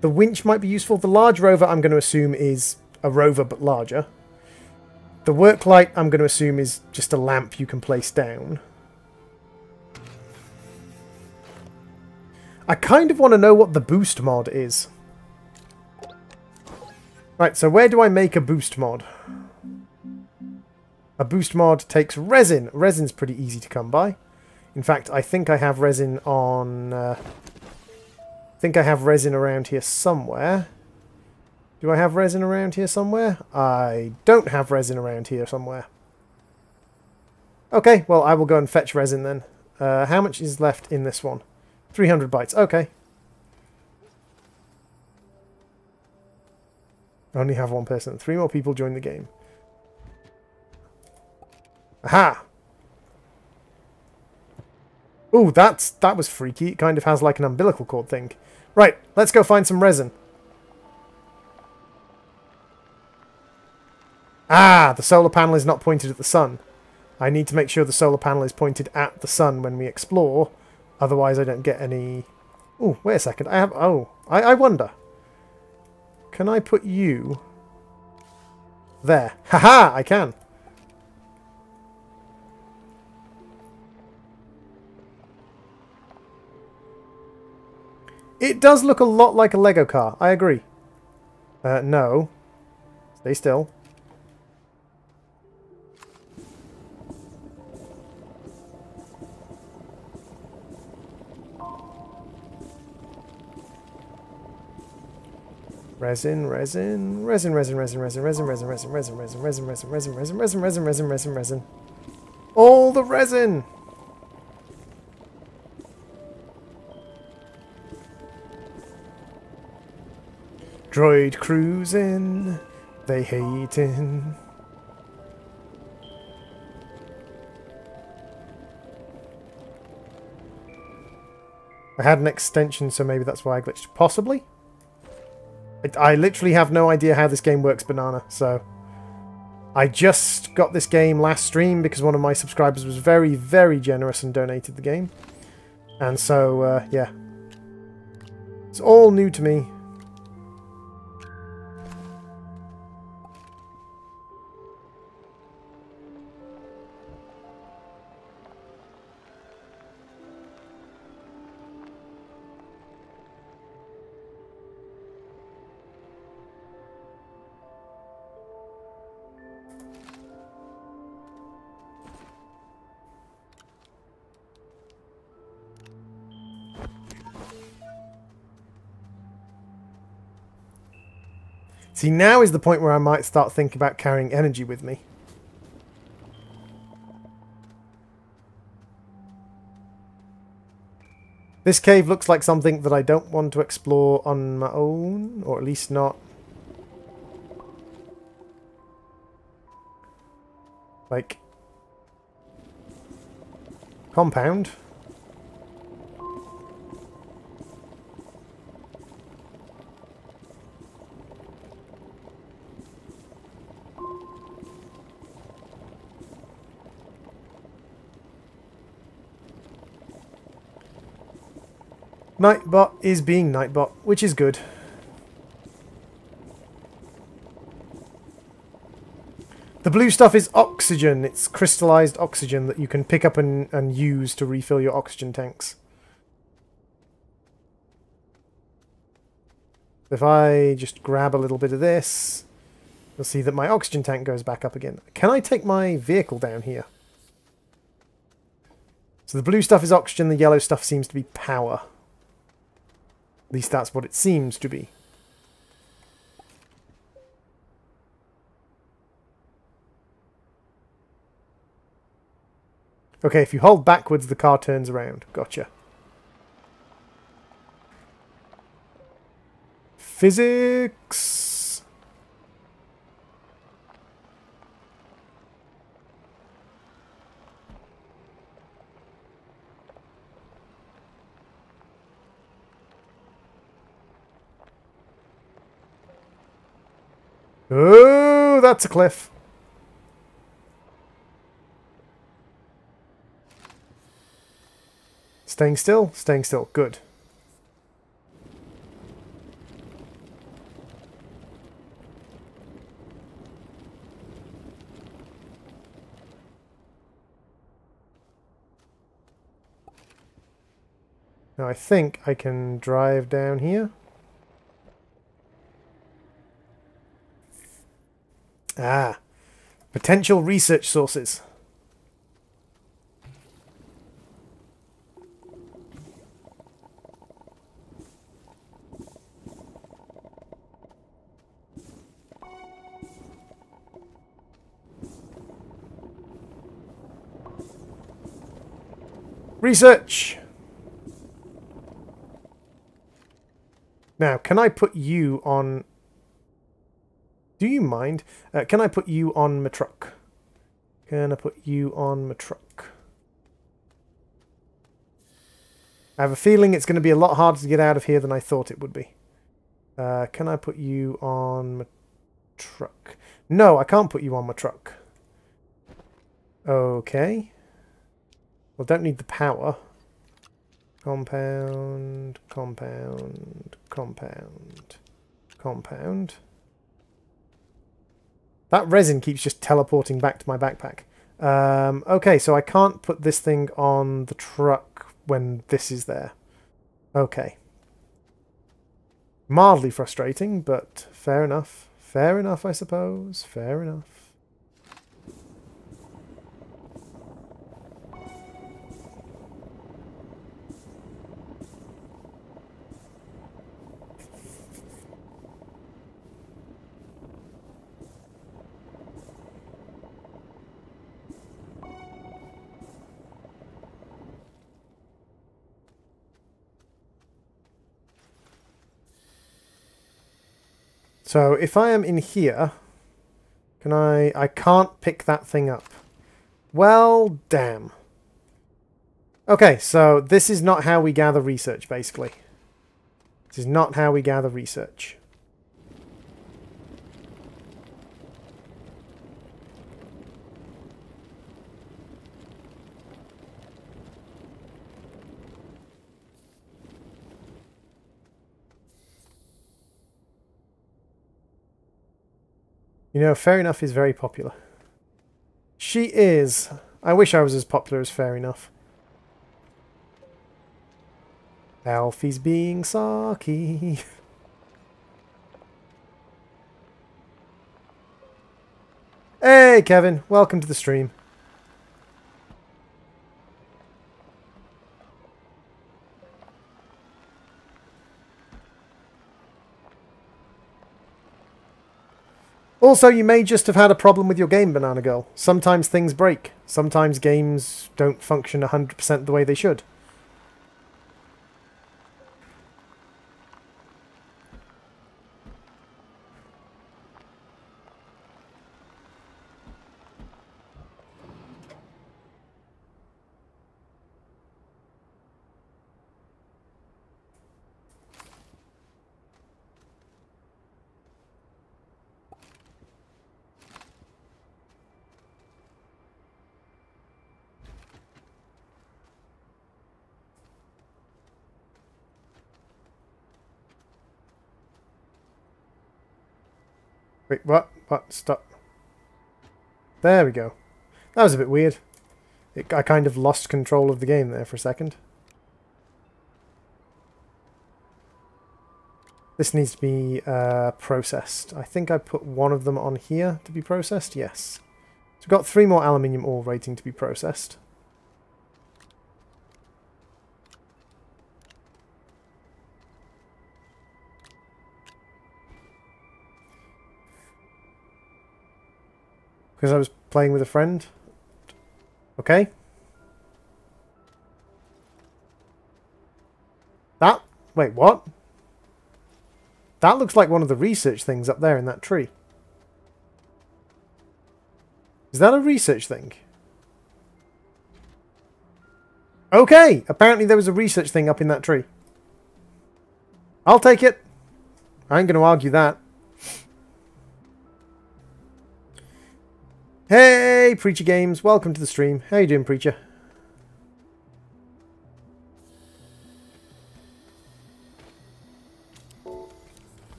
The winch might be useful. The large rover, I'm going to assume, is a rover but larger. The work light, I'm going to assume, is just a lamp you can place down. I kind of want to know what the boost mod is. Right, so where do I make a boost mod? A boost mod takes resin. Resin's pretty easy to come by. In fact, I think I have resin on... I think I have resin around here somewhere. Do I have resin around here somewhere? I don't have resin around here somewhere. Okay, well, I will go and fetch resin then. How much is left in this one? 300 bytes. Okay. I only have one person. 3 more people join the game. Aha! Ooh, that was freaky. It kind of has like an umbilical cord thing. Right, let's go find some resin. Ah, the solar panel is not pointed at the sun. I need to make sure the solar panel is pointed at the sun when we explore. Otherwise I don't get any... Ooh, wait a second. I have... Oh, I wonder. Can I put you... There. Haha, I can. It does look a lot like a Lego car. I agree. No. Stay still. Resin, resin, resin, resin, resin, resin, resin, resin, resin, resin, resin, resin, resin, resin, resin, resin, resin, resin, resin, resin. All the resin! Droid cruising, they hating. I had an extension, so maybe that's why I glitched. Possibly? I literally have no idea how this game works, Banana, so... I just got this game last stream because one of my subscribers was very, very generous and donated the game. And so, yeah. It's all new to me. See, now is the point where I might start thinking about carrying energy with me. This cave looks like something that I don't want to explore on my own, or at least not. Like... compound. Nightbot is being Nightbot, which is good. The blue stuff is oxygen. It's crystallized oxygen that you can pick up and use to refill your oxygen tanks. If I just grab a little bit of this, you'll see that my oxygen tank goes back up again. Can I take my vehicle down here? So the blue stuff is oxygen, the yellow stuff seems to be power. At least that's what it seems to be. Okay, if you hold backwards, the car turns around. Gotcha. Physics! Oh, that's a cliff. Staying still? Staying still. Good. Now I think I can drive down here. Ah, potential research sources. Research! Now, can I put you on... Do you mind? Can I put you on my truck? Can I put you on my truck? I have a feeling it's going to be a lot harder to get out of here than I thought it would be. Can I put you on my truck? No, I can't put you on my truck. Okay. Well, don't need the power. Compound, compound, compound, compound. That resin keeps just teleporting back to my backpack. Okay, so I can't put this thing on the truck when this is there. Okay. Mildly frustrating, but fair enough. Fair enough, I suppose. Fair enough. So if I am in here, can I can't pick that thing up. Well, damn. Okay, so this is not how we gather research, basically. This is not how we gather research. You know, Fair Enough is very popular. She is. I wish I was as popular as Fair Enough. Alfie's being sarky. Hey, Kevin. Welcome to the stream. Also, you may just have had a problem with your game, Banana Girl. Sometimes things break. Sometimes games don't function 100% the way they should. Wait, what? What? Stop. There we go. That was a bit weird. I kind of lost control of the game there for a second. This needs to be processed. I think I put one of them on here to be processed. Yes. So we've got 3 more aluminium ore waiting to be processed. Because I was playing with a friend. Okay. That? Wait, what? That looks like one of the research things up there in that tree. Is that a research thing? Okay, apparently there was a research thing up in that tree. I'll take it. I ain't going to argue that. Hey, Preacher Games. Welcome to the stream. How you doing, Preacher?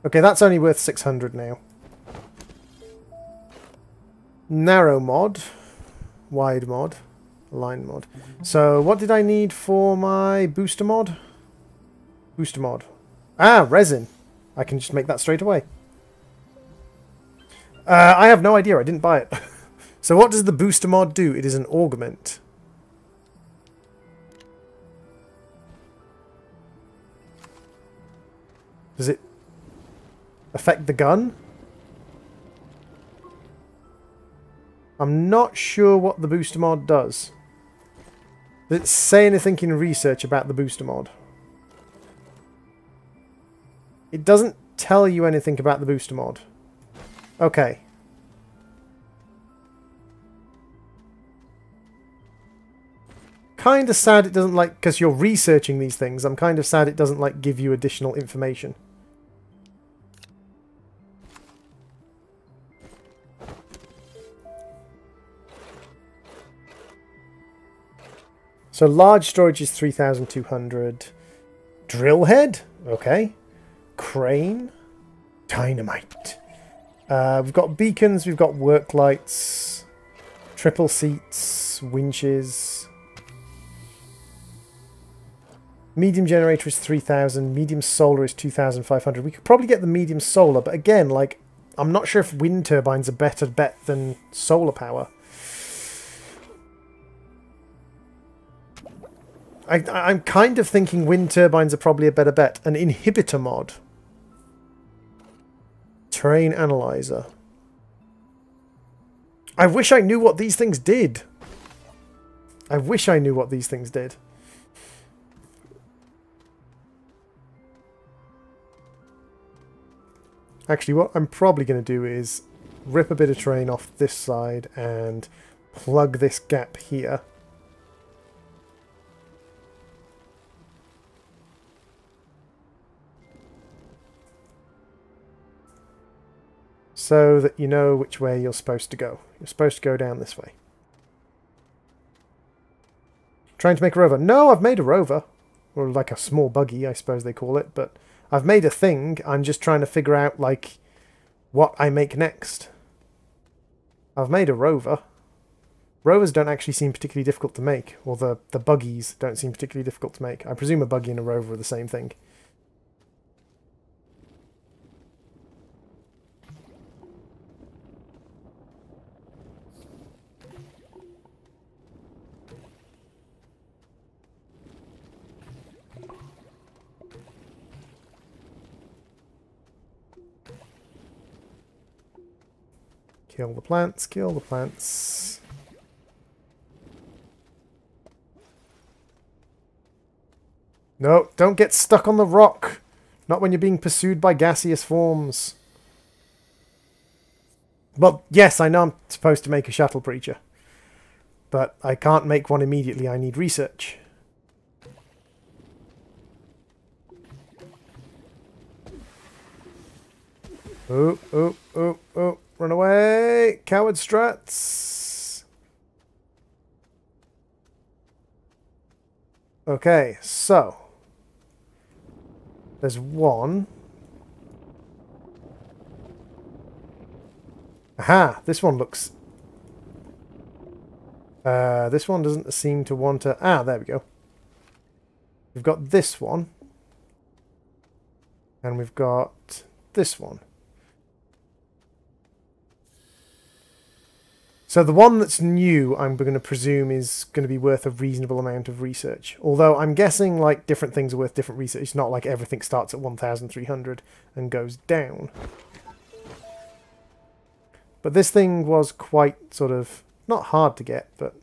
Okay, that's only worth 600 now. Narrow mod. Wide mod. Line mod. So, what did I need for my booster mod? Booster mod. Ah, resin. I can just make that straight away. I have no idea. I didn't buy it. So what does the booster mod do? It is an augment. Does it affect the gun? I'm not sure what the booster mod does. Does it say anything in research about the booster mod? It doesn't tell you anything about the booster mod. Okay. Kind of sad it doesn't like, because you're researching these things, I'm kind of sad it doesn't like give you additional information. So large storage is 3,200. Drill head? Okay. Crane? Dynamite. We've got beacons, we've got work lights, triple seats, winches. Medium generator is 3,000, medium solar is 2,500. We could probably get the medium solar, but again, like, I'm not sure if wind turbines are better bet than solar power. I'm kind of thinking wind turbines are probably a better bet. An inhibitor mod. Terrain analyzer. I wish I knew what these things did. I wish I knew what these things did. Actually, what I'm probably going to do is rip a bit of terrain off this side and plug this gap here. So that you know which way you're supposed to go. You're supposed to go down this way. Trying to make a rover. No, I've made a rover. Or like a small buggy, I suppose they call it. But I've made a thing. I'm just trying to figure out, like, what I make next. I've made a rover. Rovers don't actually seem particularly difficult to make. Or the buggies don't seem particularly difficult to make. I presume a buggy and a rover are the same thing. Kill the plants, kill the plants. No, don't get stuck on the rock. Not when you're being pursued by gaseous forms. Well, yes, I know I'm supposed to make a shuttle preacher. But I can't make one immediately, I need research. Oh, oh, oh, oh. Run away! Coward struts! Okay, so. There's one. Aha! This one looks... this one doesn't seem to want to... Ah, there we go. We've got this one. And we've got this one. So the one that's new, I'm going to presume, is going to be worth a reasonable amount of research. Although I'm guessing like different things are worth different research. It's not like everything starts at 1,300 and goes down. But this thing was quite sort of, not hard to get, but...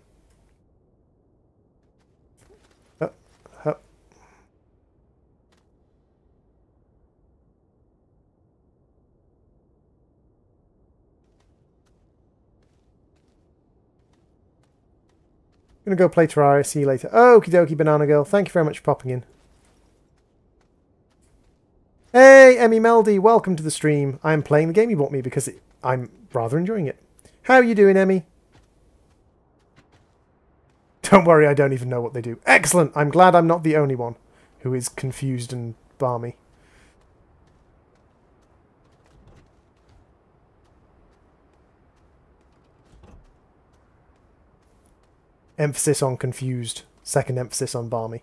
Gonna go play Terraria. See you later. Okie dokie, Banana Girl. Thank you very much for popping in. Hey, Emmy Meldy. Welcome to the stream. I'm playing the game you bought me because I'm rather enjoying it. How are you doing, Emmy? Don't worry, I don't even know what they do. Excellent! I'm glad I'm not the only one who is confused and balmy. Emphasis on confused. Second emphasis on balmy.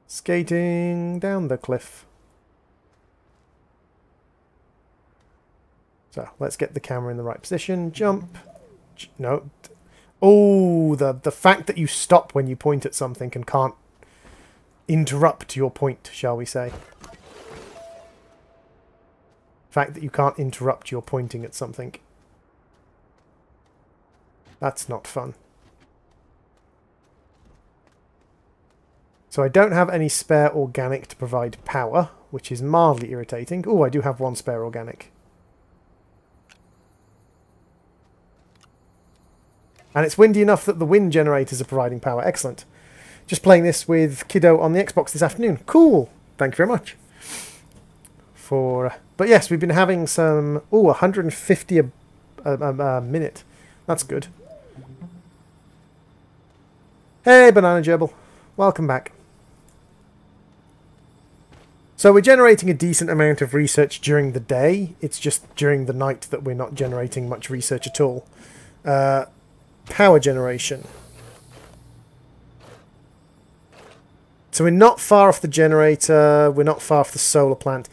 Skating down the cliff. So, let's get the camera in the right position. Jump. No. Oh, the fact that you stop when you point at something and can't interrupt your point, shall we say. The fact that you can't interrupt your pointing at something. That's not fun. So I don't have any spare organic to provide power, which is mildly irritating. Oh, I do have one spare organic. And it's windy enough that the wind generators are providing power. Excellent. Just playing this with Kiddo on the Xbox this afternoon. Cool. Thank you very much. But yes, we've been having some... Oh, 150 a minute. That's good. Hey, Banana Gerbil. Welcome back. So we're generating a decent amount of research during the day. It's just during the night that we're not generating much research at all. Power generation. So we're not far off the generator. We're not far off the solar plant.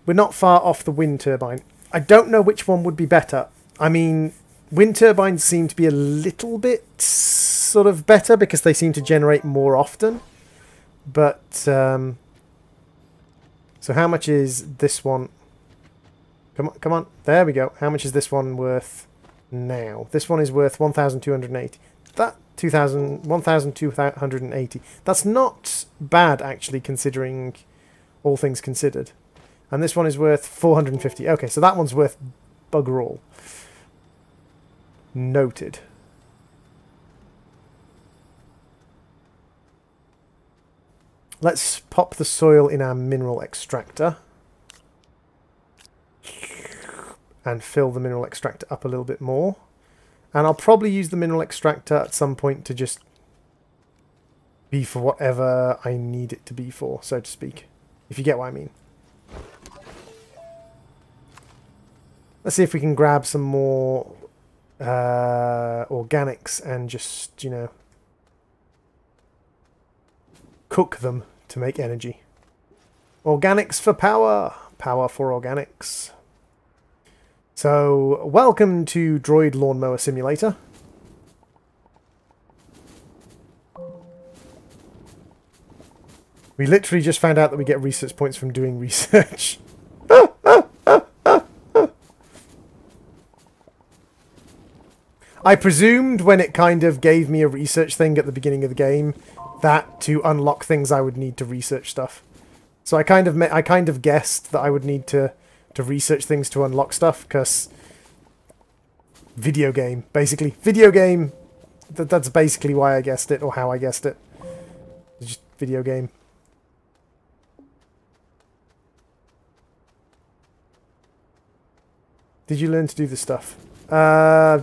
We're not far off the wind turbine. I don't know which one would be better. I mean, wind turbines seem to be a little bit sort of better because they seem to generate more often. But... So how much is this one? Come on, come on. There we go. How much is this one worth now? This one is worth 1,280. That 1,280. That's not bad, actually, considering all things considered. And this one is worth 450. Okay, so that one's worth bugger all. Noted. Let's pop the soil in our mineral extractor. And fill the mineral extractor up a little bit more. And I'll probably use the mineral extractor at some point to just be for whatever I need it to be for, so to speak. If you get what I mean. Let's see if we can grab some more organics and just, you know, cook them to make energy. Organics for power. Power for organics. So, welcome to Droid Lawnmower Simulator. We literally just found out that we get research points from doing research. I presumed when it kind of gave me a research thing at the beginning of the game that to unlock things I would need to research stuff. So I kind of guessed that I would need to research things to unlock stuff, because video game, basically. Video game, that's basically why I guessed it, or how I guessed it. It's just video game. Did you learn to do this stuff?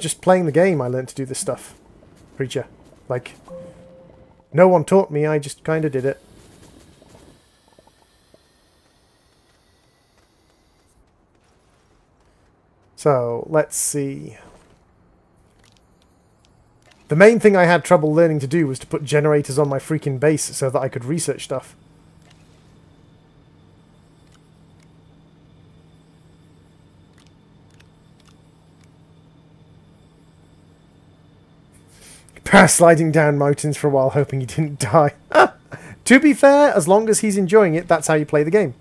Just playing the game I learned to do this stuff. Preacher. Like, no one taught me, I just kind of did it. So, let's see. The main thing I had trouble learning to do was to put generators on my freaking base so that I could research stuff. Parasliding down mountains for a while, hoping he didn't die. To be fair, as long as he's enjoying it, that's how you play the game.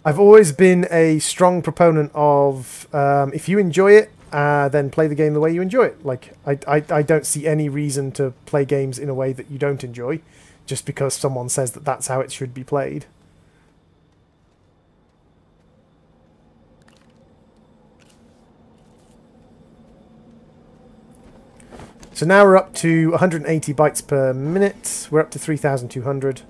I've always been a strong proponent of, if you enjoy it, then play the game the way you enjoy it. Like, I don't see any reason to play games in a way that you don't enjoy, just because someone says that that's how it should be played. So now we're up to 180 bytes per minute. We're up to 3,200.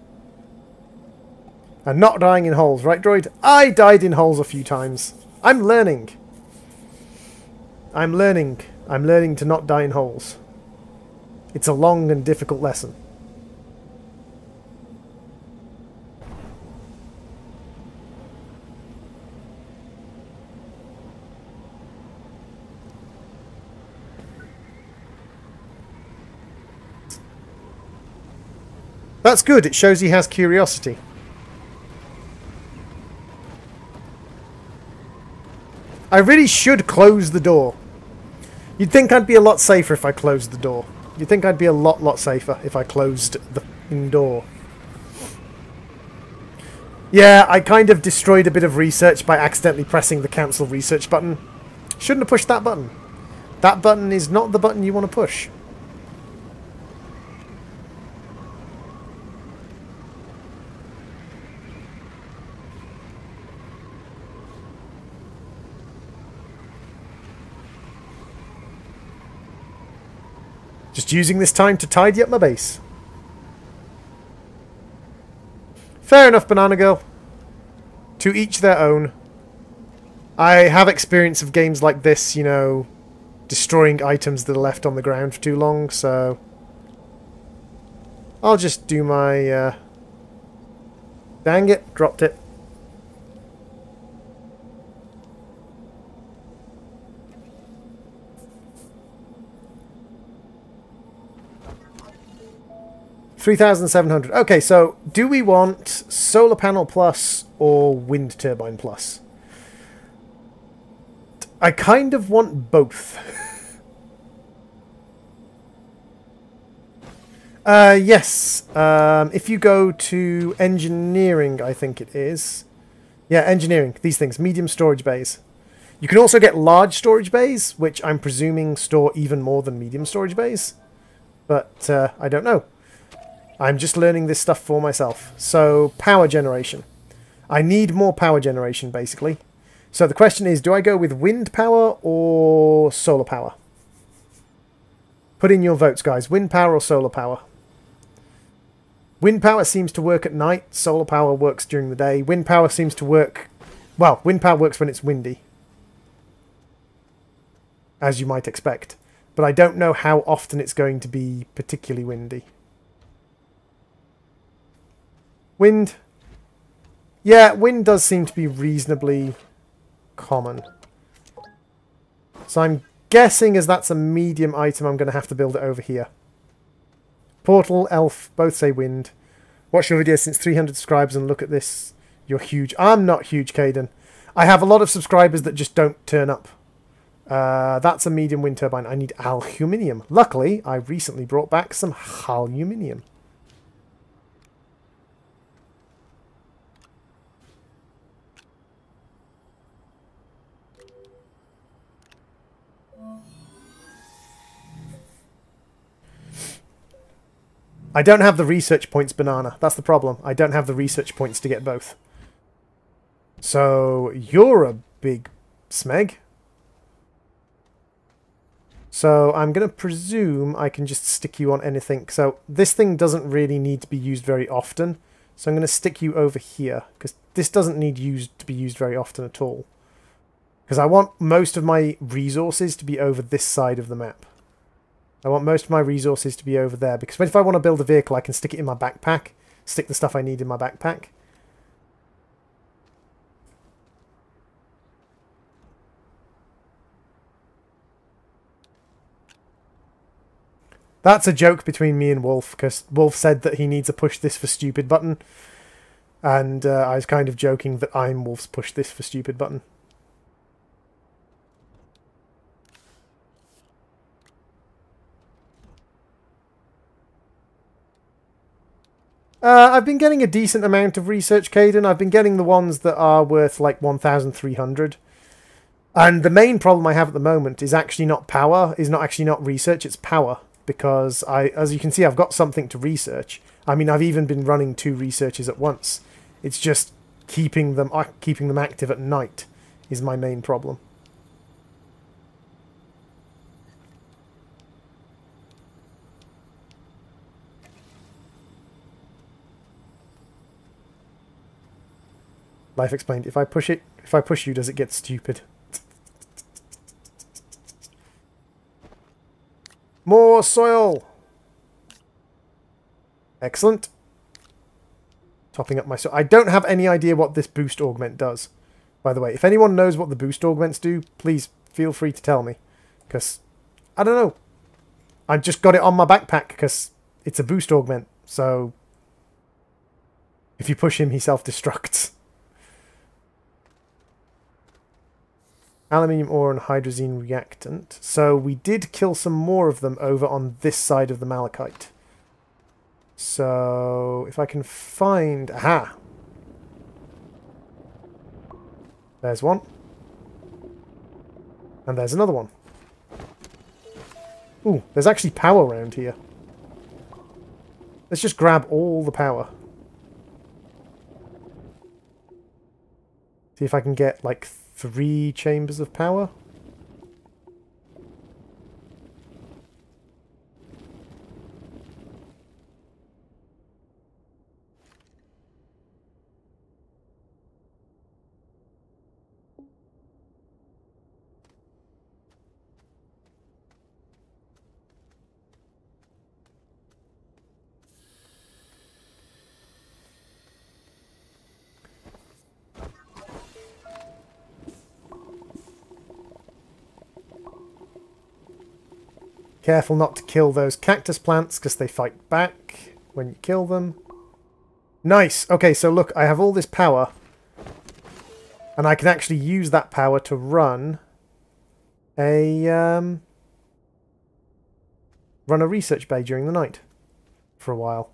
And not dying in holes, right, droid? I died in holes a few times. I'm learning. I'm learning. I'm learning to not die in holes. It's a long and difficult lesson. That's good. It shows he has curiosity. I really should close the door. You'd think I'd be a lot safer if I closed the door. You'd think I'd be a lot safer if I closed the f***ing door. Yeah, I kind of destroyed a bit of research by accidentally pressing the cancel research button. Shouldn't have pushed that button. That button is not the button you want to push. Just using this time to tidy up my base. Fair enough, Banana Girl. To each their own. I have experience of games like this, you know, destroying items that are left on the ground for too long, so I'll just do my... Dang it, dropped it. $3,700. Okay, so do we want solar panel plus or wind turbine plus? I kind of want both. Yes. If you go to engineering, I think it is. Yeah, engineering. These things. Medium storage bays. You can also get large storage bays, which I'm presuming store even more than medium storage bays. But I don't know. I'm just learning this stuff for myself. So, power generation. I need more power generation, basically. So the question is, do I go with wind power or solar power? Put in your votes, guys. Wind power or solar power? Wind power seems to work at night. Solar power works during the day. Wind power seems to work... Well, wind power works when it's windy. As you might expect. But I don't know how often it's going to be particularly windy. Wind. Yeah, wind does seem to be reasonably common. So I'm guessing as that's a medium item, I'm going to have to build it over here. Portal, elf, both say wind. Watch your video since 300 subscribers and look at this. You're huge. I'm not huge, Caden. I have a lot of subscribers that just don't turn up. That's a medium wind turbine. I need aluminium. Luckily, I recently brought back some aluminium. I don't have the research points, Banana. That's the problem. I don't have the research points to get both. So, you're a big smeg. So, I'm going to presume I can just stick you on anything. So, this thing doesn't really need to be used very often. So, I'm going to stick you over here. Because this doesn't need to be used very often at all. Because I want most of my resources to be over this side of the map. I want most of my resources to be over there, because if I want to build a vehicle, I can stick it in my backpack, stick the stuff I need in my backpack. That's a joke between me and Wolf, because Wolf said that he needs a push this for stupid button, and I was kind of joking that I'm Wolf's push this for stupid button. I've been getting a decent amount of research, Caden. I've been getting the ones that are worth like 1,300. And the main problem I have at the moment is actually not power, is not actually not research, it's power. Because, as you can see, I've got something to research. I mean, I've even been running 2 researches at once. It's just keeping them active at night is my main problem. Life explained. If I push you, does it get stupid? More soil! Excellent. Topping up my soil. I don't have any idea what this boost augment does, by the way. If anyone knows what the boost augments do, please feel free to tell me. Because, I don't know. I just got it on my backpack because it's a boost augment. So, if you push him, he self-destructs. Aluminium ore and hydrazine reactant. So we did kill some more of them over on this side of the malachite. So if I can find... Aha! There's one. And there's another one. Ooh, there's actually power around here. Let's just grab all the power. See if I can get like 3 chambers of power. Careful not to kill those cactus plants because they fight back when you kill them. Nice! Okay, so look, I have all this power. And I can actually use that power to run a research bay during the night for a while.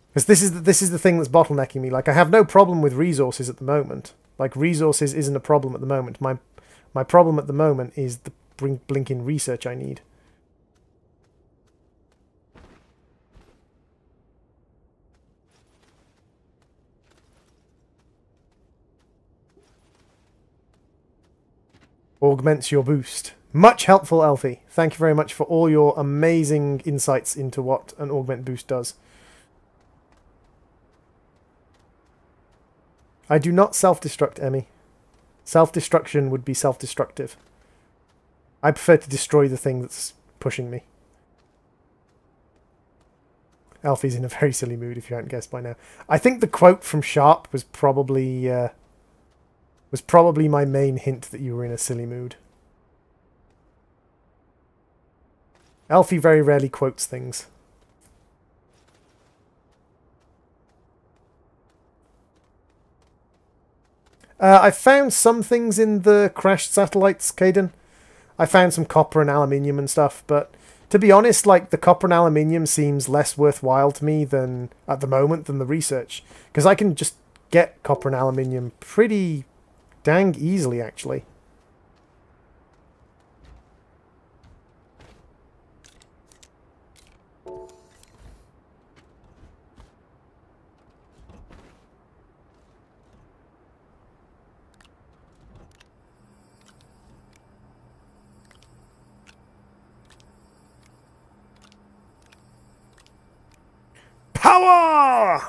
Because this is the thing that's bottlenecking me. Like, I have no problem with resources at the moment. Like, resources isn't a problem at the moment. My problem at the moment is the blinking research I need. Augments your boost. Much helpful, Elfie. Thank you very much for all your amazing insights into what an augment boost does. I do not self-destruct, Emmy. Self-destruction would be self-destructive. I prefer to destroy the thing that's pushing me. Alfie's in a very silly mood, if you haven't guessed by now. I think the quote from Sharp was probably my main hint that you were in a silly mood. Alfie very rarely quotes things. I found some things in the crashed satellites, Caden. I found some copper and aluminium and stuff, but to be honest, like, the copper and aluminium seems less worthwhile to me than, at the moment, than the research. Because I can just get copper and aluminium pretty dang easily, actually. Power!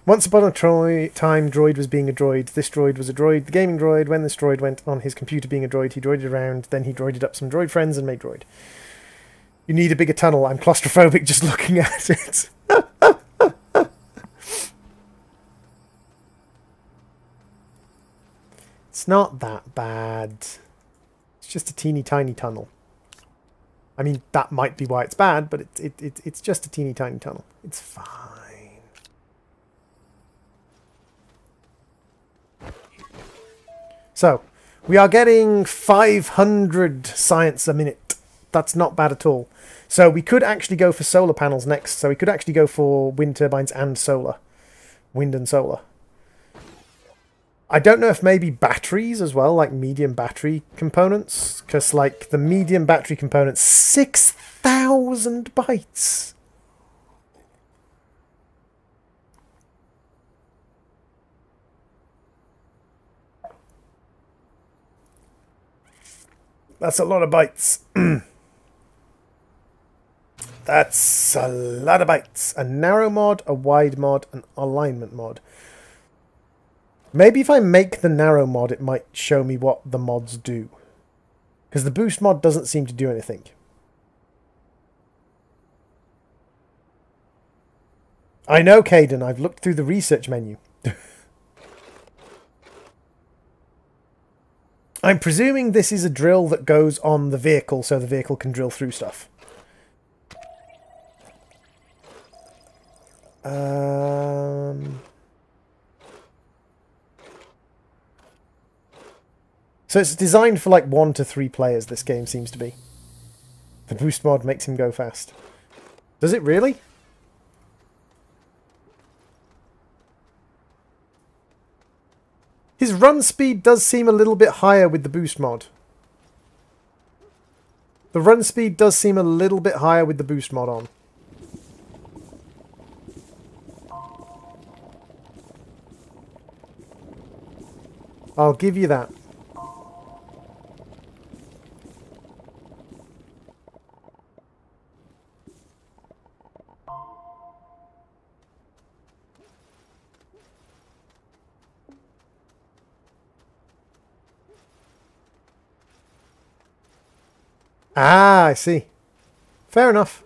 Once upon a time, droid was being a droid. This droid was a droid, the gaming droid. When this droid went on his computer being a droid, he droided around, then he droided up some droid friends and made droid. You need a bigger tunnel. I'm claustrophobic just looking at it. It's not that bad. It's just a teeny tiny tunnel. I mean, that might be why it's bad, but it's just a teeny tiny tunnel. It's fine. So, we are getting 500 science a minute. That's not bad at all. So we could actually go for solar panels next. So we could actually go for wind turbines and solar. Wind and solar. I don't know if maybe batteries as well, like medium battery components. Because, like, the medium battery components, 6,000 bytes. That's a lot of bytes. That's a lot of bytes. A narrow mod, a wide mod, an alignment mod. Maybe if I make the narrow mod, it might show me what the mods do. Because the boost mod doesn't seem to do anything. I know, Caden. I've looked through the research menu. I'm presuming this is a drill that goes on the vehicle so the vehicle can drill through stuff. So it's designed for like 1 to 3 players, this game seems to be. The boost mod makes him go fast. Does it really? His run speed does seem a little bit higher with the boost mod. The run speed does seem a little bit higher with the boost mod on. I'll give you that. Ah, I see. Fair enough.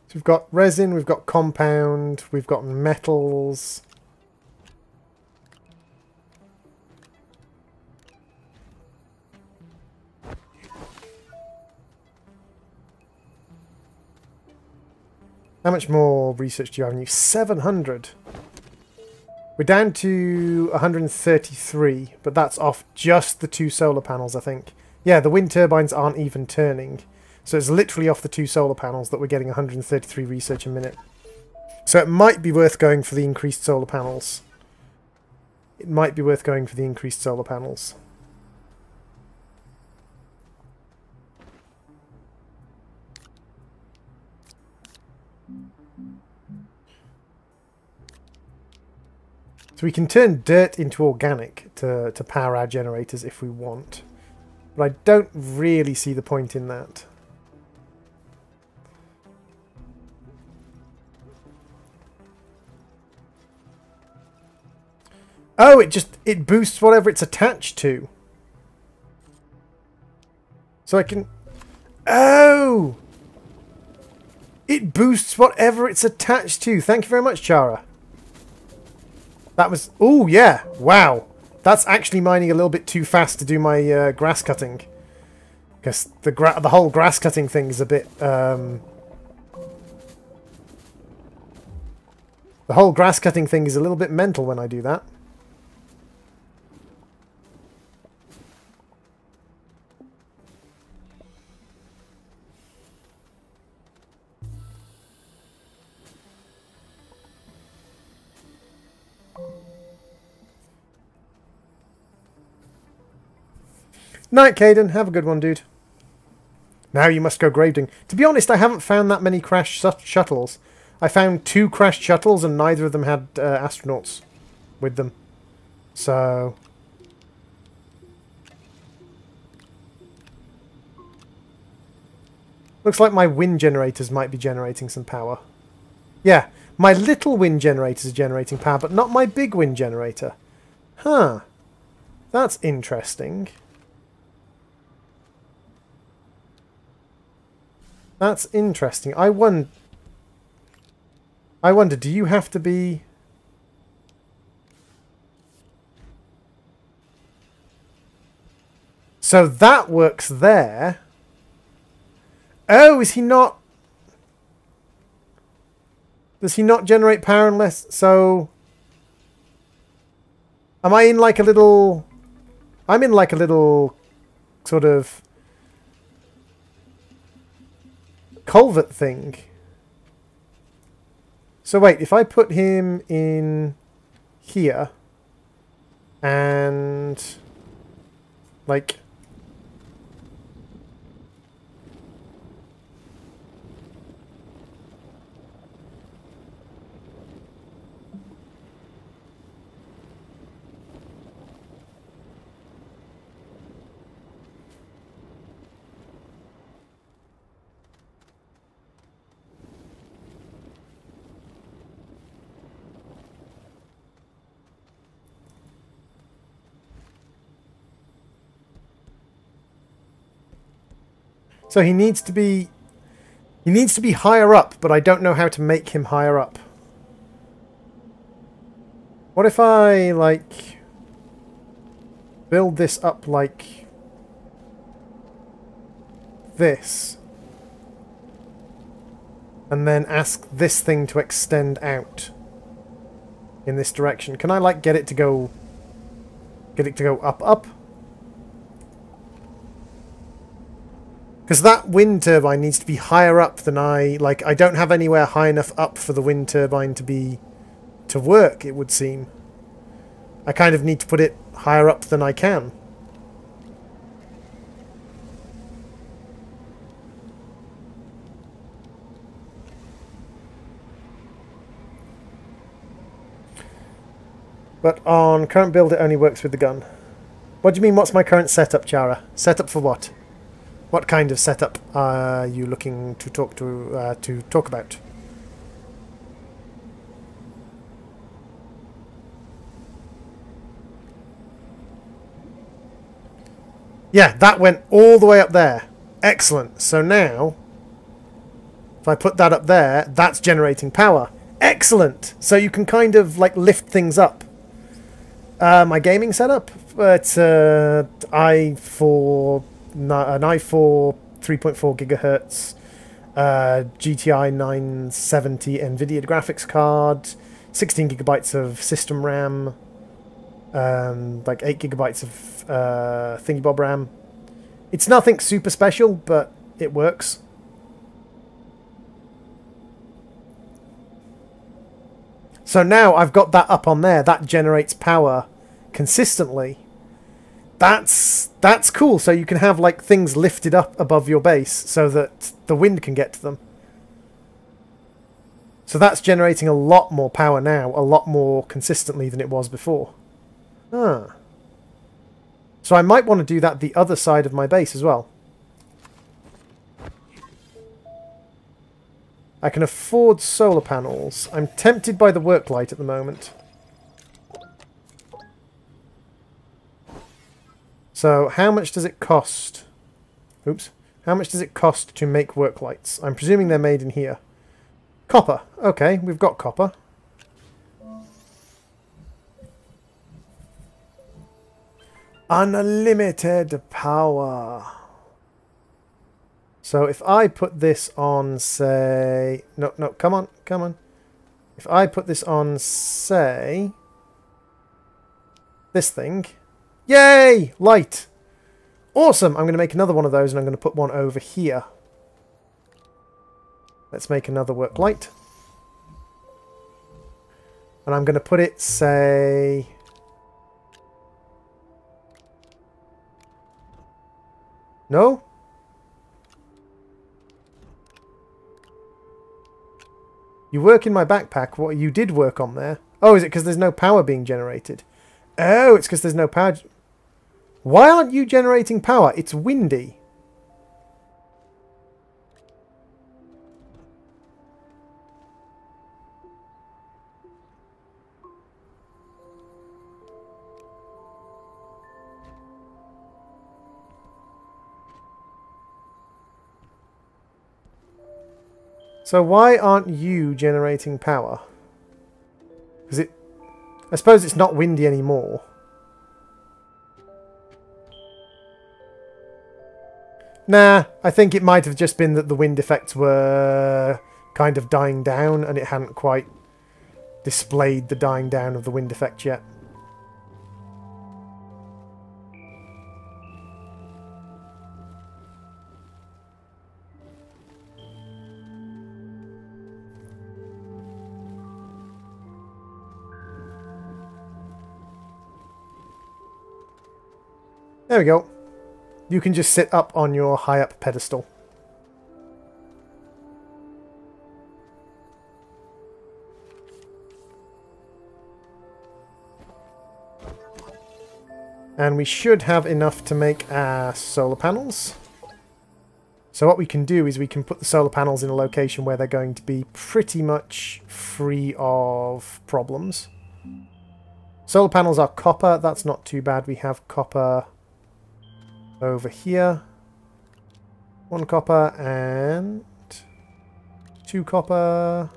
So we've got resin, we've got compound, we've got metals. How much more research do you have in you? 700. We're down to 133, but that's off just the 2 solar panels, I think. Yeah, the wind turbines aren't even turning. So it's literally off the 2 solar panels that we're getting 133 research a minute. So it might be worth going for the increased solar panels. It might be worth going for the increased solar panels. So we can turn dirt into organic to power our generators if we want. But I don't really see the point in that. Oh, it boosts whatever it's attached to. So I can... Oh! It boosts whatever it's attached to. Thank you very much, Chara. That was... Oh, yeah. Wow. That's actually mining a little bit too fast to do my grass cutting. Because the whole grass cutting thing is a bit... The whole grass cutting thing is a little bit mental when I do that. Night, Caden. Have a good one, dude. Now you must go grave digging. To be honest, I haven't found that many crashed shuttles. I found 2 crashed shuttles and neither of them had astronauts with them. So... Looks like my wind generators might be generating some power. Yeah, my little wind generators are generating power, but not my big wind generator. Huh. That's interesting. That's interesting. I wonder, do you have to be... So that works there. Oh, is he not... Does he not generate power unless... So... Am I in like a little... I'm in like a little sort of... culvert thing. So wait, if I put him in here and like So he needs to be higher up, but I don't know how to make him higher up. What if I, like, build this up like this, and then ask this thing to extend out in this direction? Can I, like, get it to go up, up? Because that wind turbine needs to be higher up than I don't have anywhere high enough up for the wind turbine to work, it would seem. I kind of need to put it higher up than I can. But on current build it only works with the gun. What do you mean, what's my current setup, Chara? Setup for what? What kind of setup are you looking to talk about? Yeah, that went all the way up there. Excellent. So now, if I put that up there, that's generating power. Excellent. So you can kind of like lift things up. My gaming setup, it's an i4 3.4 gigahertz GTI 970 NVIDIA graphics card, 16 gigabytes of system RAM, like 8 gigabytes of thingy-bob RAM. It's nothing super special, but it works. So now I've got that up on there. That generates power consistently. That's cool. So you can have like things lifted up above your base so that the wind can get to them. So that's generating a lot more power now, a lot more consistently than it was before. Ah. So I might want to do that the other side of my base as well. I can afford solar panels. I'm tempted by the work light at the moment. So how much does it cost? Oops. How much does it cost to make work lights? I'm presuming they're made in here. Copper. Okay, we've got copper. Unlimited power. So if I put this on, say... No, come on, come on. If I put this on, say... this thing. Yay! Light! Awesome! I'm going to make another one of those and I'm going to put one over here. Let's make another work light. And I'm going to put it, say... No? You work in my backpack. What you did work on there? Oh, is it because there's no power being generated? Oh, it's because there's no power. Why aren't you generating power? It's windy. So why aren't you generating power? Because I suppose it's not windy anymore. Nah, I think it might have just been that the wind effects were kind of dying down and it hadn't quite displayed the dying down of the wind effect yet. There we go. You can just sit up on your high-up pedestal. And we should have enough to make our solar panels. So what we can do is we can put the solar panels in a location where they're going to be pretty much free of problems. Solar panels are copper. That's not too bad. We have copper over here. 1 copper and 2 copper.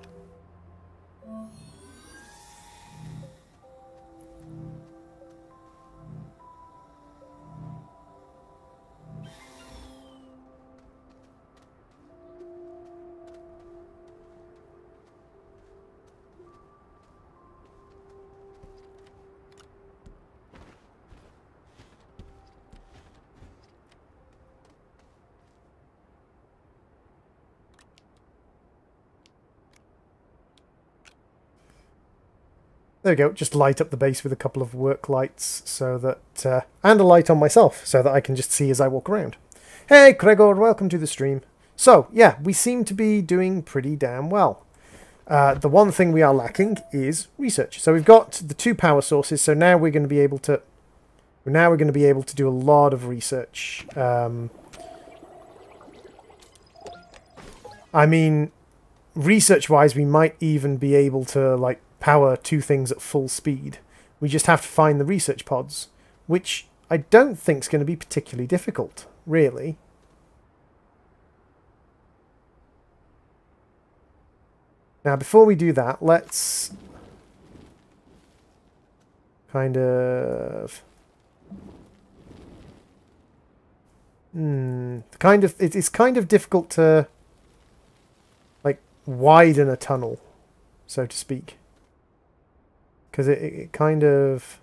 There we go, just light up the base with a couple of work lights so that, and a light on myself so that I can just see as I walk around. Hey Gregor, welcome to the stream. So, yeah, we seem to be doing pretty damn well. The one thing we are lacking is research. So we've got the 2 power sources, so now we're going to be able to do a lot of research. I mean, research-wise, we might even be able to, like, power 2 things at full speed. We just have to find the research pods, which I don't think is going to be particularly difficult, really. Now, before we do that, let's kind of... It's kind of difficult to, like, widen a tunnel, so to speak. Because it kind of...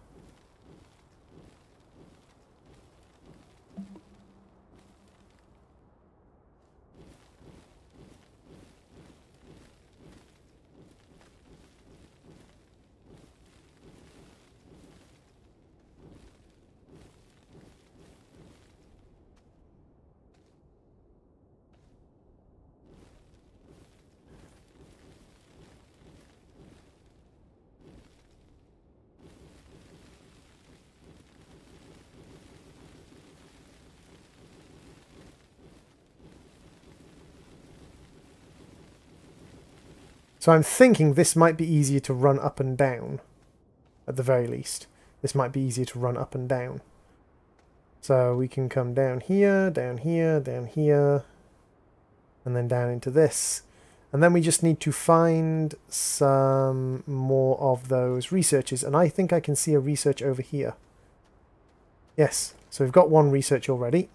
So I'm thinking this might be easier to run up and down, at the very least. This might be easier to run up and down. So we can come down here, down here, down here, and then down into this. And then we just need to find some more of those researches. And I think I can see a research over here. Yes, so we've got 1 research already.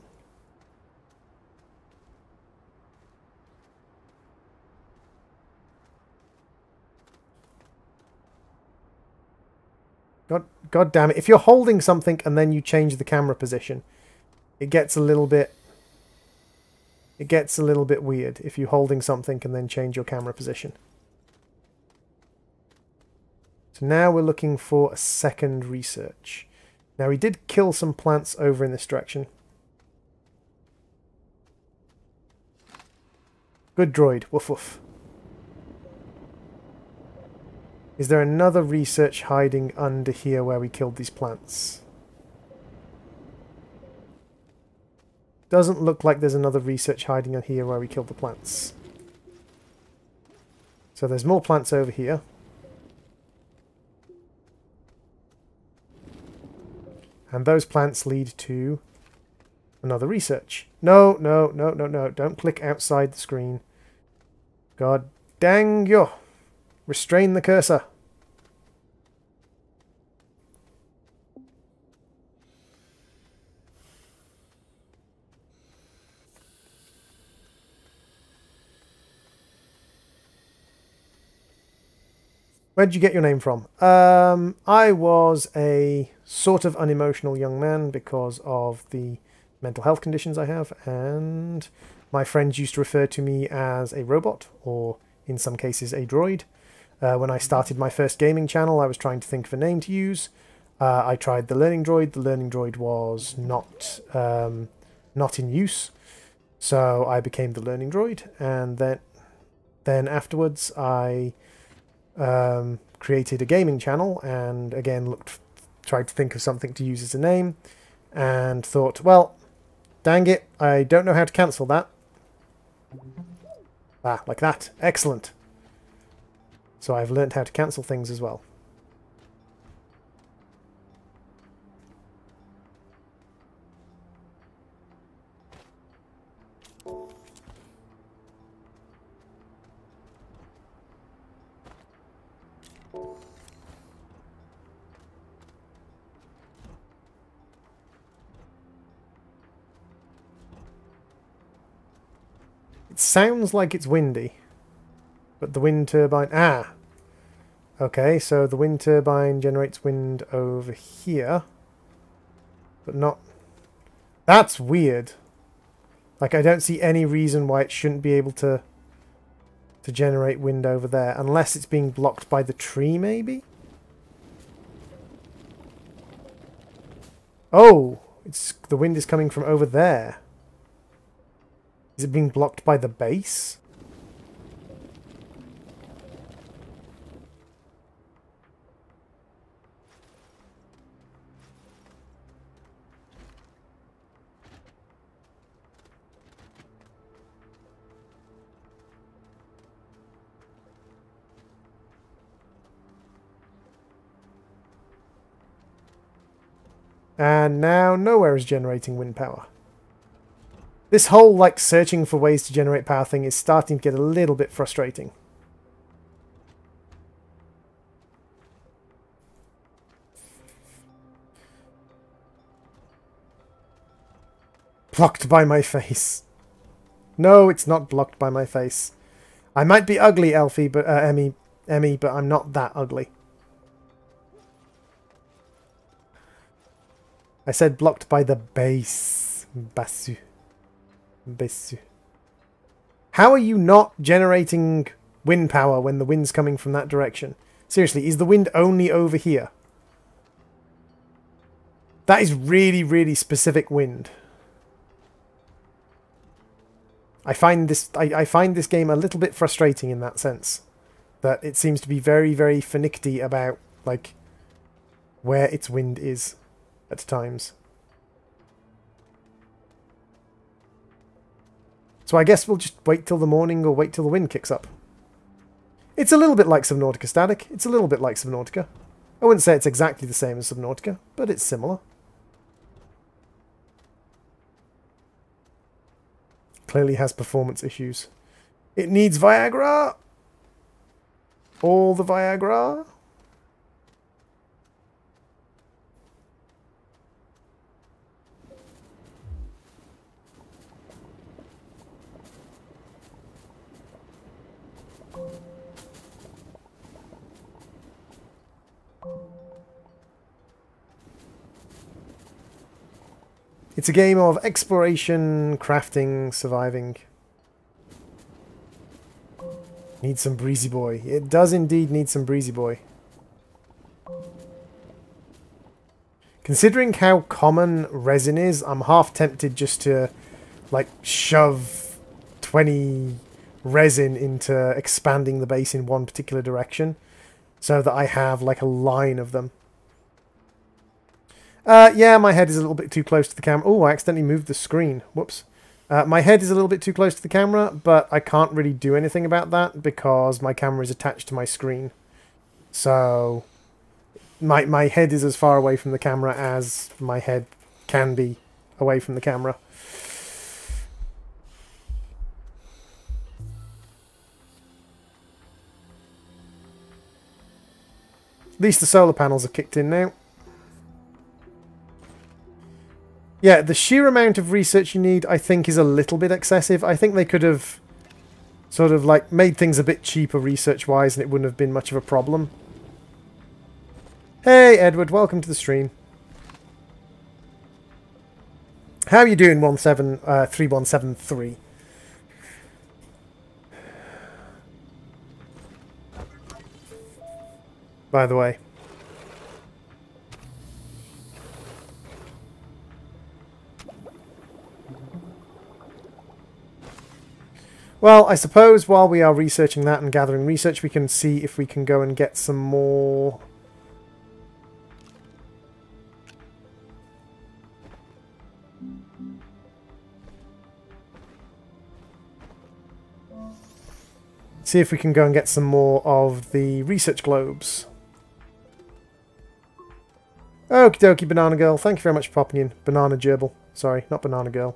God damn it. If you're holding something and then you change the camera position, it gets a little bit weird if you're holding something and then change your camera position. So now we're looking for a second research. Now we did kill some plants over in this direction. Good droid. Woof woof. Is there another research hiding under here where we killed these plants? Doesn't look like there's another research hiding in here where we killed the plants. So there's more plants over here. And those plants lead to another research. No, no, no, no, no. Don't click outside the screen. God dang you. Restrain the cursor. Where'd you get your name from? I was a sort of unemotional young man because of the mental health conditions I have, and my friends used to refer to me as a robot, or in some cases a droid. When I started my first gaming channel, I was trying to think of a name to use. I tried the Learning Droid. The Learning Droid was not in use, so I became the Learning Droid. And then afterwards, I created a gaming channel, and again tried to think of something to use as a name, and thought, well, dang it, I don't know how to cancel that. Ah, like that. Excellent. So I've learned how to cancel things as well. It sounds like it's windy, but the wind turbine... Ah! Okay, so the wind turbine generates wind over here, but not... That's weird. Like, I don't see any reason why it shouldn't be able to generate wind over there, unless it's being blocked by the tree, maybe? Oh! The wind is coming from over there. Is it being blocked by the base? And now nowhere is generating wind power. This whole, like, searching for ways to generate power thing is starting to get a little bit frustrating. Blocked by my face. No, it's not blocked by my face. I might be ugly, Elfie, but Emmy, but I'm not that ugly. I said blocked by the base. Basu. Basu. How are you not generating wind power when the wind's coming from that direction? Seriously, is the wind only over here? That is really, really specific wind. I find this game a little bit frustrating in that sense. That it seems to be very, very finicky about, like, where its wind is at times. So I guess we'll just wait till the morning or wait till the wind kicks up. It's a little bit like Subnautica Static. It's a little bit like Subnautica. I wouldn't say it's exactly the same as Subnautica, but it's similar. Clearly has performance issues. It needs Viagra! All the Viagra? It's a game of exploration, crafting, surviving. Needs some Breezy Boy. It does indeed need some Breezy Boy. Considering how common resin is, I'm half tempted just to, like, shove 20 resin into expanding the base in one particular direction, so that I have, like, a line of them. Yeah, my head is a little bit too close to the camera. Oh, I accidentally moved the screen. Whoops. My head is a little bit too close to the camera, but I can't really do anything about that because my camera is attached to my screen. So, my head is as far away from the camera as my head can be away from the camera. At least the solar panels are kicked in now. Yeah, the sheer amount of research you need, I think, is a little bit excessive. I think they could have sort of, like, made things a bit cheaper research-wise and it wouldn't have been much of a problem. Hey, Edward, welcome to the stream. How are you doing, 3173? By the way. Well, I suppose while we are researching that and gathering research, we can see if we can go and get some more... See if we can go and get some more of the research globes. Okie dokie, Banana Girl. Thank you very much for popping in. Banana Gerbil. Sorry, not Banana Girl.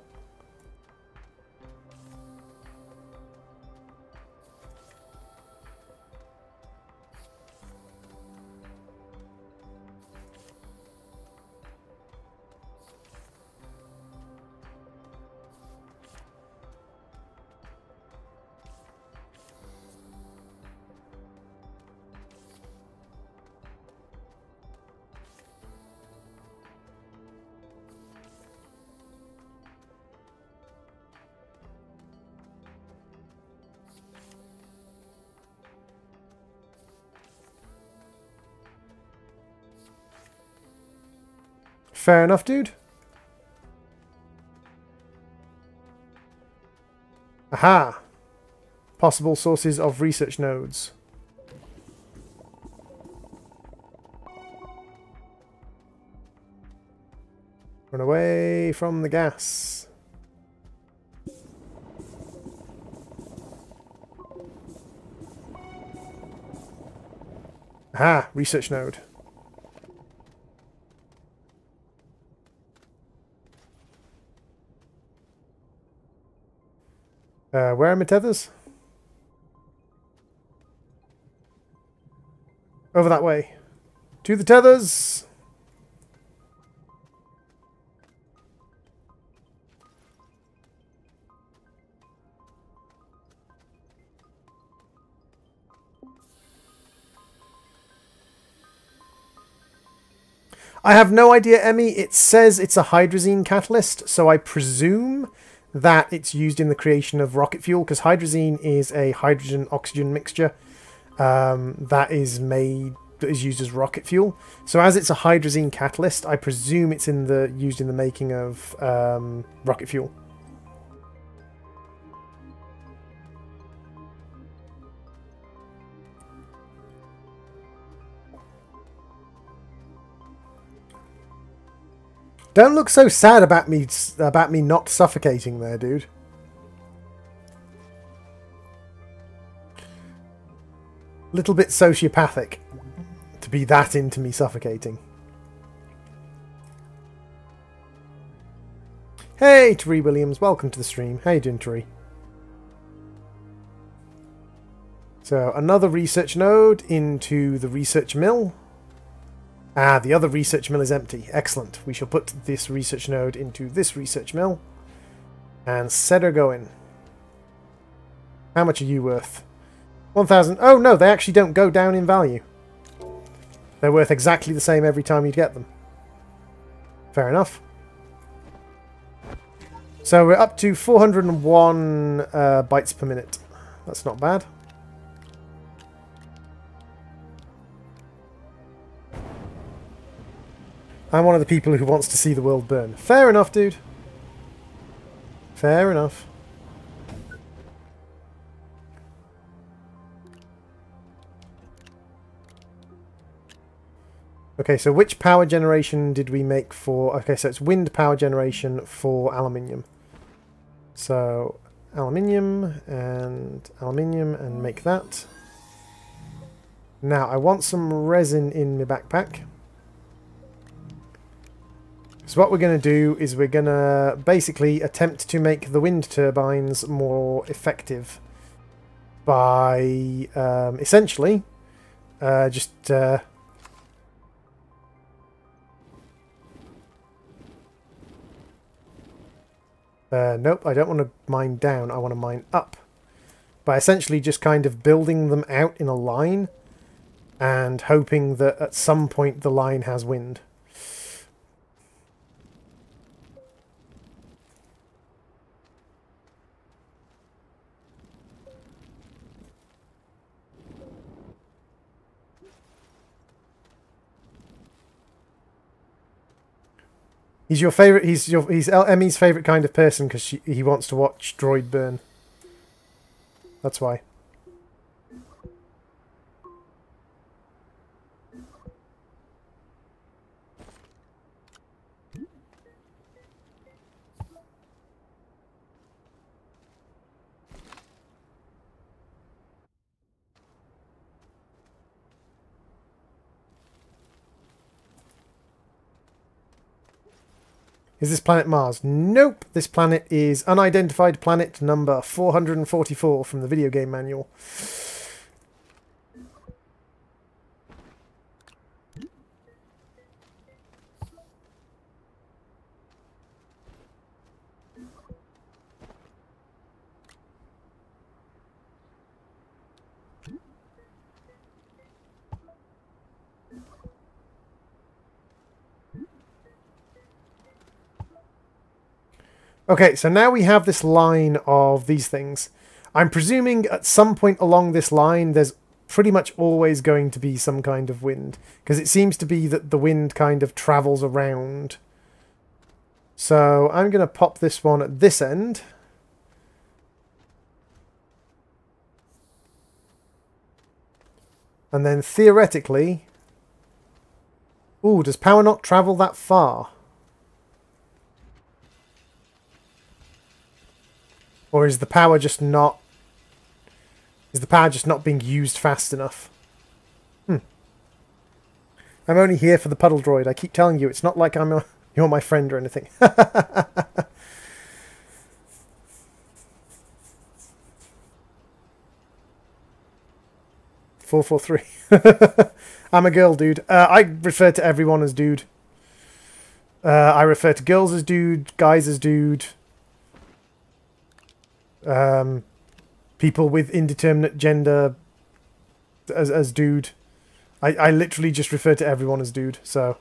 Fair enough, dude. Aha! Possible sources of research nodes. Run away from the gas. Aha! Research node. Where are my tethers? Over that way. To the tethers! I have no idea, Emmy. It says it's a hydrazine catalyst, so I presume that it's used in the creation of rocket fuel, because hydrazine is a hydrogen-oxygen mixture that is used as rocket fuel. So as it's a hydrazine catalyst, I presume it's used in the making of rocket fuel. Don't look so sad about me not suffocating there, dude. Little bit sociopathic to be that into me suffocating. Hey, Teree Williams, welcome to the stream. How you doing, Teree? So, another research node into the research mill. Ah, the other research mill is empty. Excellent. We shall put this research node into this research mill and set her going. How much are you worth? 1,000. Oh, no, they actually don't go down in value. They're worth exactly the same every time you get them. Fair enough. So we're up to 401 bytes per minute. That's not bad. I'm one of the people who wants to see the world burn. Fair enough, dude. Fair enough. Okay, so which power generation did we make for... Okay, so it's wind power generation for aluminium. So, aluminium and make that. Now, I want some resin in my backpack. So what we're going to do is we're going to basically attempt to make the wind turbines more effective by essentially just... nope, I don't want to mine down, I want to mine up. By essentially just kind of building them out in a line and hoping that at some point the line has wind. He's your favourite. He's Emmy's favourite kind of person because he wants to watch droid burn. That's why. Is this planet Mars? Nope. This planet is unidentified planet number 444 from the video game manual. Okay, so now we have this line of these things. I'm presuming at some point along this line there's pretty much always going to be some kind of wind, because it seems to be that the wind kind of travels around So I'm going to pop this one at this end. And then theoretically... Ooh, does power not travel that far? Or is the power just not... Is the power just not being used fast enough? I'm only here for the puddle droid. I keep telling you, it's not like you're my friend or anything. 443. I'm a girl, dude. I refer to everyone as dude. I refer to girls as dude, guys as dude. People with indeterminate gender as dude. I literally just refer to everyone as dude, so...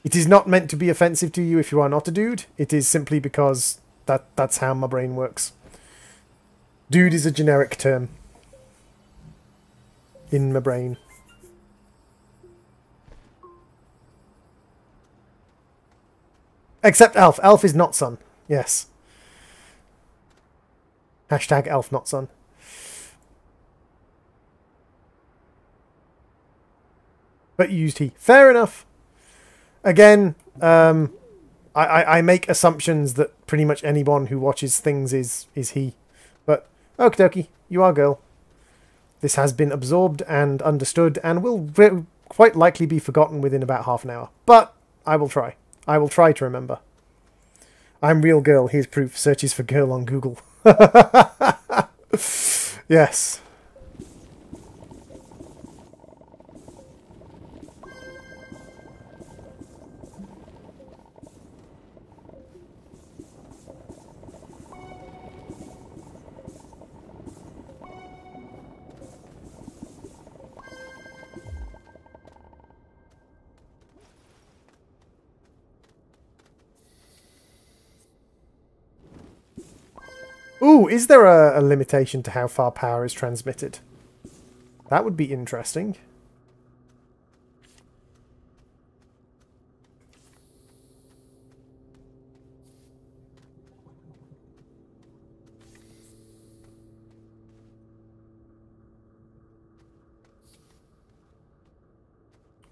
It is not meant to be offensive to you if you are not a dude. It is simply because that's how my brain works. Dude is a generic term. In my brain. Except elf. Elf is not son. Yes. Hashtag elf not son. But used he. Fair enough. Again, I make assumptions that pretty much anyone who watches things is he. But, okie dokie, you are girl. This has been absorbed and understood and will quite likely be forgotten within about half an hour. But I will try. I will try to remember. I'm real girl. Here's proof. Searches for girl on Google. Yes. Ooh, is there a limitation to how far power is transmitted? That would be interesting.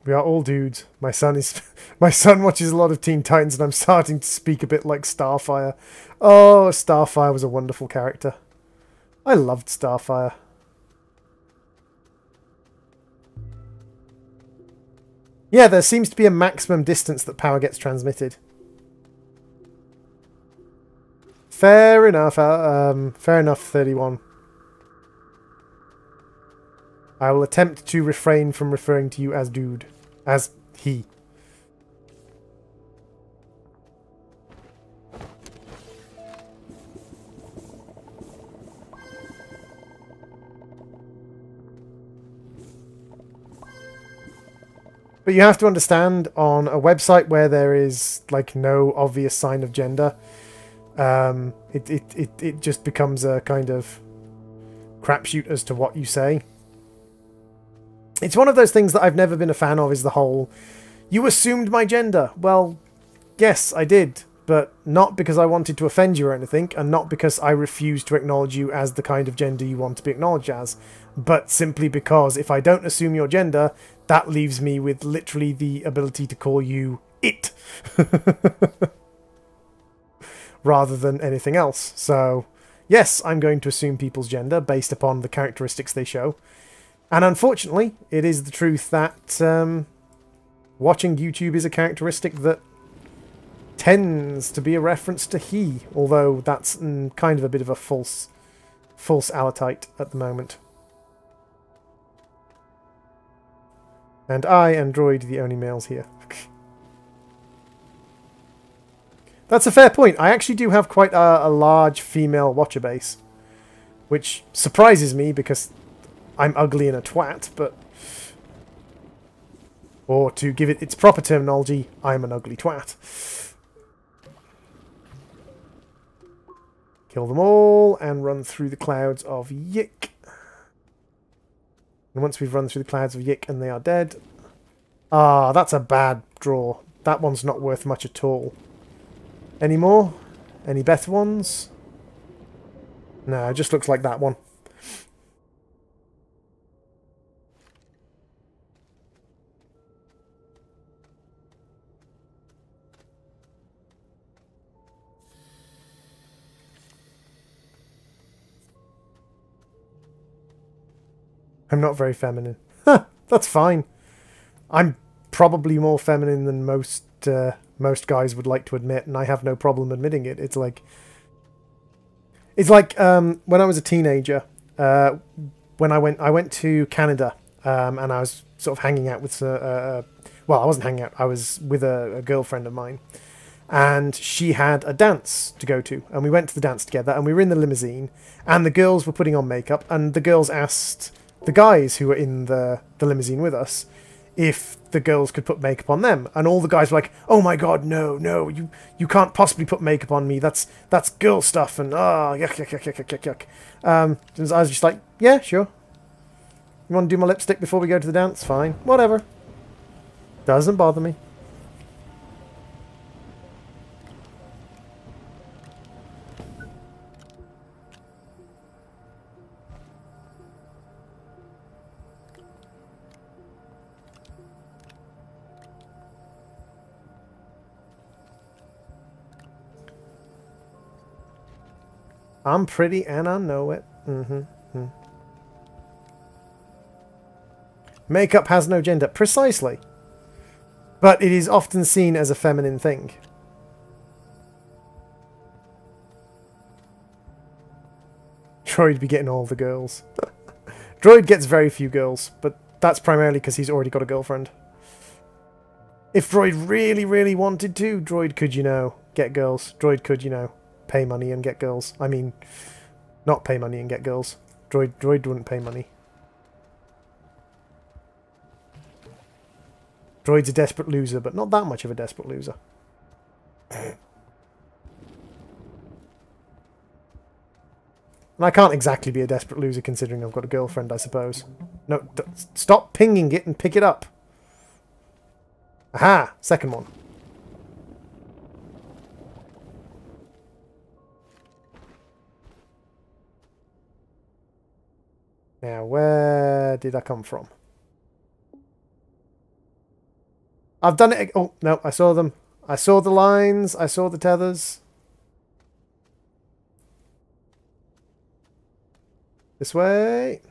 We are all dudes. My son watches a lot of Teen Titans and I'm starting to speak a bit like Starfire. Oh, Starfire was a wonderful character. I loved Starfire. Yeah, there seems to be a maximum distance that power gets transmitted. Fair enough, fair enough, 31. I will attempt to refrain from referring to you as dude. As he. But you have to understand, on a website where there is like no obvious sign of gender, it just becomes a kind of crapshoot as to what you say. It's one of those things that I've never been a fan of, is the whole, you assumed my gender. Well, yes, I did, but not because I wanted to offend you or anything, and not because I refused to acknowledge you as the kind of gender you want to be acknowledged as, but simply because if I don't assume your gender, that leaves me with literally the ability to call you it. Rather than anything else. So, yes, I'm going to assume people's gender based upon the characteristics they show. And unfortunately, it is the truth that watching YouTube is a characteristic that tends to be a reference to he, although that's kind of a bit of a false allotype at the moment. And I and Droid the only males here. That's a fair point. I actually do have quite a large female watcher base, which surprises me because I'm ugly and a twat, but... Or to give it its proper terminology, I'm an ugly twat. Kill them all and run through the clouds of Yik. And once we've run through the clouds of Yik and they are dead... Ah, that's a bad draw. That one's not worth much at all. Any more? Any better ones? No, it just looks like that one. I'm not very feminine. That's fine. I'm probably more feminine than most guys would like to admit, and I have no problem admitting it. It's like when I was a teenager, when I went to Canada, and I was sort of hanging out with well, I wasn't hanging out. I was with a girlfriend of mine, and she had a dance to go to, and we went to the dance together, and we were in the limousine, and the girls were putting on makeup, and the girls asked the guys who were in the limousine with us if the girls could put makeup on them, and all the guys were like, "Oh my god, no, you can't possibly put makeup on me. That's girl stuff." And yuck, yuck, yuck, yuck, yuck, yuck. I was just like, "Yeah, sure. You want to do my lipstick before we go to the dance? Fine, whatever. Doesn't bother me." I'm pretty and I know it. Makeup has no gender. Precisely. But it is often seen as a feminine thing. Droid be getting all the girls. Droid gets very few girls, but that's primarily because he's already got a girlfriend. If Droid really, really wanted to, Droid could, you know, get girls. Droid could, you know, pay money and get girls. I mean, not pay money and get girls. Droid wouldn't pay money. Droid's a desperate loser, but not that much of a desperate loser. And I can't exactly be a desperate loser considering I've got a girlfriend, I suppose. No, stop pinging it and pick it up. Aha! Second one. Now, where did I come from? I've done it. Oh, no, I saw them. I saw the lines. I saw the tethers. This way.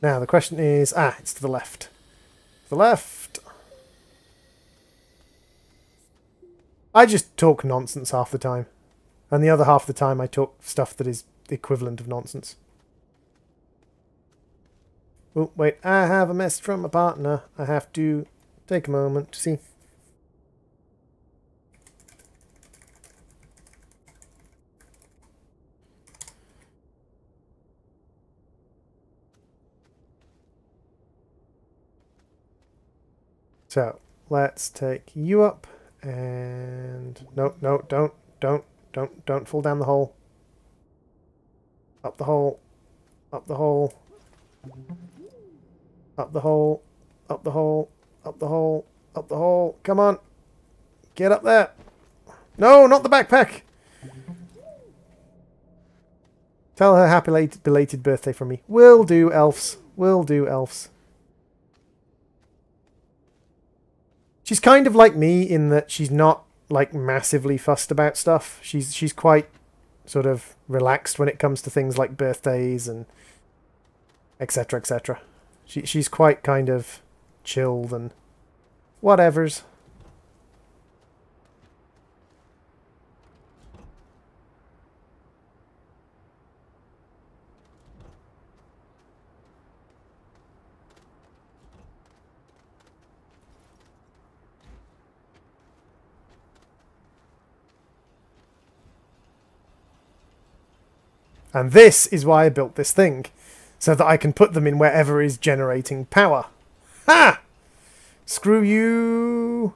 Now, the question is... it's to the left. To the left. I just talk nonsense half the time. And the other half of the time I talk stuff that is the equivalent of nonsense. Oh, wait. I have a message from my partner. I have to take a moment to see. So, let's take you up. And no, don't fall down the hole. Up the hole. Up the hole. Up the hole. Up the hole. Up the hole. Up the hole. Come on. Get up there. No, not the backpack. Tell her happy belated birthday from me. Will do, elves. Will do, elves. She's kind of like me in that she's not like massively fussed about stuff. She's quite sort of relaxed when it comes to things like birthdays and etc, etc. She's quite kind of chilled and whatevers. And this is why I built this thing, so that I can put them in wherever is generating power. Ha! Screw you!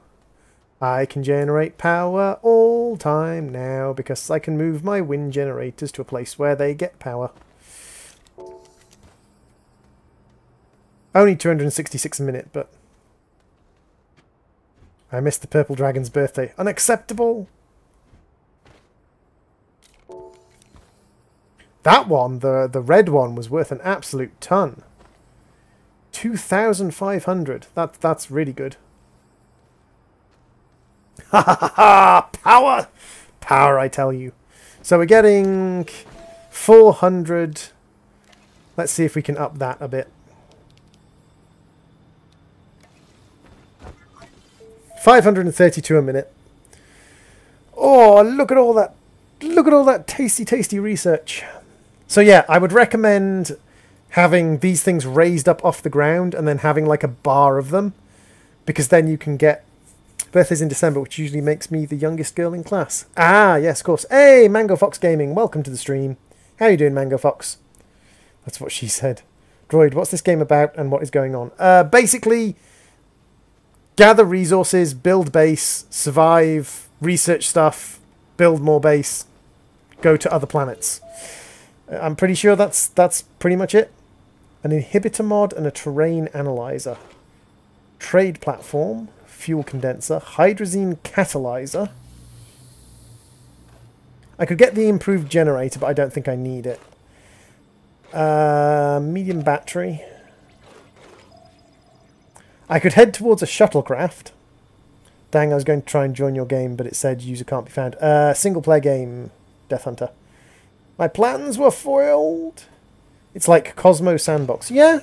I can generate power all time now, because I can move my wind generators to a place where they get power. Only 266 a minute, but... I missed the purple dragon's birthday. Unacceptable! That one, the red one, was worth an absolute ton. 2,500. That's really good. Ha ha ha ha! Power! Power, I tell you. So we're getting 400. Let's see if we can up that a bit. 532 a minute. Oh, look at all that. Look at all that tasty, tasty research. So yeah, I would recommend having these things raised up off the ground and then having like a bar of them, because then you can get birthdays in December, which usually makes me the youngest girl in class. Ah, yes, of course. Hey, Mango Fox Gaming, welcome to the stream. How you doing, Mango Fox? That's what she said. Droid, what's this game about and what is going on? Basically, gather resources, build base, survive, research stuff, build more base, go to other planets. I'm pretty sure that's pretty much it. An inhibitor mod and a terrain analyzer. Trade platform, fuel condenser, hydrazine catalyzer. I could get the improved generator, but I don't think I need it. Medium battery. I could head towards a shuttlecraft. Dang, I was going to try and join your game, but it said user can't be found. Single player game, Death Hunter. My plans were foiled. It's like Cosmo Sandbox. Yeah.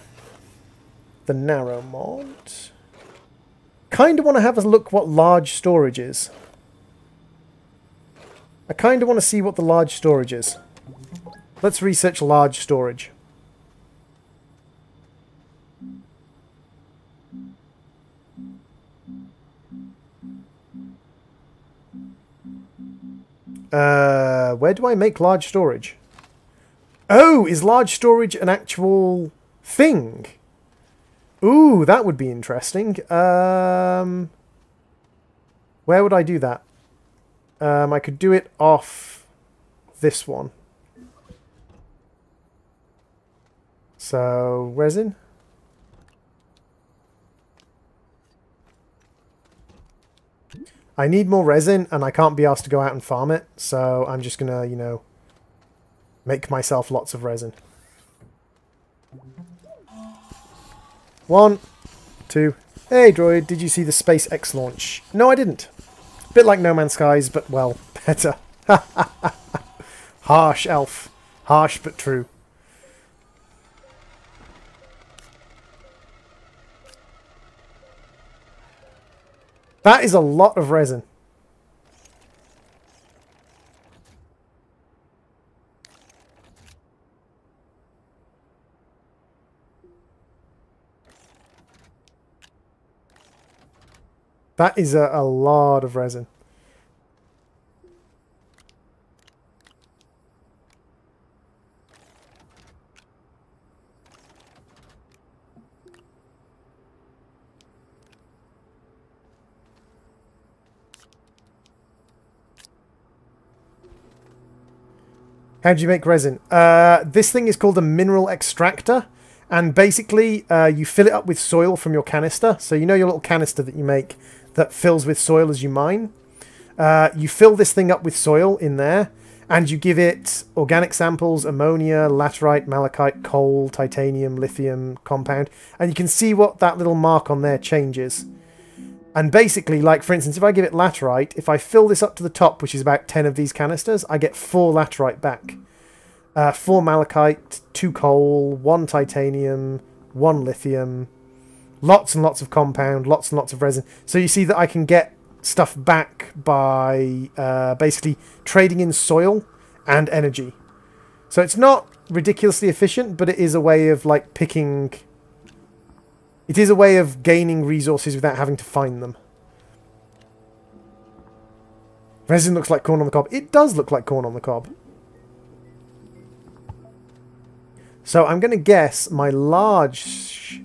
The narrow mod. Kind of want to have a look what large storage is. I kind of want to see what the large storage is. Let's research large storage. Where do I make large storage? Oh, is large storage an actual thing? Ooh, that would be interesting. Where would I do that? I could do it off this one. So, resin. I need more resin, and I can't be asked to go out and farm it, so I'm just gonna, you know, make myself lots of resin. 1, 2. Hey, droid, did you see the SpaceX launch? No, I didn't. Bit like No Man's Skies, but, well, better. Harsh, elf. Harsh, but true. That is a lot of resin. That is a lot of resin. How do you make resin? This thing is called a mineral extractor, and basically you fill it up with soil from your canister. So you know your little canister that you make that fills with soil as you mine? You fill this thing up with soil in there, and you give it organic samples, ammonia, laterite, malachite, coal, titanium, lithium compound, and you can see what that little mark on there changes. And basically, like for instance, if I give it laterite, if I fill this up to the top, which is about 10 of these canisters, I get 4 laterite back. 4 malachite, 2 coal, 1 titanium, 1 lithium, lots and lots of compound, lots and lots of resin. So you see that I can get stuff back by basically trading in soil and energy. So it's not ridiculously efficient, but it is a way of like picking... It is a way of gaining resources without having to find them. Resin looks like corn on the cob. It does look like corn on the cob. So I'm going to guess my large...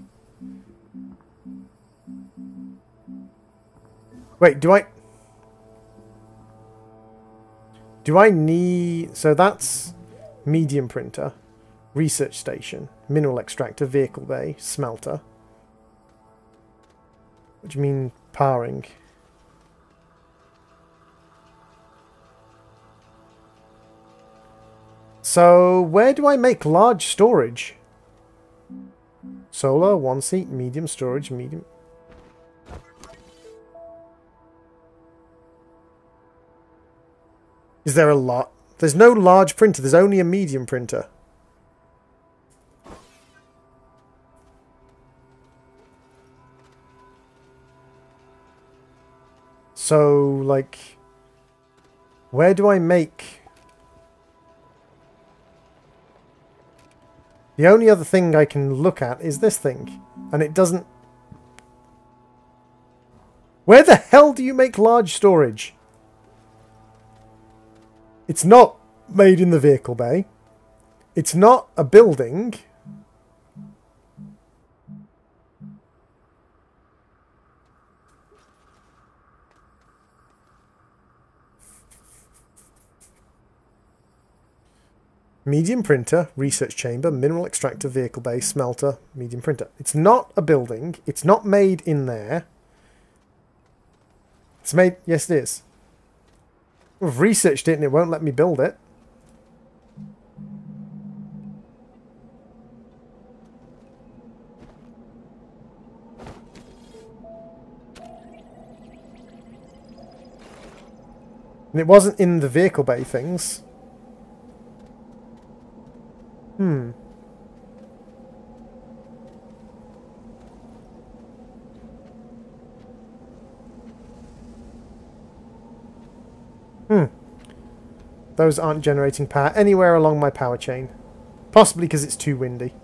Wait, do I need... So that's medium printer, research station, mineral extractor, vehicle bay, smelter. What do you mean, powering? So, where do I make large storage? Solar, 1 seat, medium storage, medium. Is there a lot? There's no large printer, there's only a medium printer. So, like, where do I make... The only other thing I can look at is this thing. And it doesn't... Where the hell do you make large storage? It's not made in the vehicle bay. It's not a building. Medium printer, research chamber, mineral extractor, vehicle bay, smelter, medium printer. It's not a building. It's not made in there. It's made... Yes, it is. I've researched it and it won't let me build it. And it wasn't in the vehicle bay things. Those aren't generating power anywhere along my power chain. Possibly because it's too windy.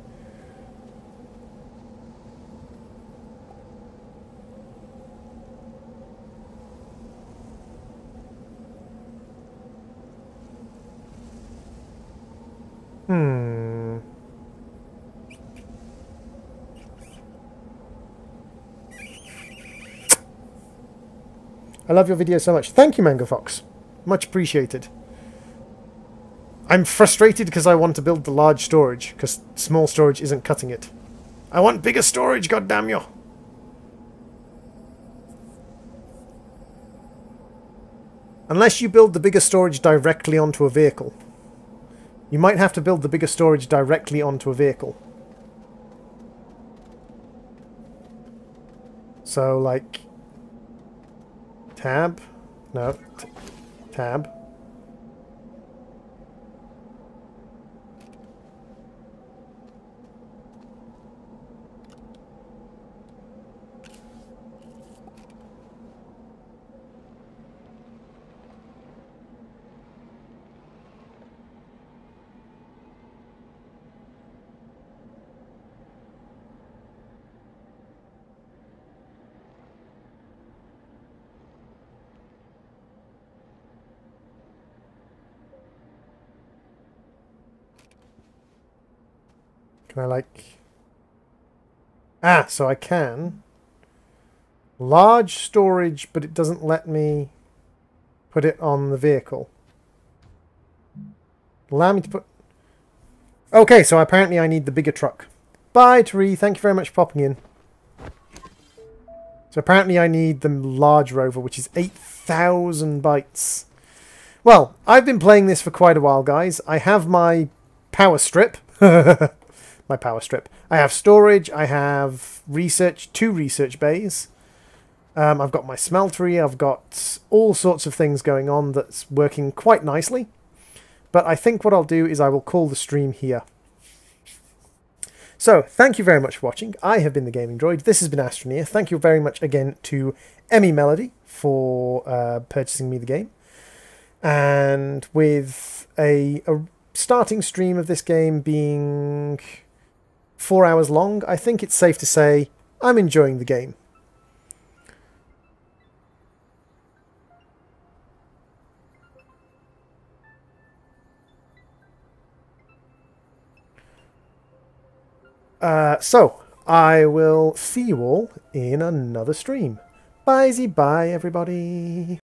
I love your video so much. Thank you, Mango Fox. Much appreciated. I'm frustrated because I want to build the large storage, because small storage isn't cutting it. I want bigger storage, goddamn you! Unless you build the bigger storage directly onto a vehicle. You might have to build the bigger storage directly onto a vehicle. So, like... Tab? No. Tab. Can I, like... Ah, so I can. Large storage, but it doesn't let me put it on the vehicle. Allow me to put... Okay, so apparently I need the bigger truck. Bye, Tari. Thank you very much for popping in. So apparently I need the large rover, which is 8,000 bytes. Well, I've been playing this for quite a while, guys. I have my power strip. My power strip. I have storage. I have research, 2 research bays. I've got my smeltery. I've got all sorts of things going on that's working quite nicely. But I think what I'll do is I will call the stream here. So, thank you very much for watching. I have been the Gaming Droid. This has been Astroneer. Thank you very much again to Emmy Melody for purchasing me the game. And with a starting stream of this game being 4 hours long, I think it's safe to say I'm enjoying the game. So, I will see you all in another stream. Bye-zy-bye, everybody.